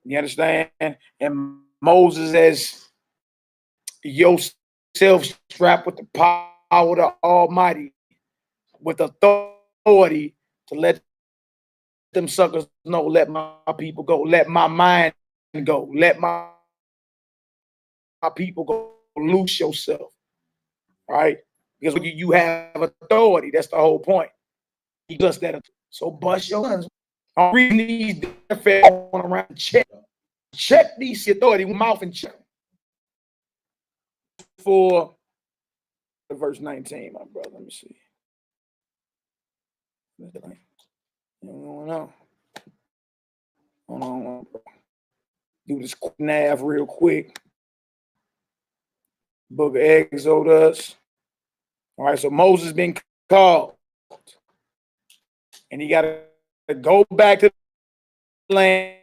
You understand? And Moses as yourself strapped with the power of the Almighty, with authority to let them suckers know, let my people go, let my mind go, let my people go, loose yourself. All right? Because you have authority. That's the whole point. He does that. So bust your guns. I'm reading these going around. Check these authority with mouth and check. For verse 19, my brother. Let me see. Hold on. Do this nav real quick. Book of Exodus. All right, so Moses been called, and he got to go back to the land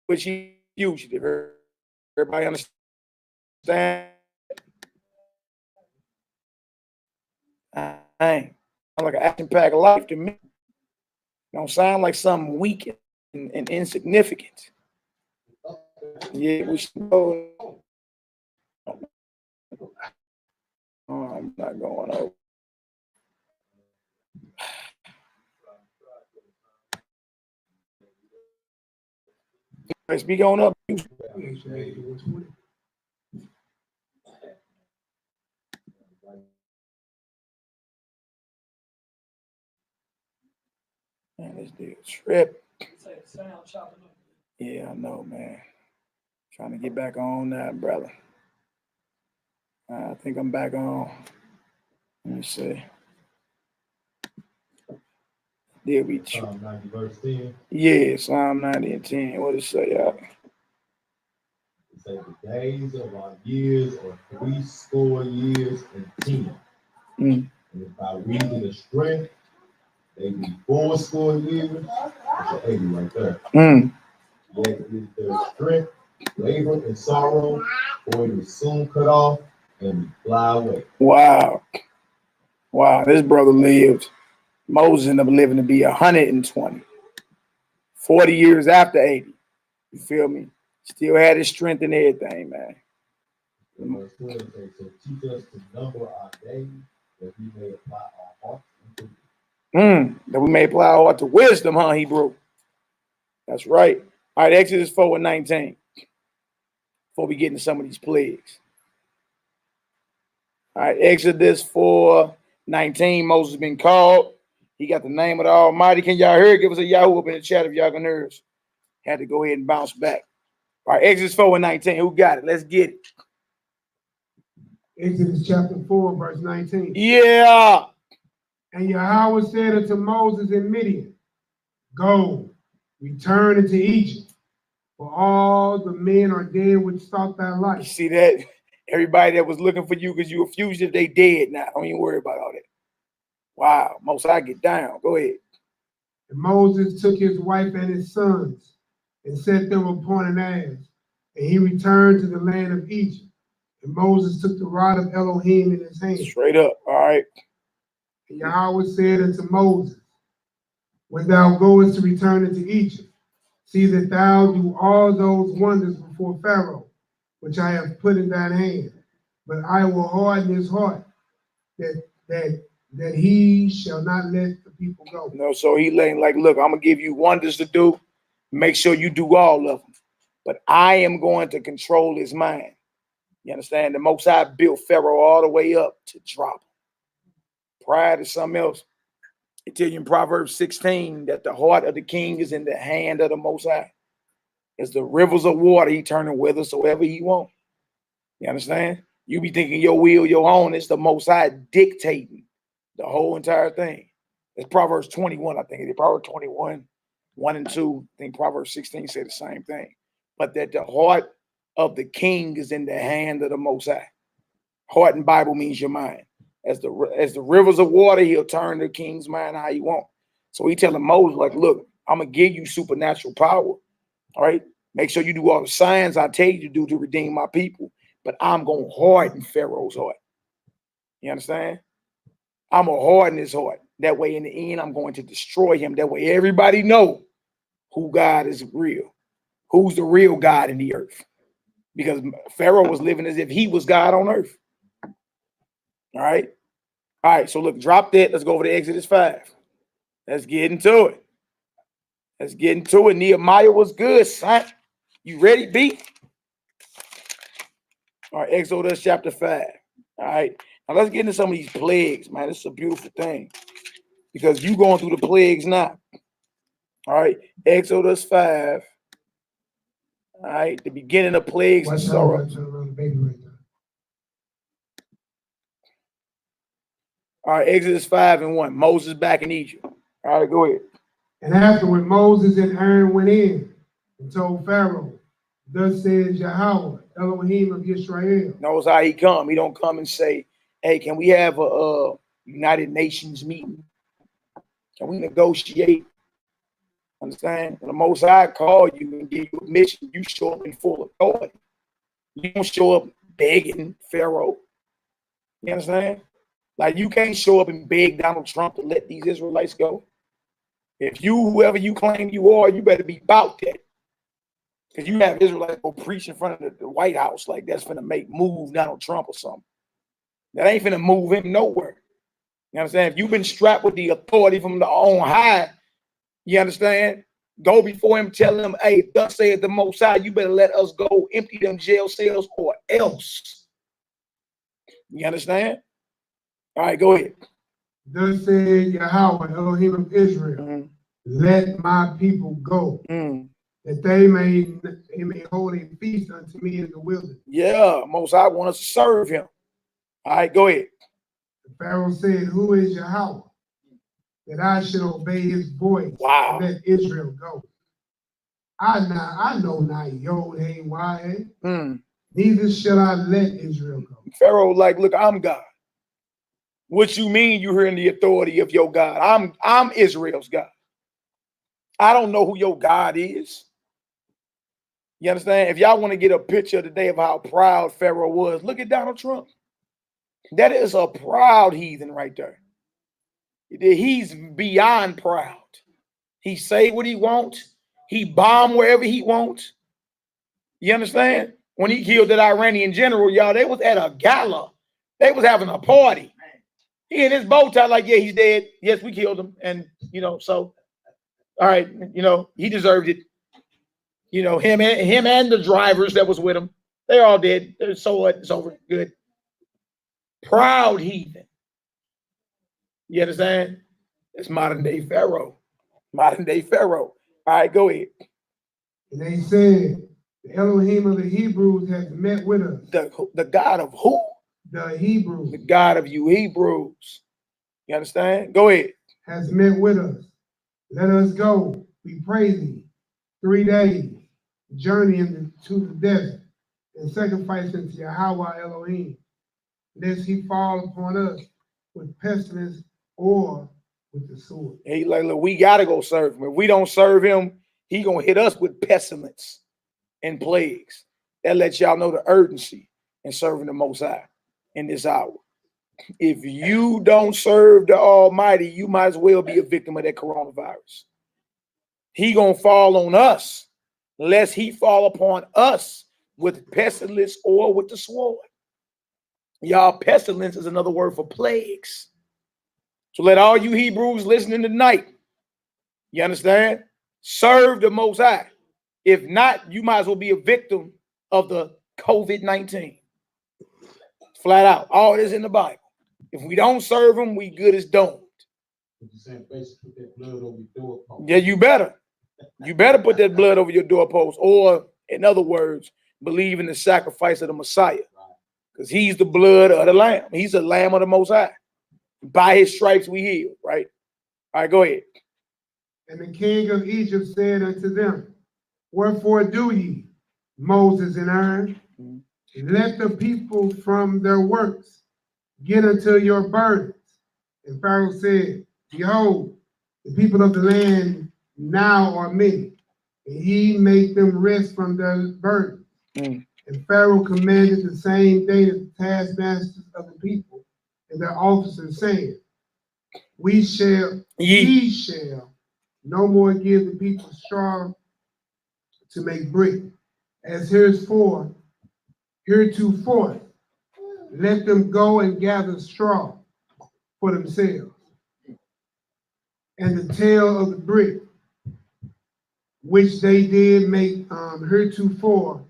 which he fugitive. Everybody understand? Dang. Sound like an action-packed life to me. Don't sound like something weak and insignificant. Yeah, we should go. Oh, I'm not going over. Let's be going up. Man, this dude trip. Yeah, I know, man. Trying to get back on that, brother. I think I'm back on. Let me see. There we Psalm 90 verse 10. Yeah, Psalm 90 and 10. What does it say, y'all? It says the days of our years are 80 years and 10. Mm. And by reason of strength, they be 80 years. That's an 80 right there. Mm. Yet is their strength, labor, and sorrow, for it is soon cut off and fly away. Wow. Wow, this brother lived. Moses ended up living to be 120. 40 years after 80. You feel me? Still had his strength and everything, man. And verse 12 says, so teach us to number our days, that we may apply our hearts unto thee. That we may apply our heart to wisdom, huh, Hebrew? That's right. All right, Exodus 4 and 19. Before we get into some of these plagues. All right, Exodus 4, 19. Moses been called. He got the name of the Almighty. Can y'all hear it? Give us a Yahoo up in the chat if y'all can hear us. Had to go ahead and bounce back. All right, Exodus 4 and 19. Who got it? Let's get it. Exodus chapter 4, verse 19. Yeah. And Yahweh said unto Moses in Midian, go, return into Egypt, for all the men are dead which sought thy You life. see that? Everybody that was looking for you because you were fugitive, they dead now. Don't even worry about all that. Wow. Most I get down. Go ahead. And Moses took his wife and his sons and set them upon an ass, and he returned to the land of Egypt. And Moses took the rod of Elohim in his hand. Straight up. All right. And Yahweh said unto Moses, when thou goest to return into Egypt, see that thou do all those wonders before Pharaoh, which I have put in thine hand. But I will harden his heart, that he shall not let the people go. No, so he letting like, look, I'm gonna give you wonders to do. Make sure you do all of them. But I am going to control his mind. You understand? The Most High built Pharaoh all the way up to drop him. Pride is something else. It tells you in Proverbs 16 that the heart of the king is in the hand of the Most High. As the rivers of water, he turning whithersoever he wants. You understand? You be thinking your will, your own. It's the Most High dictating the whole entire thing. It's Proverbs 21, I think. It's Proverbs 21, 1 and 2. I think Proverbs 16 said the same thing. But that the heart of the king is in the hand of the Most High. Heart in Bible means your mind. As the rivers of water, he'll turn the king's mind how he wants. So he telling Moses, like, look, I'm going to give you supernatural power. All right? Make sure you do all the signs I tell you to do to redeem my people. But I'm going to harden Pharaoh's heart. You understand? I'm going to harden his heart. That way, in the end, I'm going to destroy him. That way, everybody know who God is real. Who's the real God in the earth. Because Pharaoh was living as if he was God on earth. All right? All right, so look, drop that. Let's go over to Exodus 5. Let's get into it. Let's get into it. Nehemiah was good, son. You ready, B? All right, Exodus chapter 5. All right. Now let's get into some of these plagues, man. This is a beautiful thing. Because you going through the plagues now. All right. Exodus 5. All right. The beginning of plagues and sorrow. All right. Exodus 5 and 1. Moses back in Egypt. All right. Go ahead. And afterward, Moses and Aaron went in and told Pharaoh, thus says Yahweh, Elohim of Israel. Knows how he come. He don't come and say, hey, can we have a United Nations meeting? Can we negotiate? Understand? When the Most High call you and give you a mission, you show up in full authority. You don't show up begging Pharaoh. You understand? Like, you can't show up and beg Donald Trump to let these Israelites go. If you, whoever you claim you are, you better be about that. Because you have Israelites go preach in front of the White House like that's finna move Donald Trump or something. That ain't finna move him nowhere. You know what I'm saying? If you've been strapped with the authority from the on high, you understand? Go before him, tell him, hey, thus saith the Most High, you better let us go empty them jail cells or else. You understand? All right, go ahead. Thus said Yahweh, Elohim of Israel, let my people go, that they may hold a feast unto me in the wilderness. Yeah, Most High want us to serve him. All right, go ahead. The Pharaoh said, who is Yahweh, that I should obey his voice Wow. and let Israel go? I know not Yod, hey, why, neither shall I let Israel go. Pharaoh, like, look, I'm God. What you mean you hearing the authority of your God? I'm Israel's God. I don't know who your God is. You understand? If y'all want to get a picture today of how proud Pharaoh was, look at Donald Trump. That is a proud heathen right there. He's beyond proud. He say what he wants. He bomb wherever he wants. You understand? When he killed that Iranian general, y'all, they was at a gala. They was having a party. He in his bow tie like, yeah, he's dead. Yes, we killed him. And, you know, so, all right, you know, he deserved it. You know, him and the drivers that was with him, they're all dead. So what? It's over. Good. Proud heathen. You understand? It's modern day Pharaoh. Modern day Pharaoh. All right, go ahead. And they said, the Elohim of the Hebrews has met with us. The God of who? The Hebrews. The God of you Hebrews. You understand? Go ahead. Has met with us. Let us go, we pray thee, 3 days, journey into the desert, and sacrifice unto Yahweh Elohim, lest he fall upon us with pestilence or with the sword. He like, look, we gotta go serve him. If we don't serve him, he gonna hit us with pestilence and plagues. That lets y'all know the urgency in serving the Most High in this hour. If you don't serve the Almighty, you might as well be a victim of that coronavirus. He gonna fall on us, lest he fall upon us with pestilence or with the sword. Y'all, pestilence is another word for plagues. So let all you Hebrews listening tonight, you understand? Serve the Most High. If not, you might as well be a victim of the COVID-19. Flat out. All this in the Bible. If we don't serve him, we good as doomed. Basically put that blood over your doorpost. Yeah, you better. You better put that blood over your doorpost. Or, in other words, believe in the sacrifice of the Messiah. Because he's the blood of the Lamb. He's the Lamb of the Most High. By his stripes we heal, right? All right, go ahead. And the king of Egypt said unto them, wherefore do ye, Moses and Aaron, let the people from their works get unto your burdens. And Pharaoh said, behold, the people of the land now are many, and ye make them rest from their burdens. And Pharaoh commanded the same day the taskmasters of the people and their officers, saying, ye shall no more give the people straw to make brick, as heretofore, let them go and gather straw for themselves. And the tail of the brick, which they did make heretofore,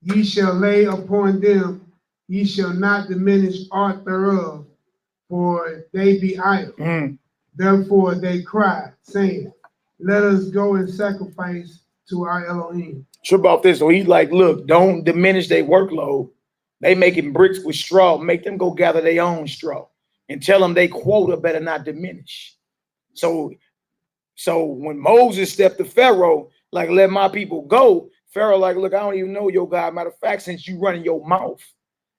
ye shall lay upon them, ye shall not diminish aught thereof, for they be idle. Therefore they cried, saying, let us go and sacrifice to our Elohim. Sure about this. So he's like, look, don't diminish their workload. They making bricks with straw. Make them go gather their own straw and tell them they quota better not diminish. So when Moses stepped to Pharaoh, like, let my people go, Pharaoh like, look, I don't even know your God. Matter of fact, since you running your mouth,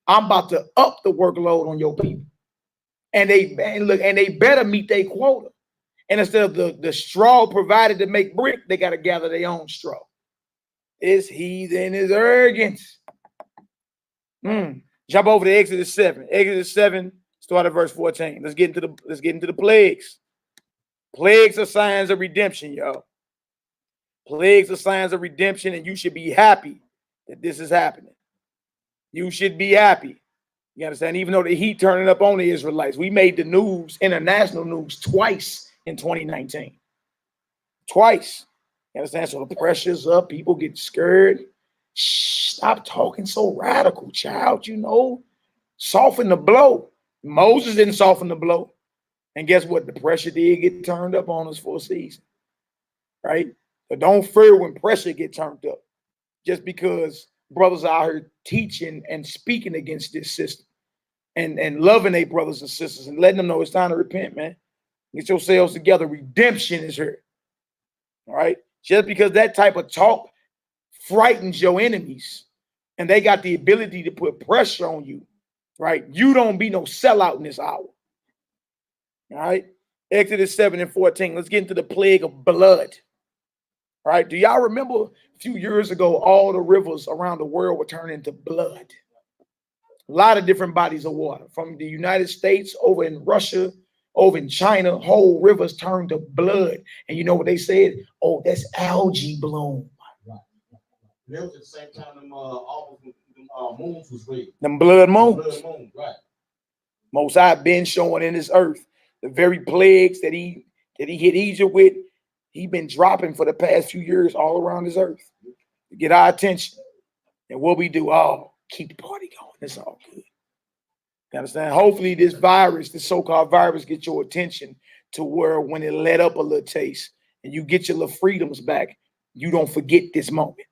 I'm about to up the workload on your people. And they better meet their quota. And instead of the straw provided to make brick, they got to gather their own straw. It's heathen, is arrogance. Jump over to Exodus 7. Exodus 7, start at verse 14. Let's get into the plagues. Plagues are signs of redemption, y'all. Plagues are signs of redemption, and you should be happy that this is happening. You should be happy. You understand? Even though the heat turning up on the Israelites, we made the news, international news, twice in 2019. Twice. You understand? So the pressure's up. People get scared. Shh, stop talking so radical, child. You know, soften the blow. Moses didn't soften the blow. And guess what? The pressure did get turned up on us for a season. Right? But don't fear when pressure get turned up. Just because brothers are out here teaching and speaking against this system and loving their brothers and sisters and letting them know it's time to repent, man. Get yourselves together. Redemption is here. All right? Just because that type of talk frightens your enemies and they got the ability to put pressure on you, right? You don't be no sellout in this hour. All right? Exodus 7 and 14. Let's get into the plague of blood. All right? Do y'all remember a few years ago, all the rivers around the world were turned into blood? A lot of different bodies of water from the United States, over in Russia, over in China, whole rivers turned to blood. And you know what they said? Oh, that's algae bloom. That was at the same time all of them moons was red. Them blood moons. Blood moon, right. Most I've been showing in this earth. The very plagues that he hit Egypt with, he been dropping for the past few years all around this earth to get our attention. And what we do, keep the party going. It's all good. You understand? Hopefully this virus, this so-called virus, get your attention to where when it let up a little taste and you get your little freedoms back, you don't forget this moment.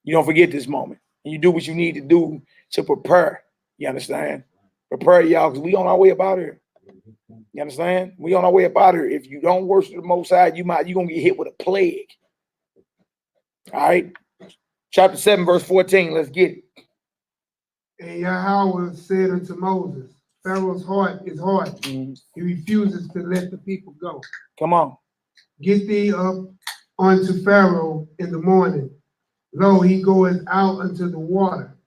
You don't forget this moment. And you do what you need to do to prepare. You understand? Prepare y'all, because we on our way up out here. You understand? We on our way up out here. If you don't worship the Most High, you're going to get hit with a plague. All right? Chapter 7, verse 14. Let's get it. And Yahweh said unto Moses, Pharaoh's heart is hard. He refuses to let the people go. Come on. Get thee up unto Pharaoh in the morning. Lo, he goeth out unto the water,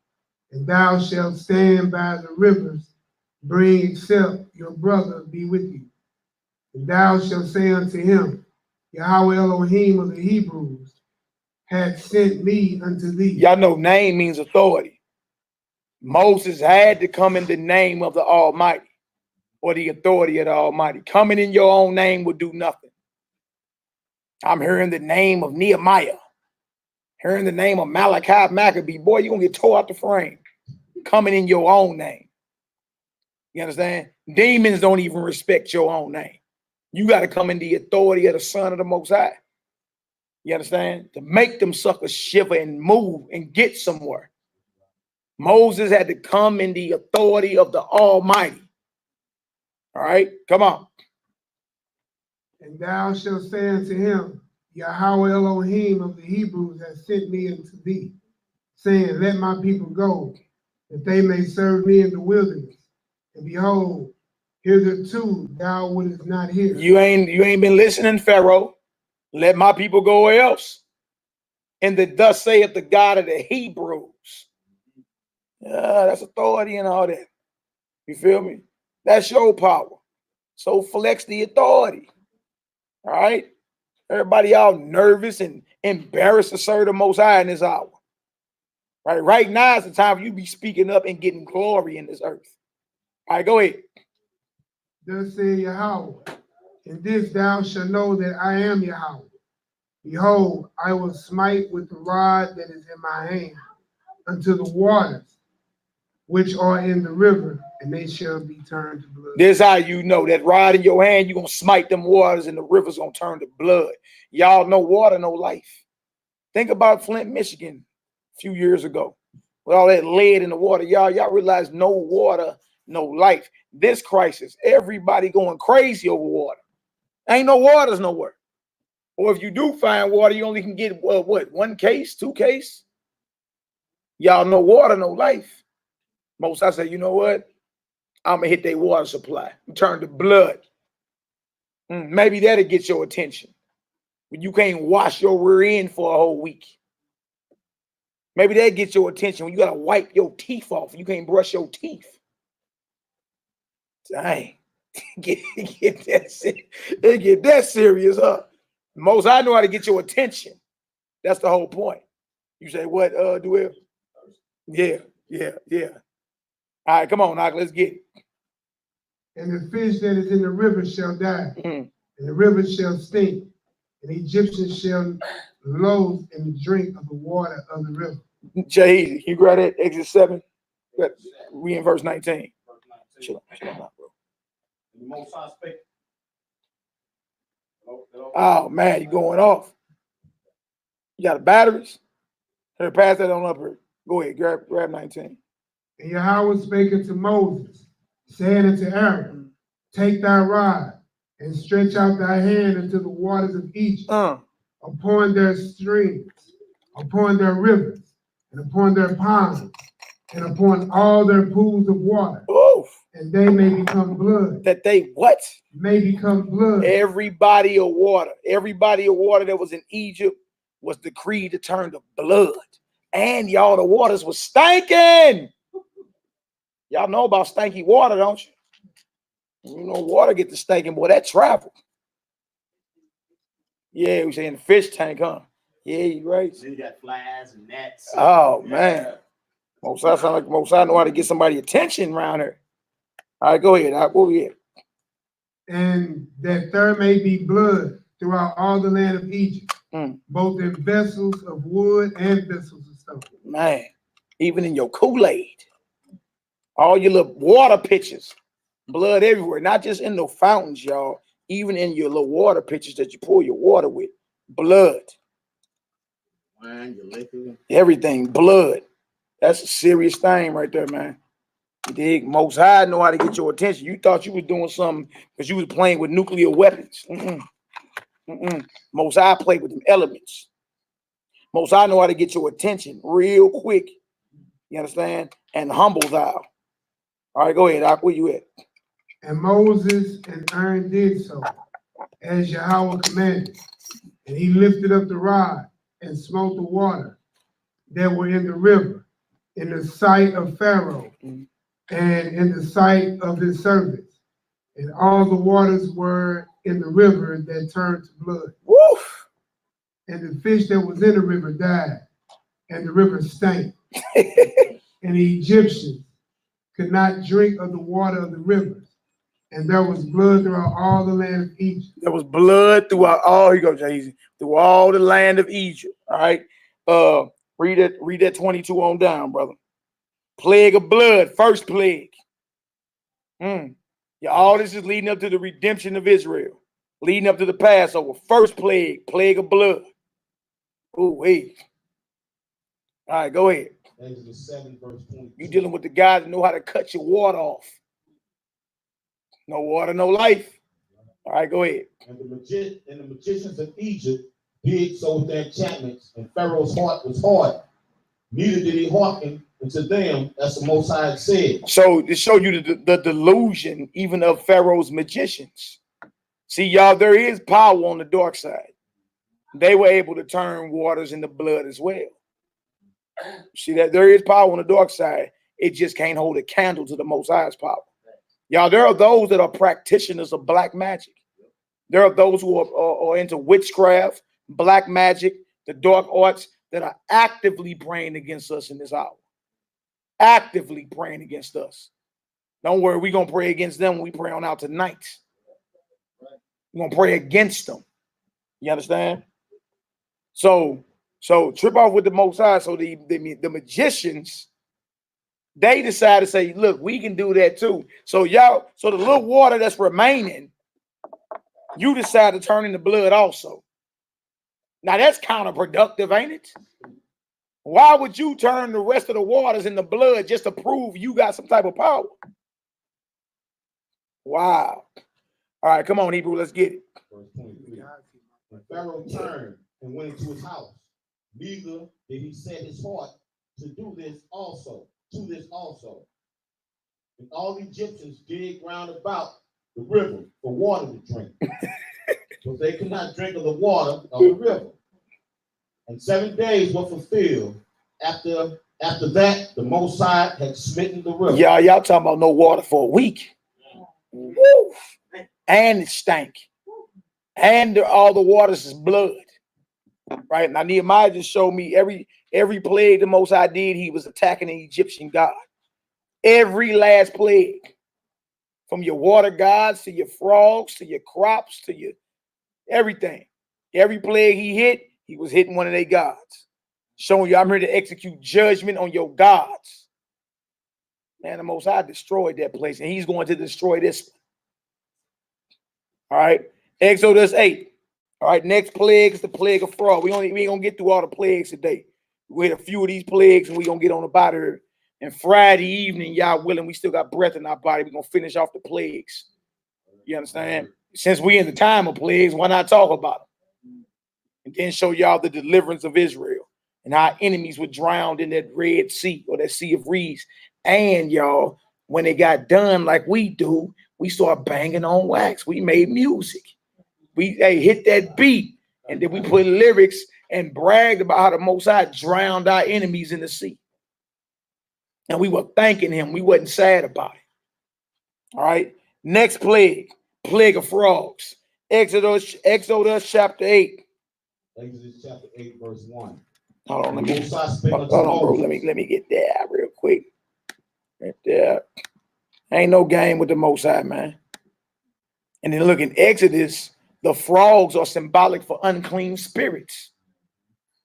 and thou shalt stand by the rivers, bring except your brother be with you. And thou shalt say unto him, Yahweh Elohim of the Hebrews hath sent me unto thee. Y'all know name means authority. Moses had to come in the name of the Almighty or the authority of the Almighty. Coming in your own name would do nothing. I'm hearing the name of Nehemiah. Hearing the name of Malachi Maccabee, boy, you're going to get tore out the frame. Coming in your own name. You understand? Demons don't even respect your own name. You got to come in the authority of the Son of the Most High. You understand? To make them suckers shiver and move and get somewhere. Moses had to come in the authority of the Almighty. All right? Come on. And thou shalt say unto him, Yahweh Elohim of the Hebrews has sent me unto thee, saying, let my people go, that they may serve me in the wilderness. And behold, hitherto thou wouldest not hear. You ain't been listening, Pharaoh. Let my people go where else? And thus saith the God of the Hebrews. That's authority and all that. You feel me? That's your power. So flex the authority. All right? Everybody all nervous and embarrassed to serve the Most High in this hour. Right now is the time for you to be speaking up and getting glory in this earth. All right, go ahead. Thus saith Yahweh, in this thou shalt know that I am Yahweh. Behold, I will smite with the rod that is in my hand unto the waters which are in the river, and they shall be turned to blood. This is how you know that rod in your hand, you're going to smite them waters and the river's going to turn to blood. Y'all know water, no life. Think about Flint, Michigan a few years ago with all that lead in the water. Y'all realize no water, no life. This crisis, everybody going crazy over water. Ain't no waters nowhere. Or if you do find water, you only can get, what, 1 case, 2 case? Y'all know water, no life. Most I say, you know what? I'm going to hit their water supply. Turn to blood. Maybe that'll get your attention. But you can't wash your rear end for a whole week. Maybe that gets your attention when you gotta wipe your teeth off and you can't brush your teeth. Dang. get that serious, huh? Most I know how to get your attention. That's the whole point. You say what, Duel? Yeah. All right, come on, Knock, let's get it. And the fish that is in the river shall die, and the river shall stink, and the Egyptians shall loathe and drink of the water of the river. Jay, you grab that, Exit 7. We in verse 19. Chill out, bro. Oh man, you going off. You got the batteries? Here, pass that on up here. Go ahead, grab 19. And Yahweh spake unto Moses, saying unto Aaron, take thy rod and stretch out thy hand unto the waters of Egypt, upon their streams, upon their rivers, and upon their ponds, and upon all their pools of water. Oof. And they may become blood. That they what? May become blood. Every body of water that was in Egypt was decreed to turn to blood. And y'all, the waters was stinking. Y'all know about stanky water, don't you? You know, water get to stinking, boy, that travel. Yeah, we saying the fish tank, huh? Yeah, you right. Then you got flies and gnats. Oh, man. Mosai sound like Mosai know how to get somebody attention around here. All right, go ahead. Go ahead. And that there may be blood throughout all the land of Egypt, both in vessels of wood and vessels of stone. Man, even in your Kool-Aid, all your little water pitchers, blood everywhere, not just in the fountains, y'all, even in your little water pitchers that you pour your water with, blood. Wine, your liquor. Everything, blood. That's a serious thing right there, man. You dig? Most High know how to get your attention. You thought you was doing something because you was playing with nuclear weapons. Most High played with them elements. Most High know how to get your attention real quick. You understand? And humble thou. All right, go ahead, Doc. Where you at? And Moses and Aaron did so, as Yahweh commanded. And he lifted up the rod and smote the water that were in the river, in the sight of Pharaoh, and in the sight of his servants. And all the waters were in the river that turned to blood. Woof. And the fish that was in the river died, and the river stank. And the Egyptians could not drink of the water of the rivers. And there was blood throughout all the land of Egypt. There was blood throughout all, here you go, Jay-Z, through all the land of Egypt. All right. Read that 22 on down, brother. Plague of blood, first plague. Yeah, all this is leading up to the redemption of Israel, leading up to the Passover. First plague, plague of blood. Ooh, wait. All right, go ahead. Exodus 7, verse 22. You dealing with the guys that know how to cut your water off. No water, no life. All right, go ahead. And the magicians of Egypt did so with their enchantments, and Pharaoh's heart was hard. Neither did he hearken unto them, as the Most High had said. So to show you the delusion even of Pharaoh's magicians. See, y'all, there is power on the dark side. They were able to turn waters into blood as well. See that there is power on the dark side. It just can't hold a candle to the Most High's power. Y'all, there are those that are practitioners of black magic. There are those who are into witchcraft, black magic, the dark arts that are actively praying against us in this hour. Actively praying against us. Don't worry, we're going to pray against them when we pray on out tonight. We're going to pray against them. You understand? So trip off with the Most High. So the magicians, they decide to say, look, we can do that too. So the little water that's remaining, you decide to turn into blood also. Now that's counterproductive, ain't it? Why would you turn the rest of the waters into blood just to prove you got some type of power? Wow. All right, come on, Hebrew, let's get it. Verse 23. When Pharaoh turned and went into his house, neither did he set his heart to do this also. And all the Egyptians dig round about the river for water to drink. But they could not drink of the water of the river. And 7 days were fulfilled, after that, the Most High had smitten the river. Y'all talking about no water for a week. Woo. And it stank. And all the waters is blood. Right? Now Nehemiah just showed me every plague the Most High did, he was attacking an Egyptian god. Every last plague. From your water gods to your frogs to your crops to your everything. Every plague he hit, he was hitting one of their gods. Showing you, I'm here to execute judgment on your gods. Man, the Most High destroyed that place, and he's going to destroy this one. All right. Exodus 8. All right. Next plague is the plague of fraud. We ain't gonna get through all the plagues today. We had a few of these plagues, and we're gonna get on about her. And Friday evening, y'all willing, we still got breath in our body. We're gonna finish off the plagues. You understand? Since we in the time of plagues, why not talk about them? And then show y'all the deliverance of Israel and how enemies were drowned in that Red Sea or that Sea of Reeds. And y'all, when it got done like we do, we started banging on wax. We made music. We hit that beat, and then we put lyrics and bragged about how the Most High drowned our enemies in the sea. And we were thanking him. We wasn't sad about it. All right. Next plague, plague of frogs. Exodus chapter 8. Exodus chapter 8, verse 1. Hold on, Hold on, bro. Let me get there real quick. Right there. Ain't no game with the Most High, man. And then look in Exodus, the frogs are symbolic for unclean spirits.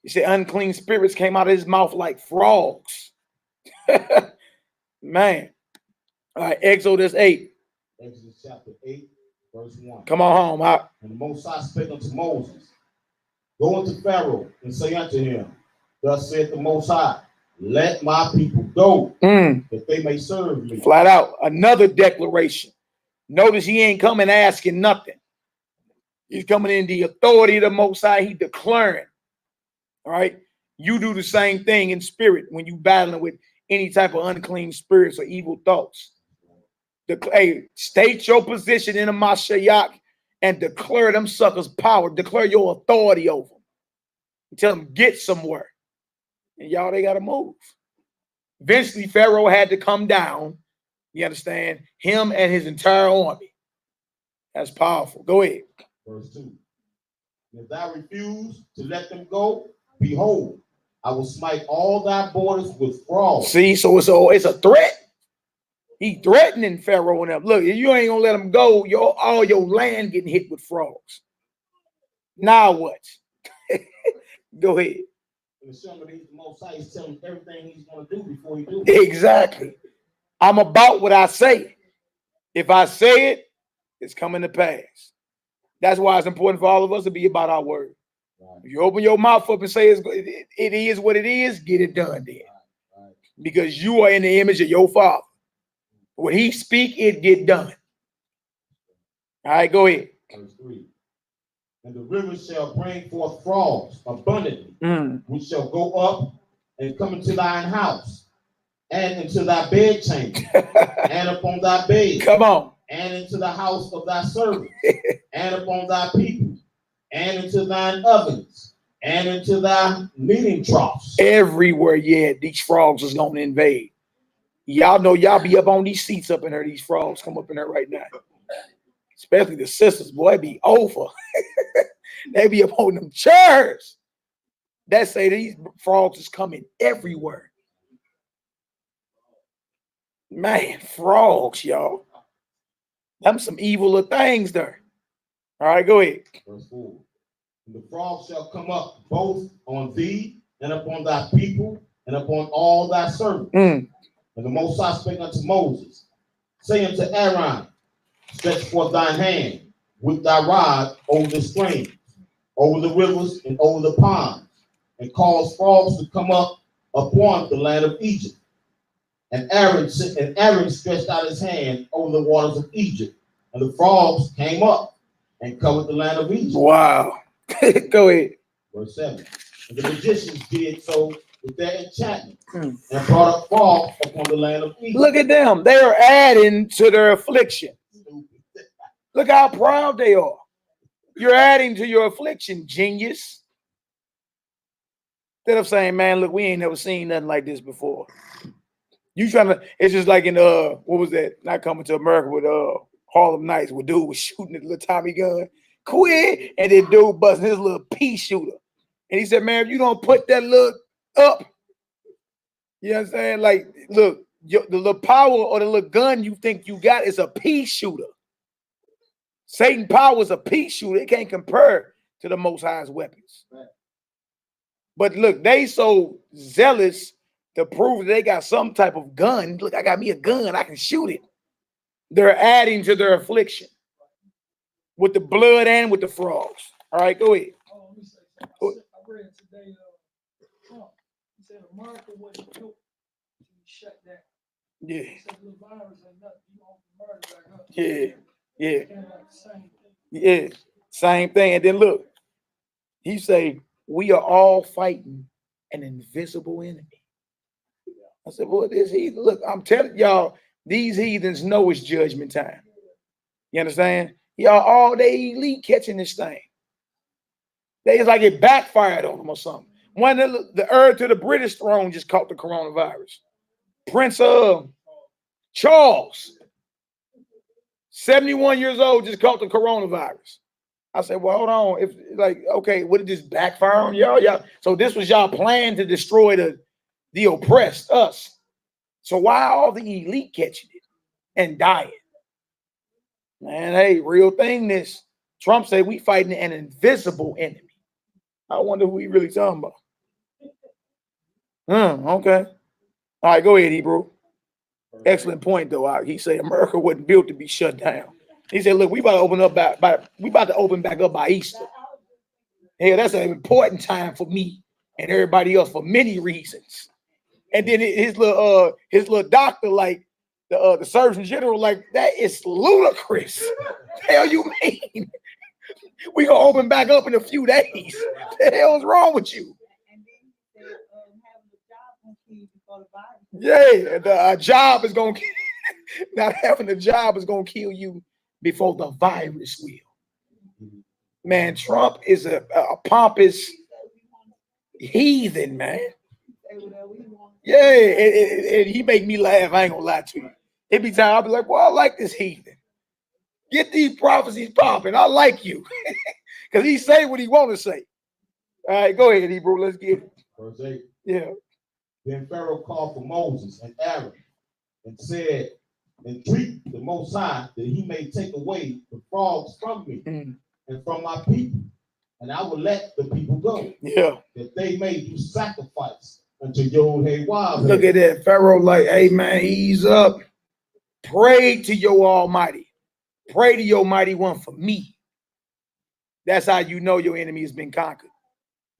You say unclean spirits came out of his mouth like frogs. Man. All right, Exodus 8. Exodus chapter 8, verse 1. Come on home. And the Most High spake unto Moses, go unto Pharaoh and say unto him, thus saith the Most High, let my people go, that they may serve me. Flat out, another declaration. Notice he ain't coming asking nothing. He's coming in the authority of the Most High. He declaring. All right. You do the same thing in spirit when you battling with any type of unclean spirits or evil thoughts. State your position in a Mashiach and declare them suckers power. Declare your authority over them. Tell them get somewhere. And y'all, they got to move. Eventually, Pharaoh had to come down. You understand? Him and his entire army. That's powerful. Go ahead. Verse 2. If thou refuse to let them go, behold, I will smite all thy borders with frogs. See, so it's a threat. He threatening Pharaoh and them. Look, if you ain't gonna let them go, all your land getting hit with frogs. Now what? Go ahead. The Most High is telling everything he's gonna do before he do it. Exactly. I'm about what I say. If I say it, it's coming to pass. That's why it's important for all of us to be about our word. Right. If you open your mouth up and say it is what it is, get it done then. Right. Because you are in the image of your Father. When he speak, it get done. All right, go ahead. Verse 3. And the river shall bring forth frogs abundantly, which shall go up and come into thine house, and into thy bedchamber, and upon thy bed. Come on. And into the house of thy servants, and upon thy people, and into thine ovens, and into thy kneading troughs. Everywhere, yeah, these frogs is going to invade. Y'all know y'all be up on these seats up in here. These frogs come up in there right now. Especially the sisters, boy, it be over. They be up on them chairs. That say these frogs is coming everywhere. Man, frogs, y'all. Them some evil things there. All right, go ahead. Verse 4. And the frogs shall come up both on thee and upon thy people and upon all thy servants. And the Most High spake unto Moses, say unto Aaron, stretch forth thine hand with thy rod over the streams, over the rivers, and over the ponds, and cause frogs to come up upon the land of Egypt. And Aaron stretched out his hand over the waters of Egypt, and the frogs came up and covered the land of Egypt. Wow. Go ahead. Verse 7. And the magicians did so with their enchantment and brought up frogs upon the land of Egypt. Look at them. They are adding to their affliction. Look how proud they are. You're adding to your affliction, genius. Instead of saying, man, look, we ain't never seen nothing like this before. You trying to, it's just like in what was that? Not Coming to America with Harlem Nights, where dude was shooting the little Tommy gun, quit, and then dude busting his little pea shooter. And he said, man, if you don't put that look up, you know what I'm saying? Like, look, the little power or the little gun you think you got is a pea shooter. Satan power is a pea shooter. It can't compare to the Most High's weapons. But look, they so zealous to prove that they got some type of gun. Look, I got me a gun. I can shoot it. They're adding to their affliction with the blood and with the frogs. All right, go ahead. Oh, let me say something. I read today, Trump, he said America wasn't built to shut down. Yeah. He said the virus ain't nothing. You don't murder back up. Yeah. Yeah. Kind of like the same thing. Yeah. Same thing. And then look, he say, we are all fighting an invisible enemy. I said, well, this heathen, look, I'm telling y'all, these heathens know it's judgment time. You understand? Y'all all day elite catching this thing. It's like it backfired on them or something. One of the heir to the British throne just caught the coronavirus. Prince Charles, 71 years old, just caught the coronavirus. I said, well, hold on. If like, okay, would it just backfire on y'all? So this was y'all plan to destroy the oppressed, us. So why all the elite catching it and dying? Man, hey, real thing this. Trump said we fighting an invisible enemy. I wonder who he really talking about. Okay. All right, go ahead, Hebrew. Excellent point, though. He said America wasn't built to be shut down. He said, look, we about to open up we about to open back up by Easter. Hey, that's an important time for me and everybody else for many reasons. And then his little doctor, like the Surgeon General, like, that is ludicrous. The hell you mean? We gonna open back up in a few days. The hell's wrong with you? Yeah, a job is gonna not having a job is gonna kill you before the virus will. Man, Trump is a pompous heathen, man. Yeah, and he make me laugh. I ain't gonna lie to you. Every time I'll be like, well, I like this heathen. Get these prophecies popping. I like you. Because he say what he want to say. All right, go ahead, Hebrew. Let's get it. Verse 8. Yeah. Then Pharaoh called for Moses and Aaron and said, entreat the Most High that he may take away the frogs from me and from my people, and I will let the people go. Yeah. That they may do sacrifice unto Yod-Heh-Wah. Look at that. Pharaoh like, hey, man, ease up. Pray to your Almighty. Pray to your Mighty One for me. That's how you know your enemy has been conquered.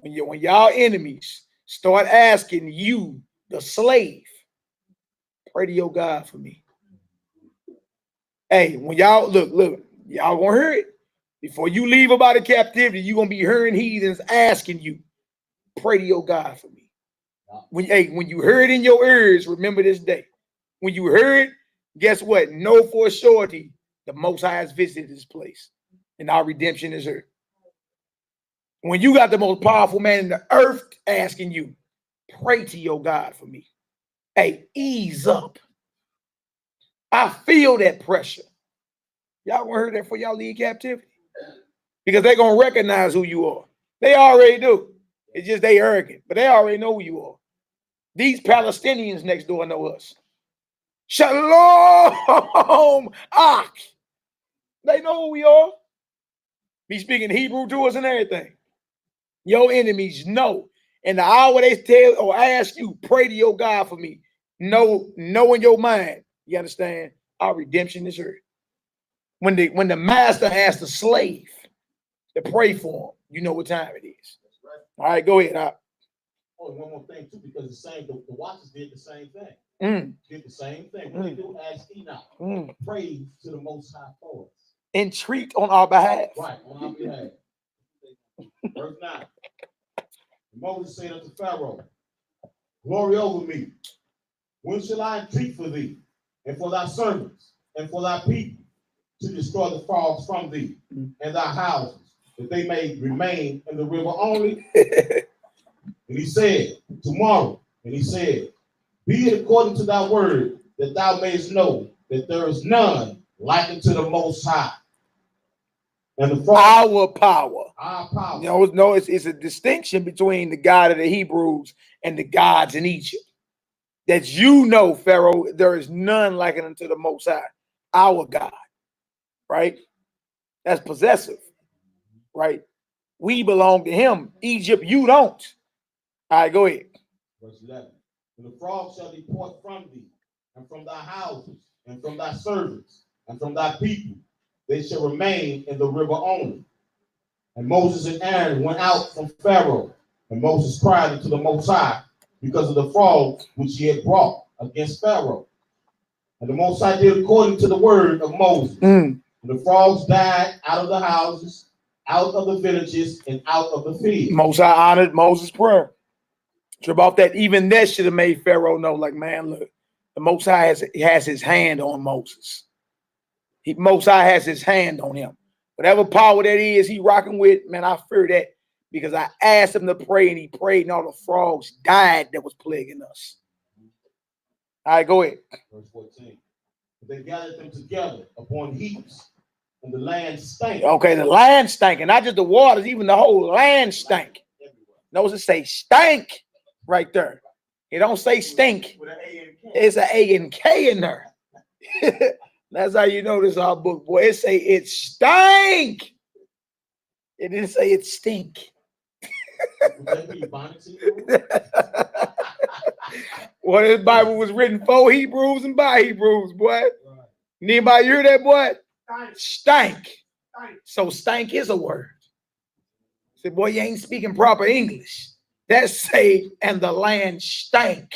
When y'all enemies start asking you, the slave, pray to your God for me. Hey, when y'all look, y'all gonna hear it. Before you leave about the captivity, you're gonna be hearing heathens asking you, pray to your God for me. When you hear it in your ears, remember this day. When you hear it, guess what? Know for a surety the Most High has visited this place, and our redemption is here. When you got the most powerful man in the earth asking you, pray to your God for me. Hey, ease up. I feel that pressure. Y'all gonna hear that for y'all leave captivity? Because they're gonna recognize who you are. They already do. It's just they arrogant, but they already know who you are. These Palestinians next door know us. Shalom, Ak. They know who we are. Be speaking Hebrew to us and everything. Your enemies know. And the hour they tell or ask you, pray to your God for me. Know in your mind. You understand? Our redemption is here. When the master asks the slave to pray for him, you know what time it is. All right, go ahead. Oh, one more thing too, because the watchers did the same thing. Did the same thing. When they do ask Enoch, pray to the Most High for us. Entreat on our behalf. Right, on our behalf. Verse 9. Moses said unto Pharaoh, glory over me. When shall I entreat for thee, and for thy servants, and for thy people, to destroy the frogs from thee, and thy houses, that they may remain in the river only? And And he said, tomorrow. And he said, be it according to thy word, that thou mayest know that there is none like unto the Most High. And the our power. Our power. No, it's a distinction between the God of the Hebrews and the gods in Egypt. That you know, Pharaoh, there is none like it unto the Most High, our God. Right? That's possessive. Right? We belong to him. Egypt, you don't. All right, go ahead. Verse 11. And the frog shall depart from thee, and from thy houses, and from thy servants, and from thy people. They shall remain in the river only. And Moses and Aaron went out from Pharaoh, and Moses cried unto the Most High because of the frogs which he had brought against Pharaoh. And the Most High did according to the word of Moses. And the frogs died out of the houses, out of the villages, and out of the fields. Most High honored Moses' prayer. About that, even that should have made Pharaoh know, like, man, look, the Most High has his hand on Moses. Most High has his hand on him. Whatever power that is he rocking with, man, I fear that because I asked him to pray and he prayed and all the frogs died that was plaguing us. All right, go ahead. Verse 14. They gathered them together upon heaps, and the land stank. Okay, the land stank, and not just the waters, even the whole land stank. Notice it say stank right there. It don't say stink. It's an A and K in there. That's how you know this our book, boy. It say it stank. It didn't say it stink. Well, this Bible was written for Hebrews and by Hebrews, boy. Anybody hear that, boy? Stank. So stank is a word. Say, boy, you ain't speaking proper English. That's say, and the land stank.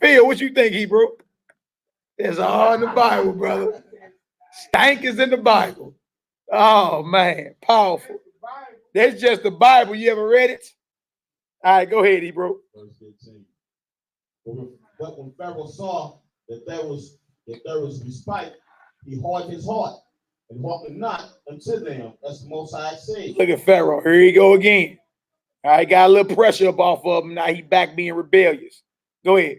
Phil, what you think, Hebrew? It's all in the Bible, brother. Stank is in the Bible. Oh, man, powerful. That's just the Bible. You ever read it? All right, go ahead, Hebrew. Verse 15. But when Pharaoh saw that there was respite, he hardened his heart and hearkened not unto them, as the Most High said. Look at Pharaoh. Here he go again. All right, got a little pressure up off of him. Now he back being rebellious. Go ahead.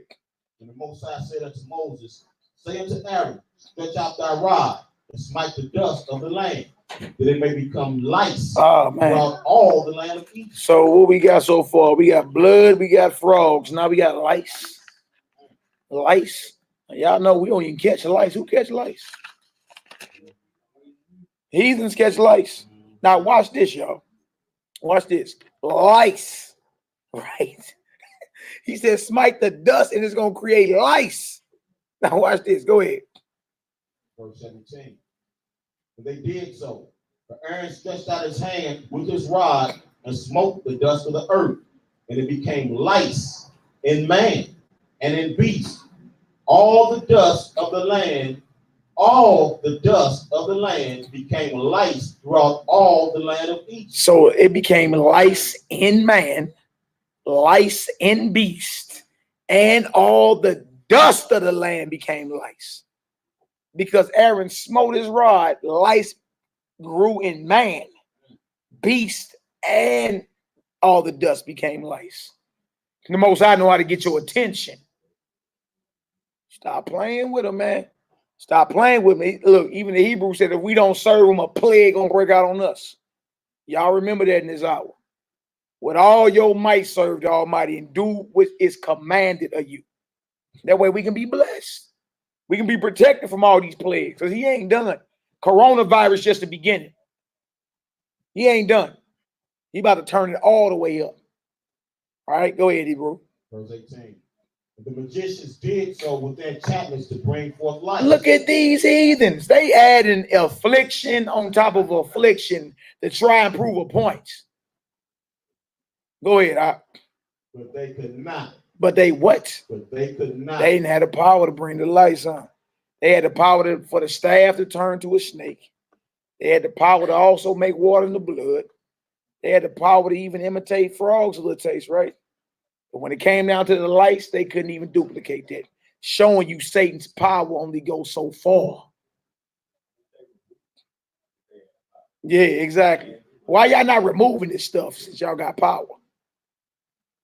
And the Most High said unto Moses, say unto Aaron, stretch out thy rod and smite the dust of the land, that it may become lice throughout all the land of Egypt. So what we got so far? We got blood, we got frogs. Now we got lice. Lice. Y'all know we don't even catch lice. Who catch lice? Heathens catch lice. Now watch this, y'all. Watch this. Lice. Right. He said smite the dust and it's going to create lice. Now watch this. Go ahead. Verse 17. And they did so. For Aaron stretched out his hand with his rod and smote the dust of the earth. And it became lice in man and in beast. All the dust of the land became lice throughout all the land of Egypt. So it became lice in man, lice in beast, and all the dust of the land became lice. Because Aaron smote his rod, lice grew in man, beast, and all the dust became lice. The Most High know how to get your attention. Stop playing with him, man. Stop playing with me. Look, even the Hebrew said if we don't serve him, a plague gonna break out on us. Y'all remember that in this hour. With all your might serve the Almighty and do what is commanded of you. That way we can be blessed. We can be protected from all these plagues because he ain't done. Coronavirus just the beginning. He ain't done. He about to turn it all the way up. All right, go ahead, Hebrew. Verse 18. The magicians did so with their enchantments to bring forth life. Look at these heathens. They add an affliction on top of affliction to try and prove a point. Go ahead. But they could not. But they what? But they could not. They didn't have the power to bring the lights on. They had the power for the staff to turn to a snake. They had the power to also make water in the blood. They had the power to even imitate frogs a little taste, right? But when it came down to the lights, they couldn't even duplicate that. Showing you Satan's power only goes so far. Yeah, exactly. Why y'all not removing this stuff since y'all got power?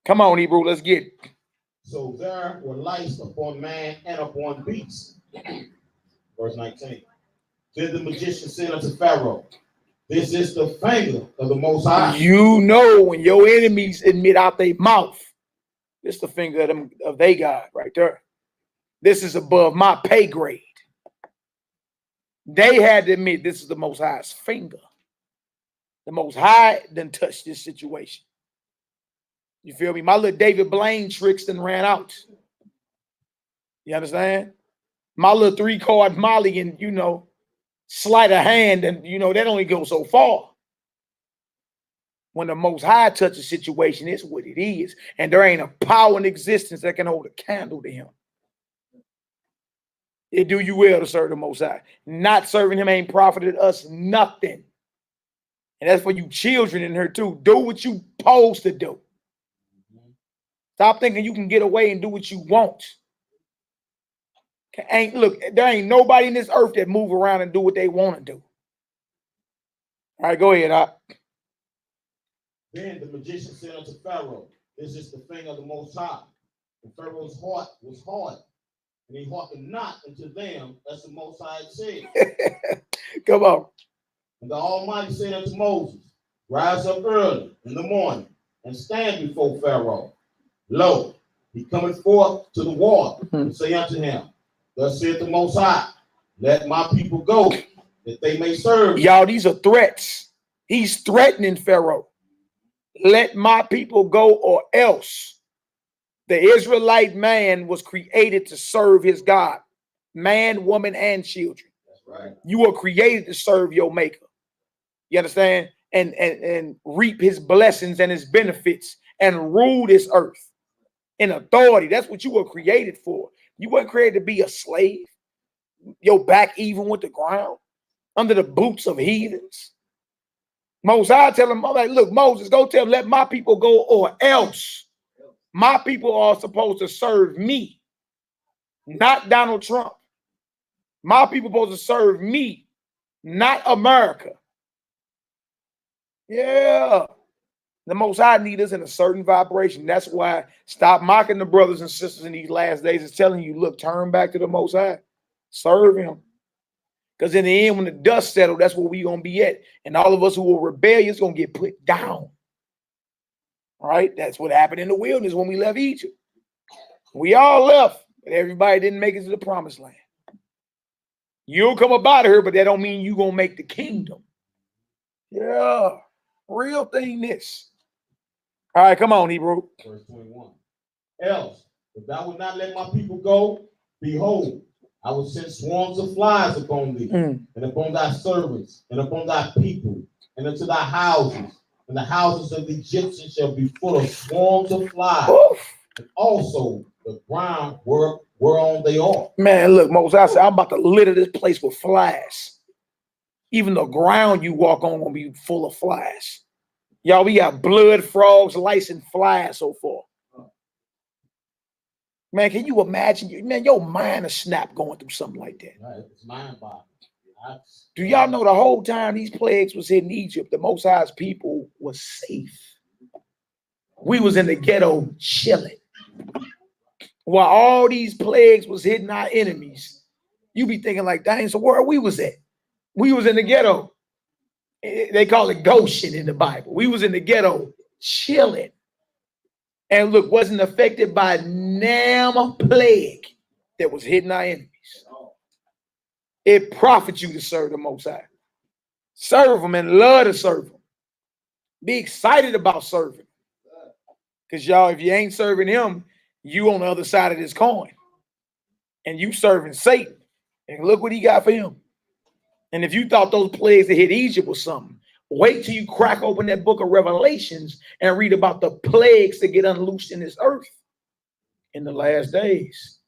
Come on, Hebrew, let's get it. So there were lights upon man and upon beasts. Verse 19. Then the magician said unto Pharaoh, this is the finger of the Most High. You know when your enemies admit out their mouth, this the finger of them of they God right there. This is above my pay grade. They had to admit this is the Most High's finger. The Most High done touched this situation. You feel me? My little David Blaine tricks done ran out. You understand? My little 3-card Molly and, you know, sleight of hand, and, you know, that only goes so far. When the Most High touches a situation, it's what it is. And there ain't a power in existence that can hold a candle to him. It do you well to serve the Most High. Not serving him ain't profited us nothing. And that's for you children in here too. Do what you supposed to do. Stop thinking you can get away and do what you want. Look, there ain't nobody in this earth that move around and do what they want to do. All right, go ahead. Then the magician said unto Pharaoh, this is the finger of the Most High. And Pharaoh's heart was hard, and he hearkened not unto them as the Most High had said. Come on. And the Almighty said unto Moses, rise up early in the morning, and stand before Pharaoh. Lo, he cometh forth to the water, and say unto him, thus saith the Most High, let my people go, that they may serve. Y'all, these are threats. He's threatening Pharaoh. Let my people go, or else. The Israelite man was created to serve his God. Man, woman, and children. That's right. You were created to serve your maker. You understand? And reap his blessings and his benefits and rule this earth in authority. That's what you were created for. You weren't created to be a slave. Your back even with the ground, under the boots of heathens. Moses, I tell him, I'm like, look, Moses, go tell him, let my people go, or else. My people are supposed to serve me, not Donald Trump. My people are supposed to serve me, not America. Yeah. The Most High need us in a certain vibration. That's why stop mocking the brothers and sisters in these last days. It's telling you, look, turn back to the Most High. Serve him. Because in the end, when the dust settles, that's where we're going to be at. And all of us who are rebellious going to get put down. All right? That's what happened in the wilderness when we left Egypt. We all left, but everybody didn't make it to the promised land. You'll come up out of here, but that don't mean you're going to make the kingdom. Yeah. Real thing this. All right, come on, Hebrew. Verse 21. Else, if thou wilt not let my people go, behold, I will send swarms of flies upon thee, and upon thy servants, and upon thy people, and into thy houses, and the houses of the Egyptians shall be full of swarms of flies, and also the ground whereon they are. Man, look, Moses, I said, I'm about to litter this place with flies. Even the ground you walk on will be full of flies. Y'all, we got blood, frogs, lice, and flies so far. Man, can you imagine? Man, your mind is snap going through something like that. Right, it's mind-boggling. Do y'all know the whole time these plagues was in Egypt, the Most High's people was safe. We was in the ghetto chilling. While all these plagues was hitting our enemies, you be thinking like, dang, so where we was at? We was in the ghetto. They call it Goshen in the Bible. We was in the ghetto chilling. And look, wasn't affected by damn plague that was hitting our enemies. It profits you to serve the Most High. Serve them and love to serve them. Be excited about serving. Because y'all, if you ain't serving him, you on the other side of this coin. And you serving Satan. And look what he got for him. And if you thought those plagues that hit Egypt was something, wait till you crack open that book of Revelations and read about the plagues that get unloosed in this earth in the last days.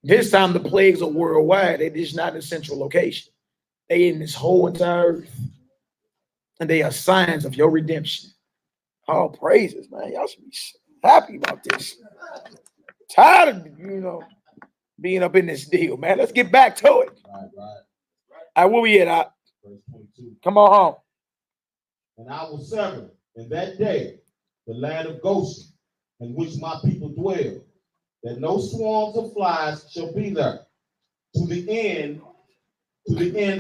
This time the plagues are worldwide. They're just not in a central location. They in this whole entire earth. And they are signs of your redemption. All praises, man. Y'all should be happy about this. Tired of, being up in this deal, man. Let's get back to it. Right. All right, where we at? Verse 22. Come on home. And I will sever in that day the land of Goshen, in which my people dwell, that no swarms of flies shall be there. To the end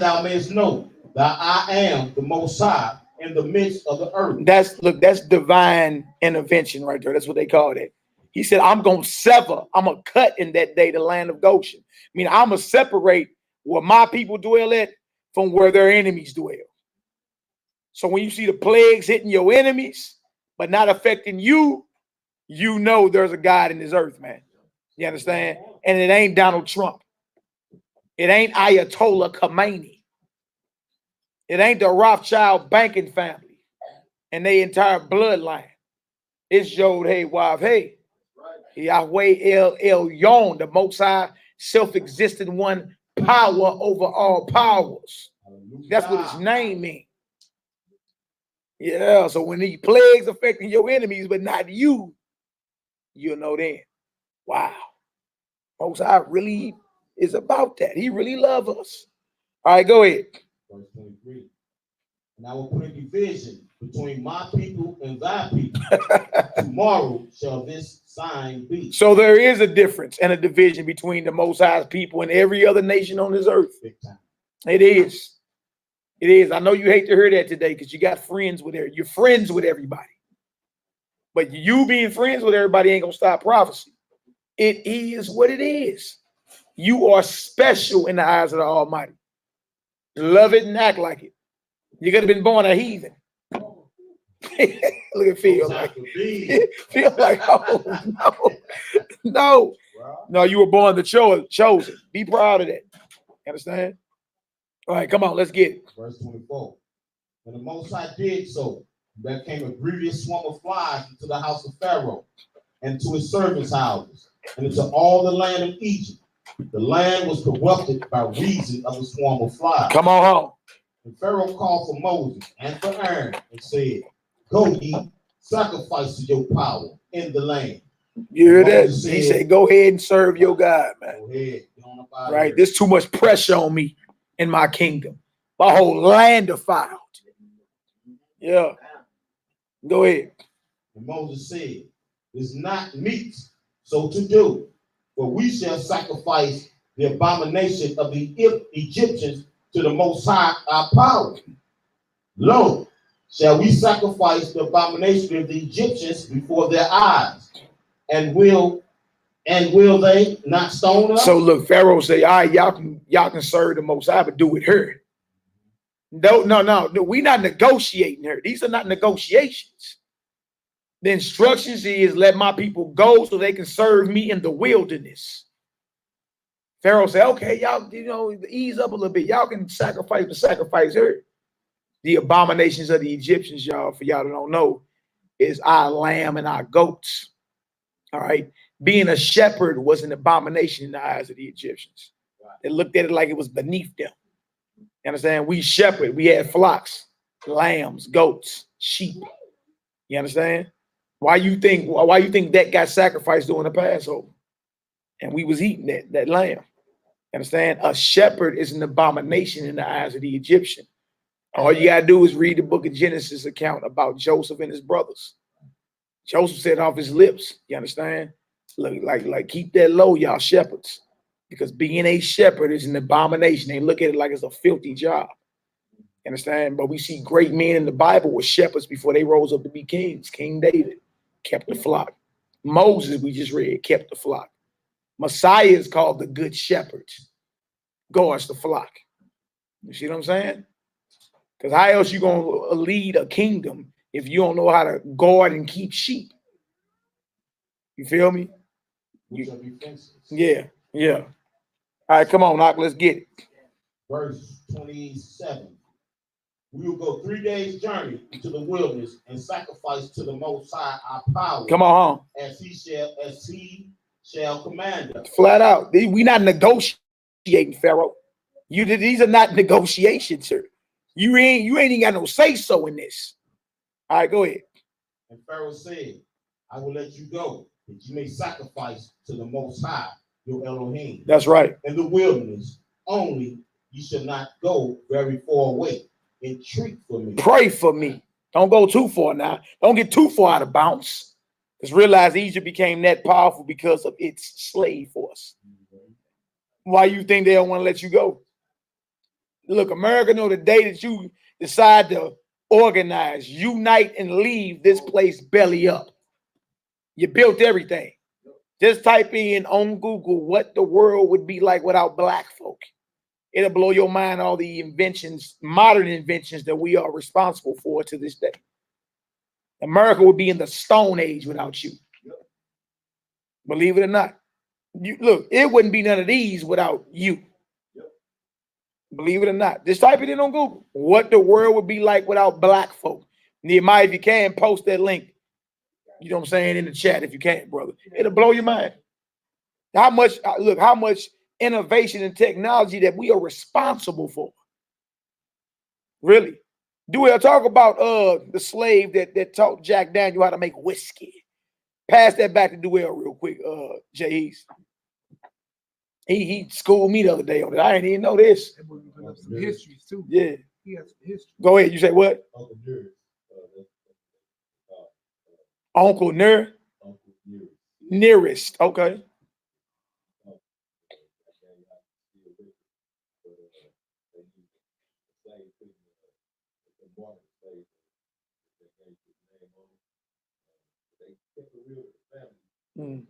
thou mayest know that I am the Most High in the midst of the earth. That's divine intervention right there. That's what they call it. He said, I'm gonna sever, I'm gonna cut in that day the land of Goshen. I mean, I'm gonna separate where my people dwell at from where their enemies dwell. So when you see the plagues hitting your enemies, but not affecting you, you know there's a God in this earth, man. You understand? And it ain't Donald Trump. It ain't Ayatollah Khomeini. It ain't the Rothschild banking family and their entire bloodline. It's Yod Hey Wav Hey. Yahweh El Elyon, the Most High, self-existent one, power over all powers. That's what his name means. Yeah, so when these plagues affecting your enemies, but not you, you'll know then. Wow. Most High really is about that. He really loves us. All right, go ahead. Verse 23. And I will put a division between my people and thy people. Tomorrow shall this sign be. So there is a difference and a division between the Most High's people and every other nation on this earth. Big time. It is. It is. I know you hate to hear that today because you got friends with it. You're friends with everybody. But you being friends with everybody ain't gonna stop prophecy. It is what it is. You are special in the eyes of the Almighty. Love it and act like it. You could have been born a heathen. Look at Phil like feel like, oh no, you were born the chosen. Be proud of that. Understand? All right, come on, let's get it. Verse 24. And the Most High did so, there came a grievous swarm of flies into the house of Pharaoh, and to his servants' houses, and into all the land of Egypt. The land was corrupted by reason of the swarm of flies. Come on home. And Pharaoh called for Moses and for Aaron and said, Go ye, sacrifice to your power in the land. You hear that? He said, go ahead and serve your God, man. Go ahead. Right? There's too much pressure on me in my kingdom. My whole land defiled. Yeah. Go ahead. And Moses said, It's not meet so to do, for we shall sacrifice the abomination of the Egyptians to the Most High our power. Lo, shall we sacrifice the abomination of the Egyptians before their eyes? And will they not stone us? So look, Pharaoh say, all right, y'all can serve the Most High, but do it her. No, we're not negotiating her. These are not negotiations. The instructions is let my people go so they can serve me in the wilderness. Pharaoh said, okay, y'all, ease up a little bit. Y'all can sacrifice her. The abominations of the Egyptians, y'all, for y'all that don't know, is our lamb and our goats. All right. Being a shepherd was an abomination in the eyes of the Egyptians. They looked at it like it was beneath them. You understand? We shepherd. We had flocks, lambs, goats, sheep. You understand? Why you think that got sacrificed during the Passover? And we was eating that lamb. Understand? A shepherd is an abomination in the eyes of the Egyptian. All you gotta do is read the book of Genesis account about Joseph and his brothers. Joseph said off his lips, you understand? Look, like keep that low, y'all shepherds. Because being a shepherd is an abomination. They look at it like it's a filthy job. You understand? But we see great men in the Bible were shepherds before they rose up to be kings. King David kept the flock. Moses, we just read, kept the flock. Messiah is called the good shepherd. Guards the flock. You see what I'm saying? Because how else you going to lead a kingdom if you don't know how to guard and keep sheep? You feel me? Yeah. All right, come on, Knock, let's get it. Verse 27. We will go 3 days' journey into the wilderness and sacrifice to the Most High our power. Come on, as he shall command us. Flat out. We not negotiating, Pharaoh. These are not negotiations, sir. You ain't even got no say so in this. All right, go ahead. And Pharaoh said, I will let you go, that you may sacrifice to the Most High, your Elohim. That's right. In the wilderness, only you shall not go very far away. Entreat for me. Pray for me. Don't go too far now. Don't get too far out of bounds. Because realize Egypt became that powerful because of its slave force. Why you think they don't want to let you go? Look, America know the day that you decide to organize, unite, and leave this place belly up. You built everything. Just type in on Google what the world would be like without black folk. It'll blow your mind, all the inventions, modern inventions that we are responsible for to this day. America would be in the Stone Age without you. Believe it or not. You look, it wouldn't be none of these without you. Believe it or not. Just type it in on Google. What the world would be like without black folk. Nehemiah, if you can, post that link. You know what I'm saying, in the chat if you can, brother. It'll blow your mind. How much innovation and technology that we are responsible for. Really. We'll talk about the slave that taught Jack Daniel how to make whiskey. Pass that back to Duell real quick, Jay's. He schooled me the other day on it. I didn't even know this. Some histories too. Yeah. He has some history. Go ahead. You say what? Uncle Ner? Nearest. Okay. Mm.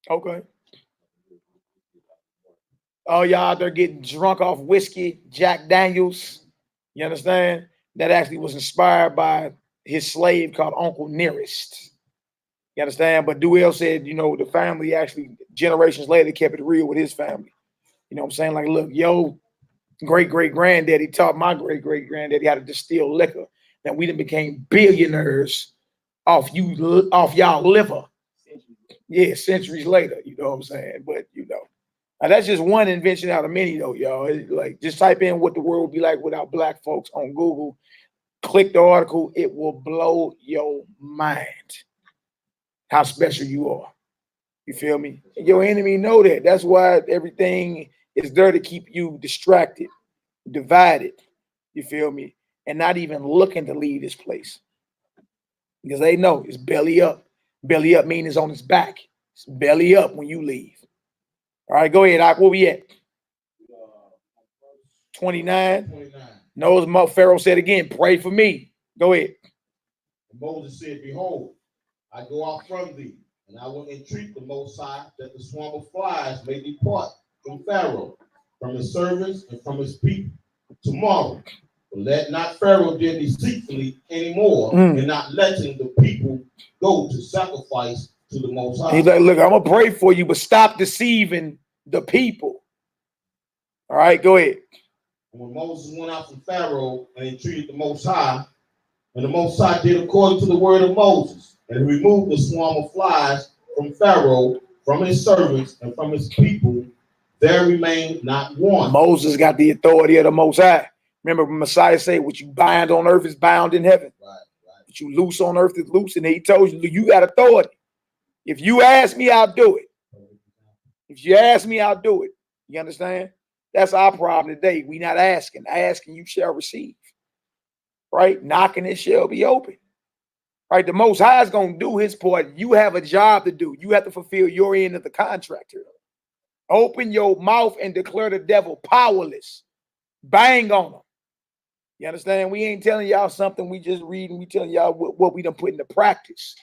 Okay. Oh, y'all, they're getting drunk off whiskey, Jack Daniels. You understand? That actually was inspired by his slave called Uncle Nearest. You understand? But Duell said, you know, the family actually generations later kept it real with his family. You know what I'm saying? Like, look, yo, great-great-granddaddy taught my great-great-granddaddy how to distill liquor. Then we done became billionaires off y'all liver. Yeah, centuries later, you know what I'm saying? But, you know, now that's just one invention out of many, though, y'all. Like, just type in what the world would be like without black folks on Google. Click the article. It will blow your mind how special you are. You feel me? And your enemy know that. That's why everything is there to keep you distracted, divided. You feel me? And not even looking to leave this place. Because they know it's belly up. Belly up means it's on its back. It's belly up when you leave. All right, go ahead, Ak. Where we at? 29. No, Pharaoh said again, pray for me. Go ahead. Moses said, behold, I go out from thee, and I will entreat the Most High that the swarm of flies may depart from Pharaoh, from his servants, and from his people tomorrow. But let not Pharaoh deal deceitfully anymore, and not letting the people go to sacrifice to the Most High. He's like, look, I'm going to pray for you, but stop deceiving the people. All right, go ahead. And when Moses went out from Pharaoh and entreated the Most High, and the Most High did according to the word of Moses, and removed the swarm of flies from Pharaoh, from his servants, and from his people, there remained not one. Moses got the authority of the Most High. Remember, Messiah said, what you bind on earth is bound in heaven. Right. What you loose on earth is loose. And he told you, you got authority. If you ask me, I'll do it. If you ask me, I'll do it. You understand? That's our problem today. We not asking. Asking, you shall receive. Right? Knocking, it shall be open. Right? The Most High is going to do his part. You have a job to do. You have to fulfill your end of the contract here. Open your mouth and declare the devil powerless. Bang on him. You understand? We ain't telling y'all something we just reading. We telling y'all what we done put into practice.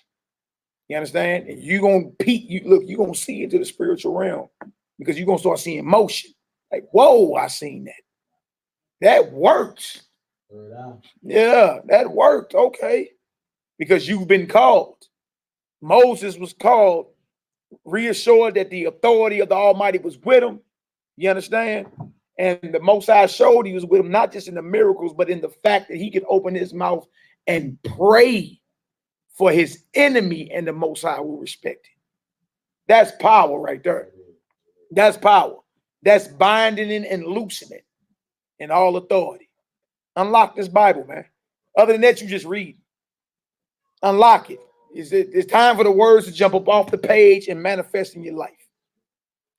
You understand? And you're going to peek. You're going to see into the spiritual realm because you're going to start seeing motion. Like, whoa, I seen that. That worked. Yeah, that worked. Okay. Because you've been called. Moses was called, reassured that the authority of the Almighty was with him. You understand? And the Most High showed he was with him, not just in the miracles, but in the fact that he could open his mouth and pray for his enemy, and the Most High will respect it. That's power right there. That's power. That's binding it and loosening in all authority. Unlock this Bible, man. Other than that, you just read. Unlock it. It's time for the words to jump up off the page and manifest in your life.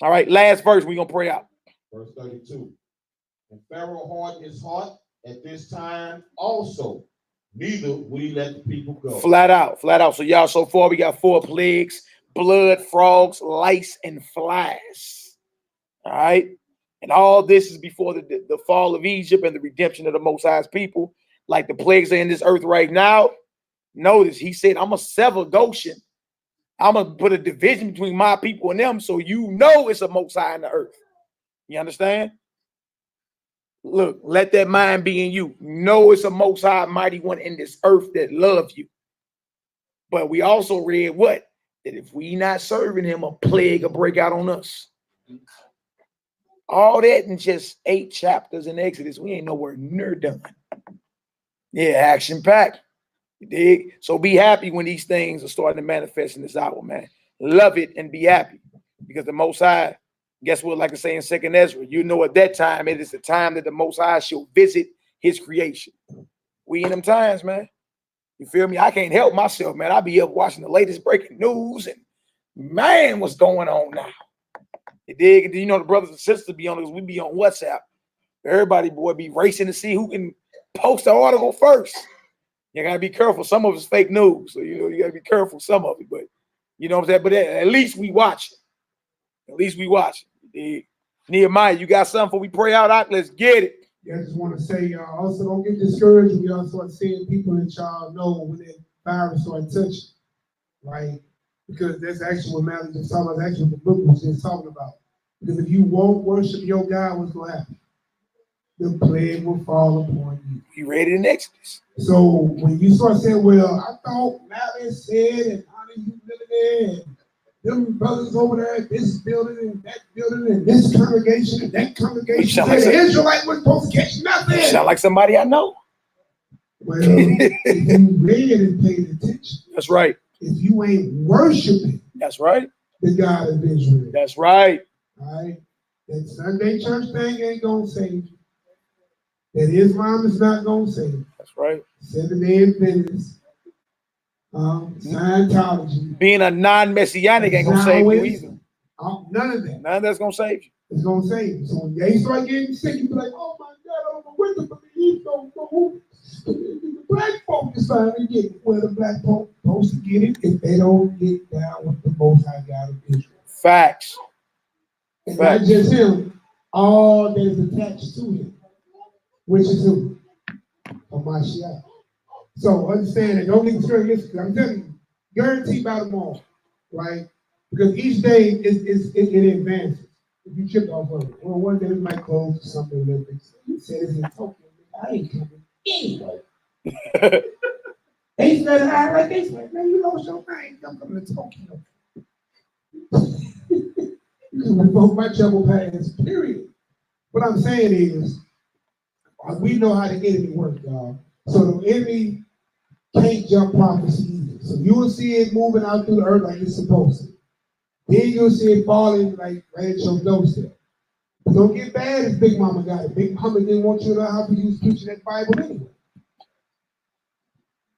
All right, last verse, we're going to pray out. Verse 32. And Pharaoh hardened his heart at this time also, neither would he let the people go. Flat out, flat out. So y'all, so far we got 4 plagues: blood, frogs, lice, and flies. All right. And all this is before the fall of Egypt and the redemption of the Most High's people. Like the plagues are in this earth right now. Notice he said, I'm going to sever Goshen. I'm going to put a division between my people and them, so you know it's a Most High in the earth. You understand? Look, let that mind be in you. Know it's a Most High mighty one in this earth that loves you. But we also read what? That if we not serving him, a plague will break out on us. All that in just 8 chapters in Exodus. We ain't nowhere near done. Yeah, action packed. You dig? So be happy when these things are starting to manifest in this hour, man. Love it and be happy. Because the Most High, guess what? Like I say in 2nd Ezra, you know at that time, it is the time that the Most High shall visit his creation. We in them times, man. You feel me? I can't help myself, man. I be up watching the latest breaking news and, man, what's going on now? You dig? You know the brothers and sisters be on us. We be on WhatsApp. Everybody, boy, be racing to see who can post the article first. You gotta be careful. Some of it's fake news, so you gotta be careful. Some of it, but you know what I'm saying. But at least we watch it. At least we watch it. Nehemiah, you got something before we pray out? Let's get it. Yeah, I just want to say, y'all also don't get discouraged when y'all start seeing people that y'all know when that virus start touching, right? Because that's actually what Malcolm just talking about. That's actually what the book was just talking about. Because if you won't worship your God, what's going to happen? The plague will fall upon you. You read it in Exodus. So when you start saying, well, I thought Malcolm said and honor humility and them brothers over there at this building and that building and this congregation and that congregation, like the Israelite wasn't supposed to catch nothing. Sound like somebody I know. Well, if you read and paid attention, that's right. If you ain't worshiping, that's right, the God of Israel. That's right. All right. That Sunday church thing ain't gonna save you. That Islam is not gonna save you. That's right. Seventh-day Adventists, Scientology. Being a non-messianic ain't gonna save you either. None of that. None of that's gonna save you. It's gonna save you. So when they start getting sick, you be like, oh my God, I don't know what to believe. The black folk is finally getting it. Well, the black folk supposed to get it if they don't get down with the Most High God of Israel. Facts. And not just him, all that is attached to him, which is who? Hamashiach. So understand that, don't get discouraged, because I'm telling you, guaranteed by them all, right? Because each day it advances. If you trip off of it, well, one day we might close to something Olympics. You said it's in Tokyo. I ain't coming anyway. They said I like they said, man, you lost your mind. I'm coming to Tokyo. You can revoke my trouble pass, period. What I'm saying is, we know how the enemy works, y'all. So the enemy can't jump prophecy either. So you will see it moving out through the earth like it's supposed to. Then you'll see it falling like right at your doorstep. But don't get bad as Big Mama got it. Big Mama didn't want you to know how to use preaching that Bible anyway.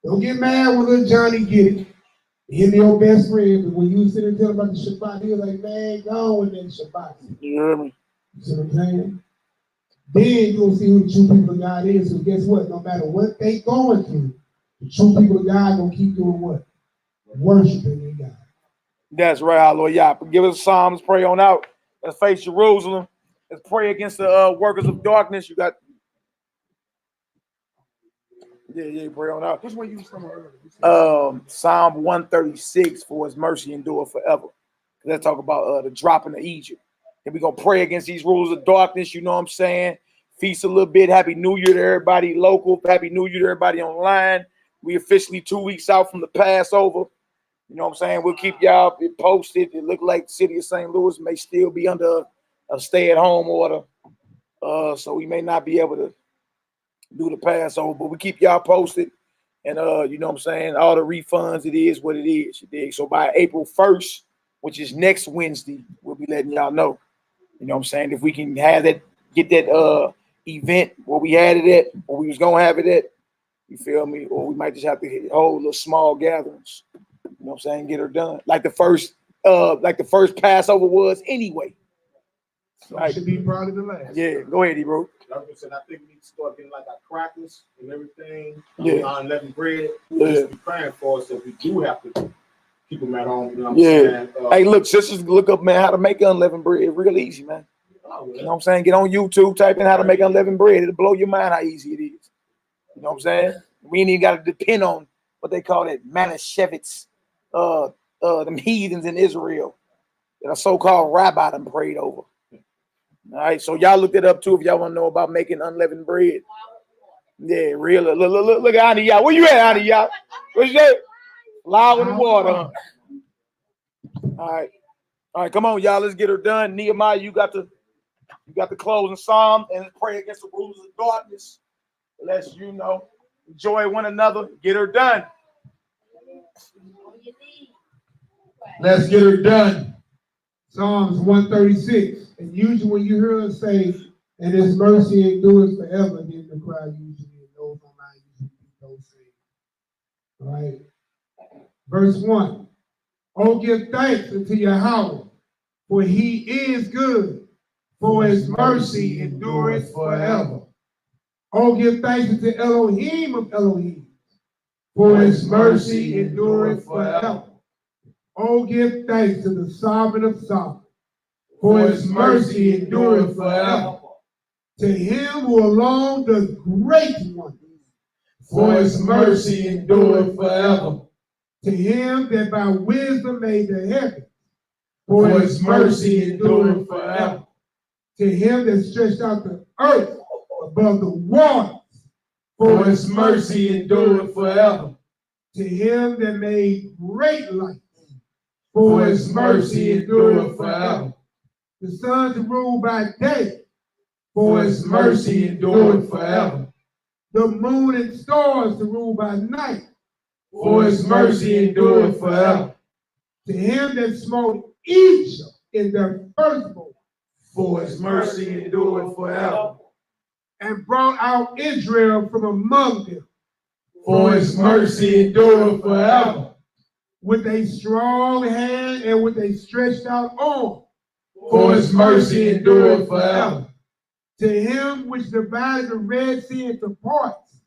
Don't get mad when little Johnny get it. Him your best friend, but when you sit and tell him about the Shabbat, he was like, man, go on with that Shabbat. You hear me? You see what I'm saying? Then you'll see who the true people of God is. So guess what? No matter what they going through, the true people of God gonna keep doing what? Worshiping their God. That's right, our Lord. Yeah, give us a psalm. Let's pray on out. Let's face Jerusalem. Let's pray against the workers of darkness. You got. Yeah, pray on out. Which one you was from earlier? Psalm 136, for his mercy endure forever. Let's talk about the dropping of Egypt. And we're going to pray against these rulers of darkness. You know what I'm saying? Feast a little bit. Happy New Year to everybody local. Happy New Year to everybody online. We officially 2 weeks out from the Passover. You know what I'm saying? We'll keep y'all posted. It looked like the city of St. Louis may still be under a stay-at-home order. So we may not be able to do the Passover, but we keep y'all posted. And you know what I'm saying? All the refunds, it is what it is. You dig? So by April 1st, which is next Wednesday, we'll be letting y'all know. You know what I'm saying? If we can have that, get that event where we had it at, or we was gonna have it at, You feel me? Or we might just have to hold little small gatherings. You know what I'm saying? Get her done. Like the first Passover was anyway. So it should be probably the last. Yeah, go ahead, bro. I think we need to start getting like our crackers and everything. Yeah. Unleavened bread. Yeah. Just be praying for us if we do have to keep them at home. You know what I'm saying? Hey, look, sisters, look up, man, how to make unleavened bread. It's real easy, man. You know what I'm saying? Get on YouTube, type in how to make unleavened bread. It'll blow your mind how easy it is. You know what I'm saying? We ain't even got to depend on what they call it, Manischewitz, them heathens in Israel that a so-called rabbi them prayed over. All right, so y'all look it up too if y'all want to know about making unleavened bread. Yeah, real. Look at Ani Yah. Where you at, Ani Yah? Where's that? Loud in the water. Huh? All right, come on, y'all. Let's get her done. Nehemiah, you got the closing psalm and pray against the rulers of darkness. Let's enjoy one another. Get her done. Let's get her done. Psalms 136. And usually when you hear us say, and his mercy endures forever, then the crowd usually knows on line usually those things. All right. Verse 1. Oh, give thanks unto Yahweh, for he is good, for his mercy endureth forever. Oh, give thanks unto Elohim of Elohim, for his mercy endureth forever. Oh, give thanks to the Sovereign of Sovereigns, for his mercy endureth forever. To him who alone does great wonders, for his mercy endureth forever. To him that by wisdom made the heavens, for his mercy endureth forever. To him that stretched out the earth above the waters, for his mercy endureth forever. To him that made great lights, for his mercy endureth forever. The sun to rule by day, for his mercy endureth forever. The moon and stars to rule by night, for his mercy endureth forever. To him that smote Egypt in their firstborn, for his mercy endureth forever. And brought out Israel from among them, for his mercy endureth forever. With a strong hand and with a stretched out arm, for his mercy endureth forever. To him which divided the Red Sea into parts,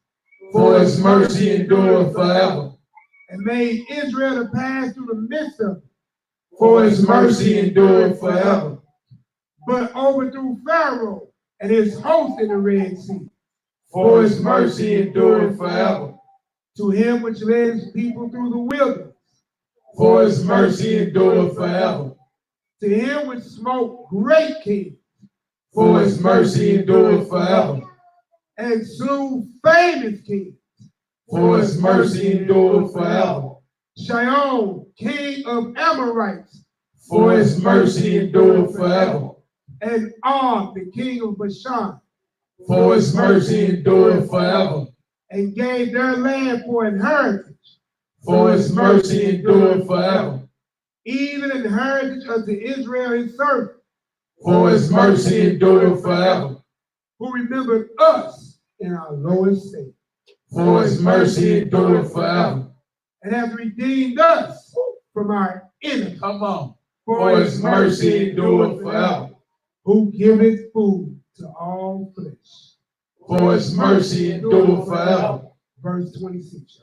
for his mercy endureth forever. And made Israel to pass through the midst of it, for his mercy endureth forever. But overthrew Pharaoh and his host in the Red Sea, for his mercy endureth forever. To him which led his people through the wilderness, for his mercy endureth forever. To him which smote great kings, for his mercy endureth forever. And slew famous kings, for his mercy endureth forever. Shion, king of Amorites, for his mercy endureth forever. And Og, the king of Bashan, for his mercy endureth forever. And gave their land for inheritance, for his mercy endureth forever. Even an heritage unto Israel his servant, for his mercy endureth forever. Who remembered us in our lowest state, for his mercy endureth forever. And hath redeemed us from our enemies. Come on. For his mercy endureth forever. Who giveth food to all flesh, for his mercy endureth forever. Verse 26.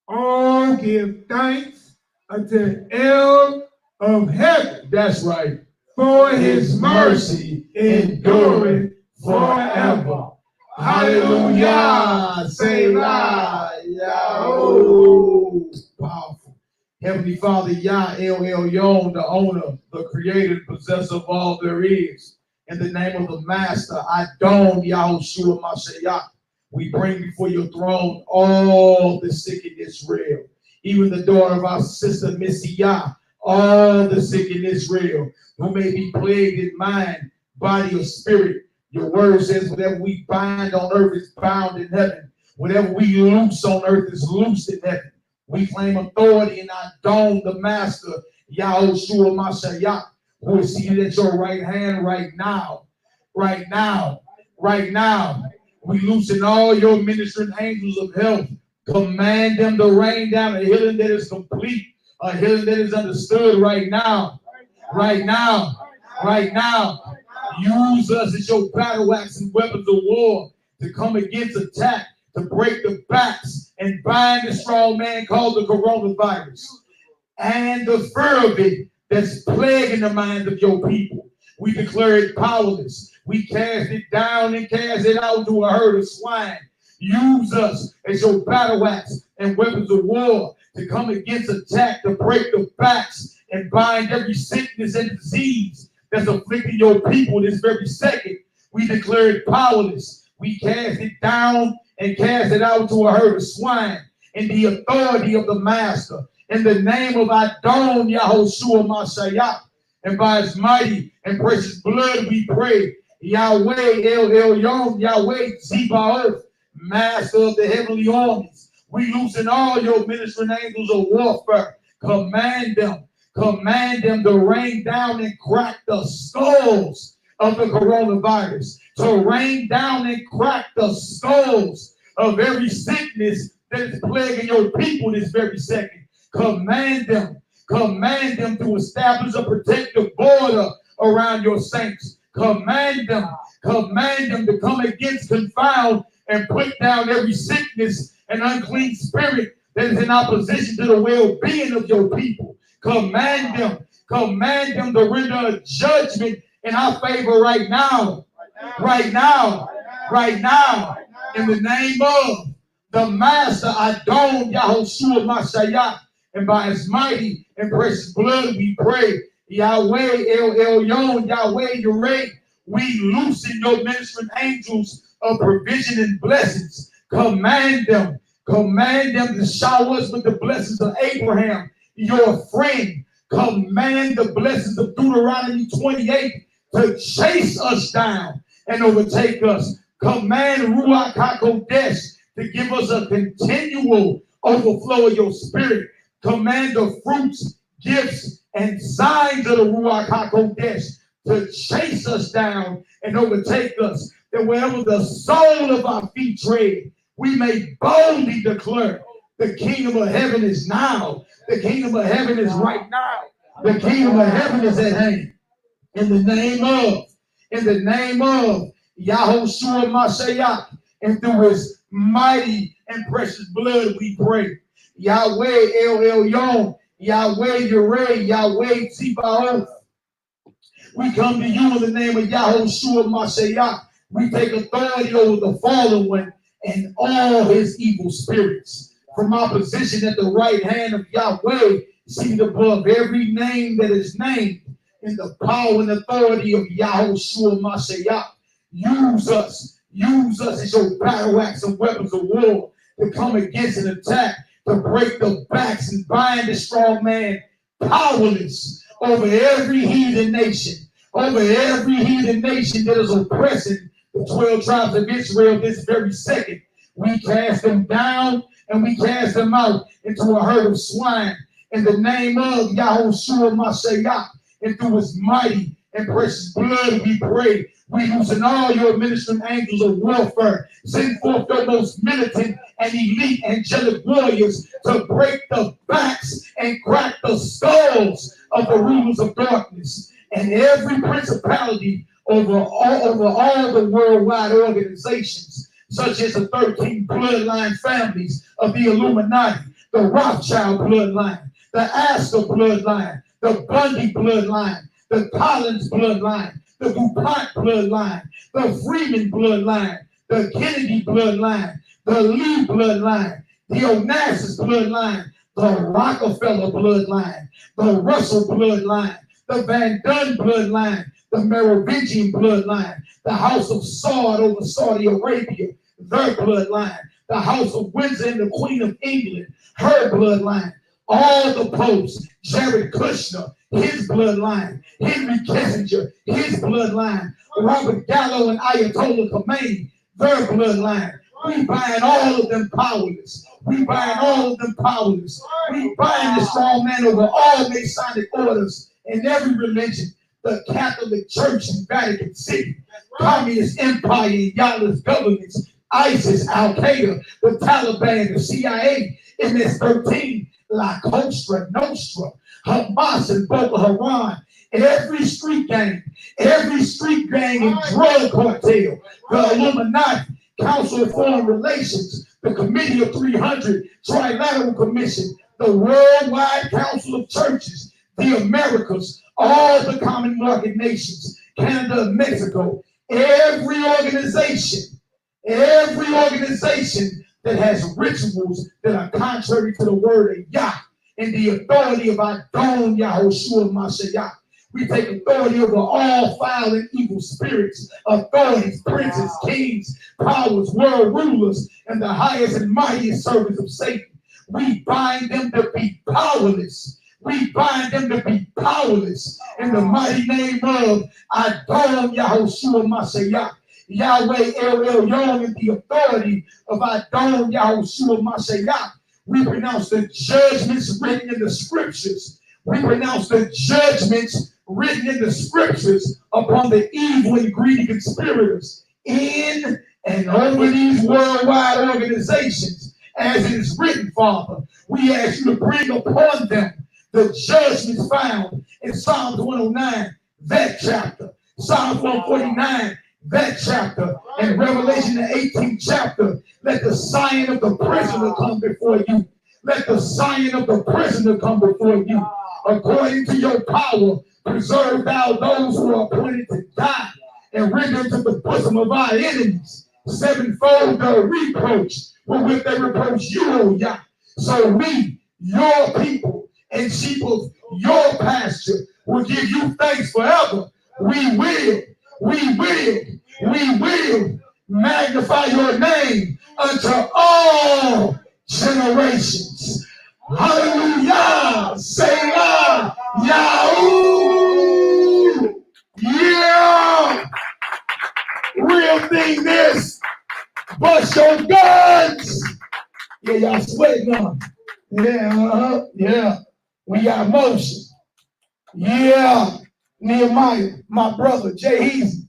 Oh, give thanks unto El of heaven. That's right. For his mercy endureth forever. Hallelujah. Selah. Yahoo. Powerful. Heavenly Father, Yah El Elyon, the owner, the creator, possessor of all there is. In the name of the Master, Adon Yahushua Mashiach, we bring before your throne all the sick in Israel, even the daughter of our sister Messiah, all the sick in Israel, who may be plagued in mind, body, or spirit. Your word says, whatever we bind on earth is bound in heaven. Whatever we loose on earth is loosed in heaven. We claim authority in our dome, the Master, Yahushua Mashiach, who is seated at your right hand right now. Right now. Right now. We loosen all your ministering angels of health. Command them to rain down a healing that is complete, a healing that is understood right now. Right now. Right now. Use us as your battle axe and weapons of war to come against attack, to break the backs and bind the strong man called the coronavirus and the fear of it that's plaguing the minds of your people. We declare it powerless. We cast it down and cast it out to a herd of swine. Use us as your battle axe and weapons of war to come against attack, to break the backs and bind every sickness and disease that's afflicting your people this very second. We declare it powerless. We cast it down and cast it out to a herd of swine in the authority of the Master. In the name of Adon Yahushua Mashiach, and by his mighty and precious blood we pray. Yahweh El Elyon, Yahweh Zebaoth, Master of the heavenly armies. We loosen all your ministering angels of warfare. Command them to rain down and crack the skulls of the coronavirus, to rain down and crack the skulls of every sickness that is plaguing your people this very second. Command them to establish a protective border around your saints. Command them to come against, confound, and put down every sickness and unclean spirit that is in opposition to the well-being of your people. Command them to render a judgment in our favor right now, in the name of the Master Adon Yahushua Mashiach, and by his mighty and precious blood we pray. Yahweh El Elyon, Yahweh Yireh, we loosen your ministering angels of provision and blessings. Command them to shower us with the blessings of Abraham, your friend. Command the blessings of Deuteronomy 28 to chase us down and overtake us. Command Ruach HaKodesh to give us a continual overflow of your spirit. Command the fruits, gifts, and signs of the Ruach HaKodesh to chase us down and overtake us, that wherever the sole of our feet tread, we may boldly declare the kingdom of heaven is now. The kingdom of heaven is right now. The kingdom of heaven is at hand. In the name of Yahushua Mashiach, and through his mighty and precious blood we pray. Yahweh El Elyon, Yahweh Yireh, Yahweh Zebaoth. We come to you in the name of Yahushua Mashiach. We take authority over the fallen one and all his evil spirits. From our position at the right hand of Yahweh, seated above every name that is named, in the power and authority of Yahushua Mashiach. Use us as your battle axe and weapons of war to come against an attack, to break the backs and bind the strong man powerless over every heathen nation, that is oppressing the 12 tribes of Israel this very second. We cast them down and we cast them out into a herd of swine in the name of Yahushua Mashiach, and through his mighty and precious blood we pray. We loosen all your ministering angels of warfare. Send forth your most militant and elite angelic warriors to break the backs and crack the skulls of the rulers of darkness and every principality over all the worldwide organizations, such as the 13 bloodline families of the Illuminati, the Rothschild bloodline, the Astor bloodline, the Bundy bloodline, the Collins bloodline, the DuPont bloodline, the Freeman bloodline, the Kennedy bloodline, the Lee bloodline, the Onassis bloodline, the Rockefeller bloodline, the Russell bloodline, the Van Dunn bloodline, the Merovingian bloodline, the House of Saud over Saudi Arabia, their bloodline, the House of Windsor and the Queen of England, her bloodline, all the popes, Jared Kushner, his bloodline, Henry Kissinger, his bloodline, Robert Gallo and Ayatollah Khomeini, their bloodline. We bind all of them powerless. We bind the strong man over all Masonic orders in every religion, the Catholic Church in Vatican City, Communist Empire and Yahweh's governments, ISIS, Al Qaeda, the Taliban, the CIA, MS-13, La Cosa Nostra, Hamas, and Boko Haram. Every street gang and drug cartel, the Illuminati, Council of Foreign Relations, the Committee of 300, Trilateral Commission, the Worldwide Council of Churches, the Americas, all the common market nations, Canada and Mexico, every organization that has rituals that are contrary to the word of Yah and the authority of our Adon Yahushua Mashiach. We take authority over all foul and evil spirits, authorities, princes, kings, powers, world rulers, and the highest and mightiest servants of Satan. We bind them to be powerless. We bind them to be powerless in the mighty name of Adon Yahushua Mashiach. Yahweh El Elyon in the authority of Adon Yahushua Mashiach. We pronounce the judgments written in the scriptures. We pronounce the judgments written in the scriptures upon the evil and greedy conspirators in and over these worldwide organizations. As it is written, Father, we ask you to bring upon them the judgments found in Psalms 109, that chapter, Psalms 149, that chapter, and Revelation the 18th chapter. Let the sign of the prisoner come before you. Let the sign of the prisoner come before you. According to your power, preserve thou those who are appointed to die, and render to the bosom of our enemies sevenfold the reproach wherewith they reproach you, O Yah. So we, your people and sheep of your pasture, will give you thanks forever. We will magnify your name unto all generations. Hallelujah. Selah. Yahoo. Yeah. Real thing this. Bust your guns. Yeah, y'all sweating on. Yeah, yeah. We got motion. Yeah. Nehemiah, my brother, Jay Easy.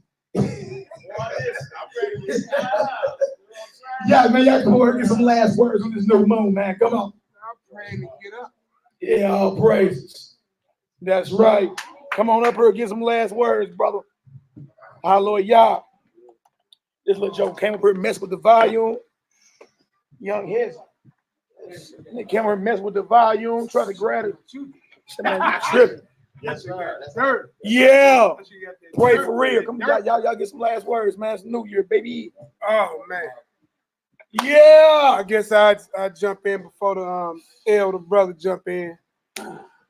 Yeah, man, y'all come over and get some last words on this new moon, man. Come on. I'm praying to get up. Yeah, all praises. That's right. Come on up here and get some last words, brother. Hallelujah. This little joke came up here and messed with the volume. Young his. They came over and messed with the volume, try to grab it. Man, you tripping. Yes, sir. That's her. Yeah. Pray for real. Come on, y'all get some last words, man. It's New Year, baby. Oh man. Yeah. I guess I jump in before the elder brother jump in.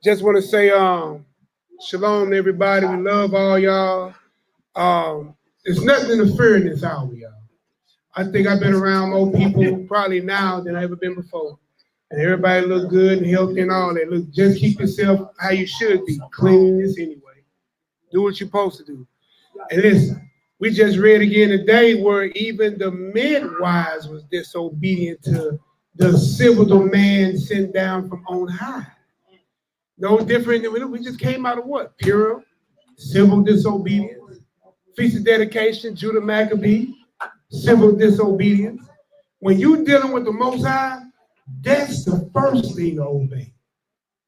Just want to say shalom to everybody. We love all y'all. There's nothing to fear in this hour, y'all. I think I've been around more people probably now than I ever been before. And everybody look good and healthy and all that. Look, just keep yourself how you should be. Cleanliness anyway. Do what you're supposed to do. And listen, we just read again today where even the midwives was disobedient to the civil demand sent down from on high. No different than we just came out of what? Pure civil disobedience. Feast of dedication, Judah Maccabee, civil disobedience. When you're dealing with the Most High, that's the first thing to obey.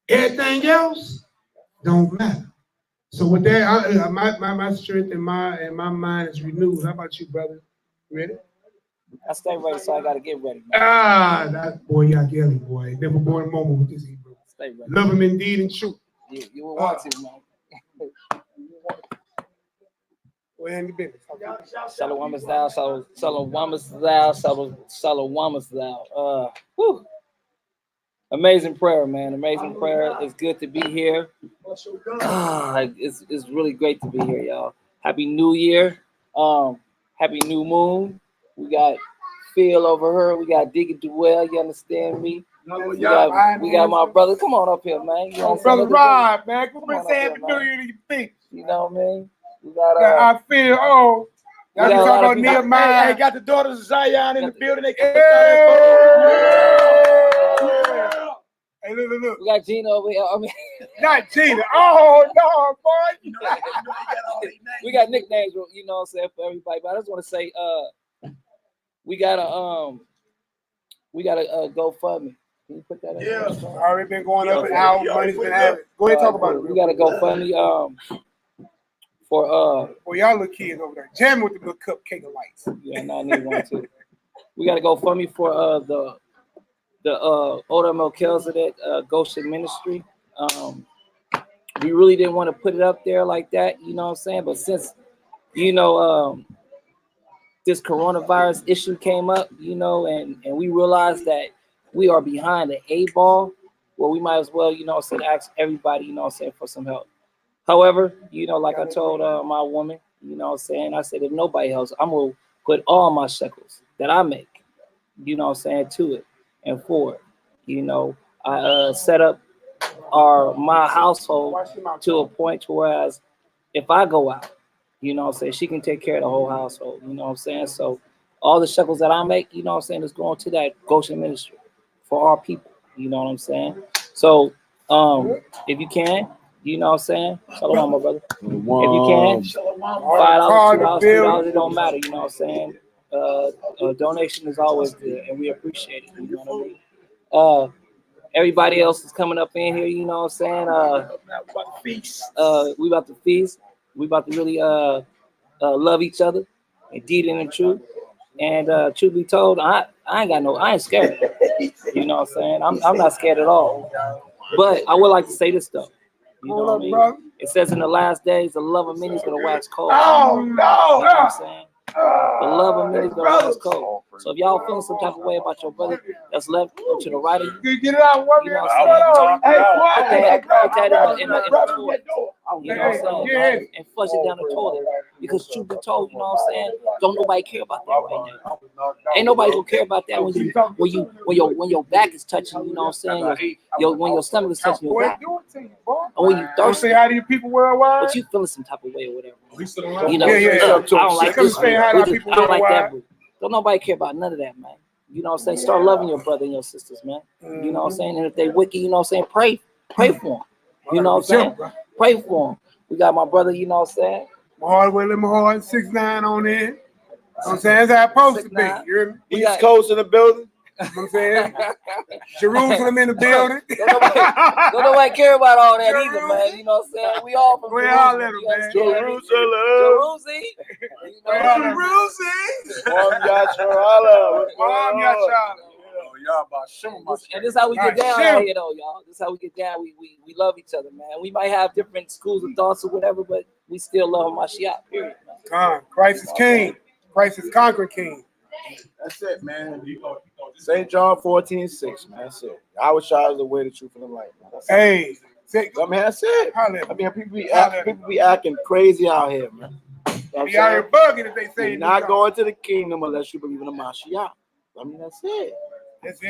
Everything else don't matter. So with that, my strength and my mind is renewed. How about you, brother? Ready? I stay ready, so I gotta get ready, man. That boy, y'all gelly, boy. Never born a moment with this Hebrew. Stay ready. Love him indeed and truth. You will want to, man. Go ahead and get business. Shalom thou, shalom thou. Whew. Amazing prayer, man. Amazing prayer. It's good to be here. It's really great to be here, y'all. Happy New Year. Happy new moon. We got Phil over here. We got Deacon Duell. You understand me? We got my brother. Come on up here, man. You know Brother Rob, man. Come on, say here, Happy New Year to your feet. You know what I mean? We got I feel, y'all got talking a lot about of people. Nehemiah. Hey, got the daughters of Zion in the building. They Hey, look. we got Gina over here. I mean, Not Gina. Oh, no, boy. we got nicknames, you know what I'm saying, for everybody. But I just want to say, we got a GoFundMe. Can you put that in? Yeah, already been going up and out. Money's been happening. Go ahead and talk about it. We got a GoFundMe for Well, y'all little kids over there jamming with the little cupcake of lights. yeah, no, I need one too. We got to GoFundMe for the Older Melchizedek Goshen Ministry. We really didn't want to put it up there like that, you know what I'm saying? But since this coronavirus issue came up, and we realized that we are behind the 8 ball, well, we might as well, ask everybody, for some help. However, like I told my woman, I said, if nobody helps, I'm going to put all my shekels that I make, to it and for it. I set up my household to a point to whereas if I go out, she can take care of the whole household, So all the shekels that I make, is going to that Goshen ministry for our people, So if you can, Shalom, my brother. If you can, $5, $2, it don't matter, donation is always good and we appreciate it, you know what I mean? Everybody else is coming up in here, we about to feast. We about to really love each other, indeed and in truth. And truth be told, I ain't scared. I'm not scared at all. But I would like to say this stuff. You know what I mean? It says in the last days, the love of many is gonna wax cold. Oh no! You know what I'm saying? The love of many is gonna wax cold. So if y'all feeling some type of way about your brother that's left to the right of you, Get it out, you know what I'm saying? Put that in the toilet. You know what I'm saying? And flush it down the toilet. Because truth be told, you know what I'm saying? Don't nobody care about that right now. Ain't nobody gonna care about that when your back is touching, you know what I'm saying? When your stomach is touching your back. Or when you thirsty. Say hi to your people worldwide. But you feeling some type of way or whatever. Yeah. I don't like this. I people don't like that. worldwide. Don't nobody care about none of that, man. You know what I'm saying? Start loving your brother and your sisters, man. You know what I'm saying? And if they wicked, you know what I'm saying? Pray for them. You know what I'm saying? Pray for them. We got my brother, you know what I'm saying? My heart, well, my heart, 6'9" on there. You know what I'm saying? That's how it's supposed to be. You hear me? East Coast in the building. You know what I'm saying? Jerusalem in the building. Don't nobody care about all that either, man. You know what I'm saying? We all from Jerusalem. Jerusalem. And this is how we get down out here, though, y'all. This is how we get down. We love each other, man. We might have different schools of thoughts or whatever, but we still love Mashiach, period. Christ is king. Christ is conquering king. That's it, man. St. John 14:6, man. That's it. Our child is the way, the truth, and the light. Hey. I mean, that's it. I mean, people be acting crazy out here, man. Be out here bugging if they say you're not going to the kingdom unless you believe in the Mashiach. I mean, that's it.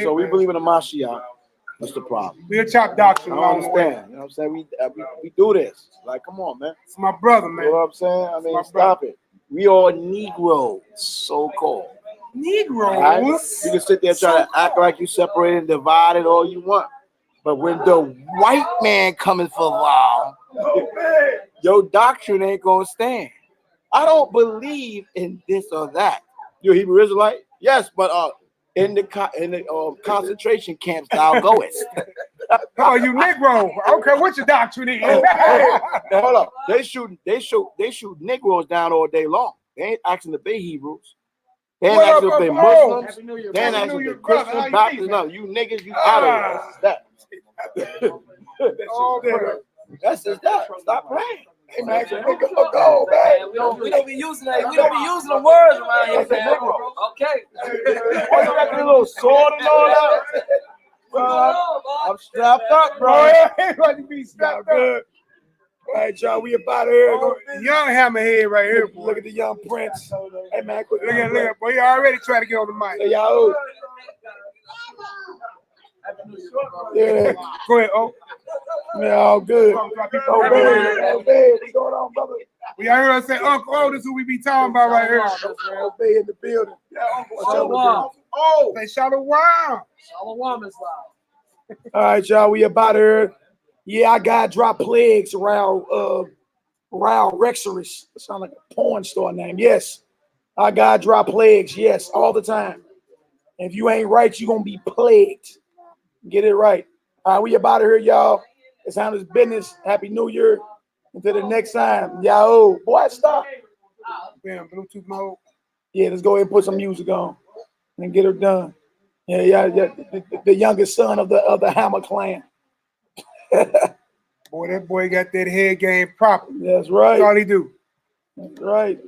So we believe in the Mashiach. What's the problem? We'll chop doctrine. I don't understand. You know what I'm saying? We do this. Like, come on, man. It's my brother, man. You know what I'm saying? I mean, stop it. We are Negroes, so-called. Negroes? Right? You can sit there and try to act like you separated and divided all you want. But when the white man coming for law, your doctrine ain't going to stand. I don't believe in this or that. You're Hebrew Israelite? Yes, but in the concentration camps thou goest. Oh, you Negro. Okay, what's your doctrine is? Hold up. They shoot Negroes down all day long. They ain't asking to be Hebrews. They ain't asking to be Muslims. They ain't asking to be Christians, Baptists. No, you niggas, you out of here. That's just that. Stop playing. Hey man, go, man. We don't be using that. We don't be using the words around here, man. Okay. Why you got a little sword and all that? I'm strapped up, bro. Everybody be strapped up. All right, y'all, we about here. Young hammerhead right here, boy. Look at the young prince. Hey man, look at, boy. You already trying to get on the mic. Hey, y'all. Yeah. Go ahead, oh. Man, all good. Oh, babe. What's going on, brother? We out here to say, Uncle O, this is who we be talking about right here. Obey in the building. Yeah, Uncle. Oh, they shot a wow. Shalom is loud. All right, y'all, we about here. Yeah, I got drop plagues around Rexeris. It sounds like a porn store name. Yes. Our God drop plagues, yes, all the time. If you ain't right, you're gonna be plagued. Get it right. All right, we about to here, y'all. It's on this business. Happy New Year. Until the next time. Yo, boy, stop. Yeah, Bluetooth mode. Yeah, let's go ahead and put some music on and get her done. Yeah. The youngest son of the Hammer clan. Boy, that boy got that head game proper. That's right. That's all he do. That's right.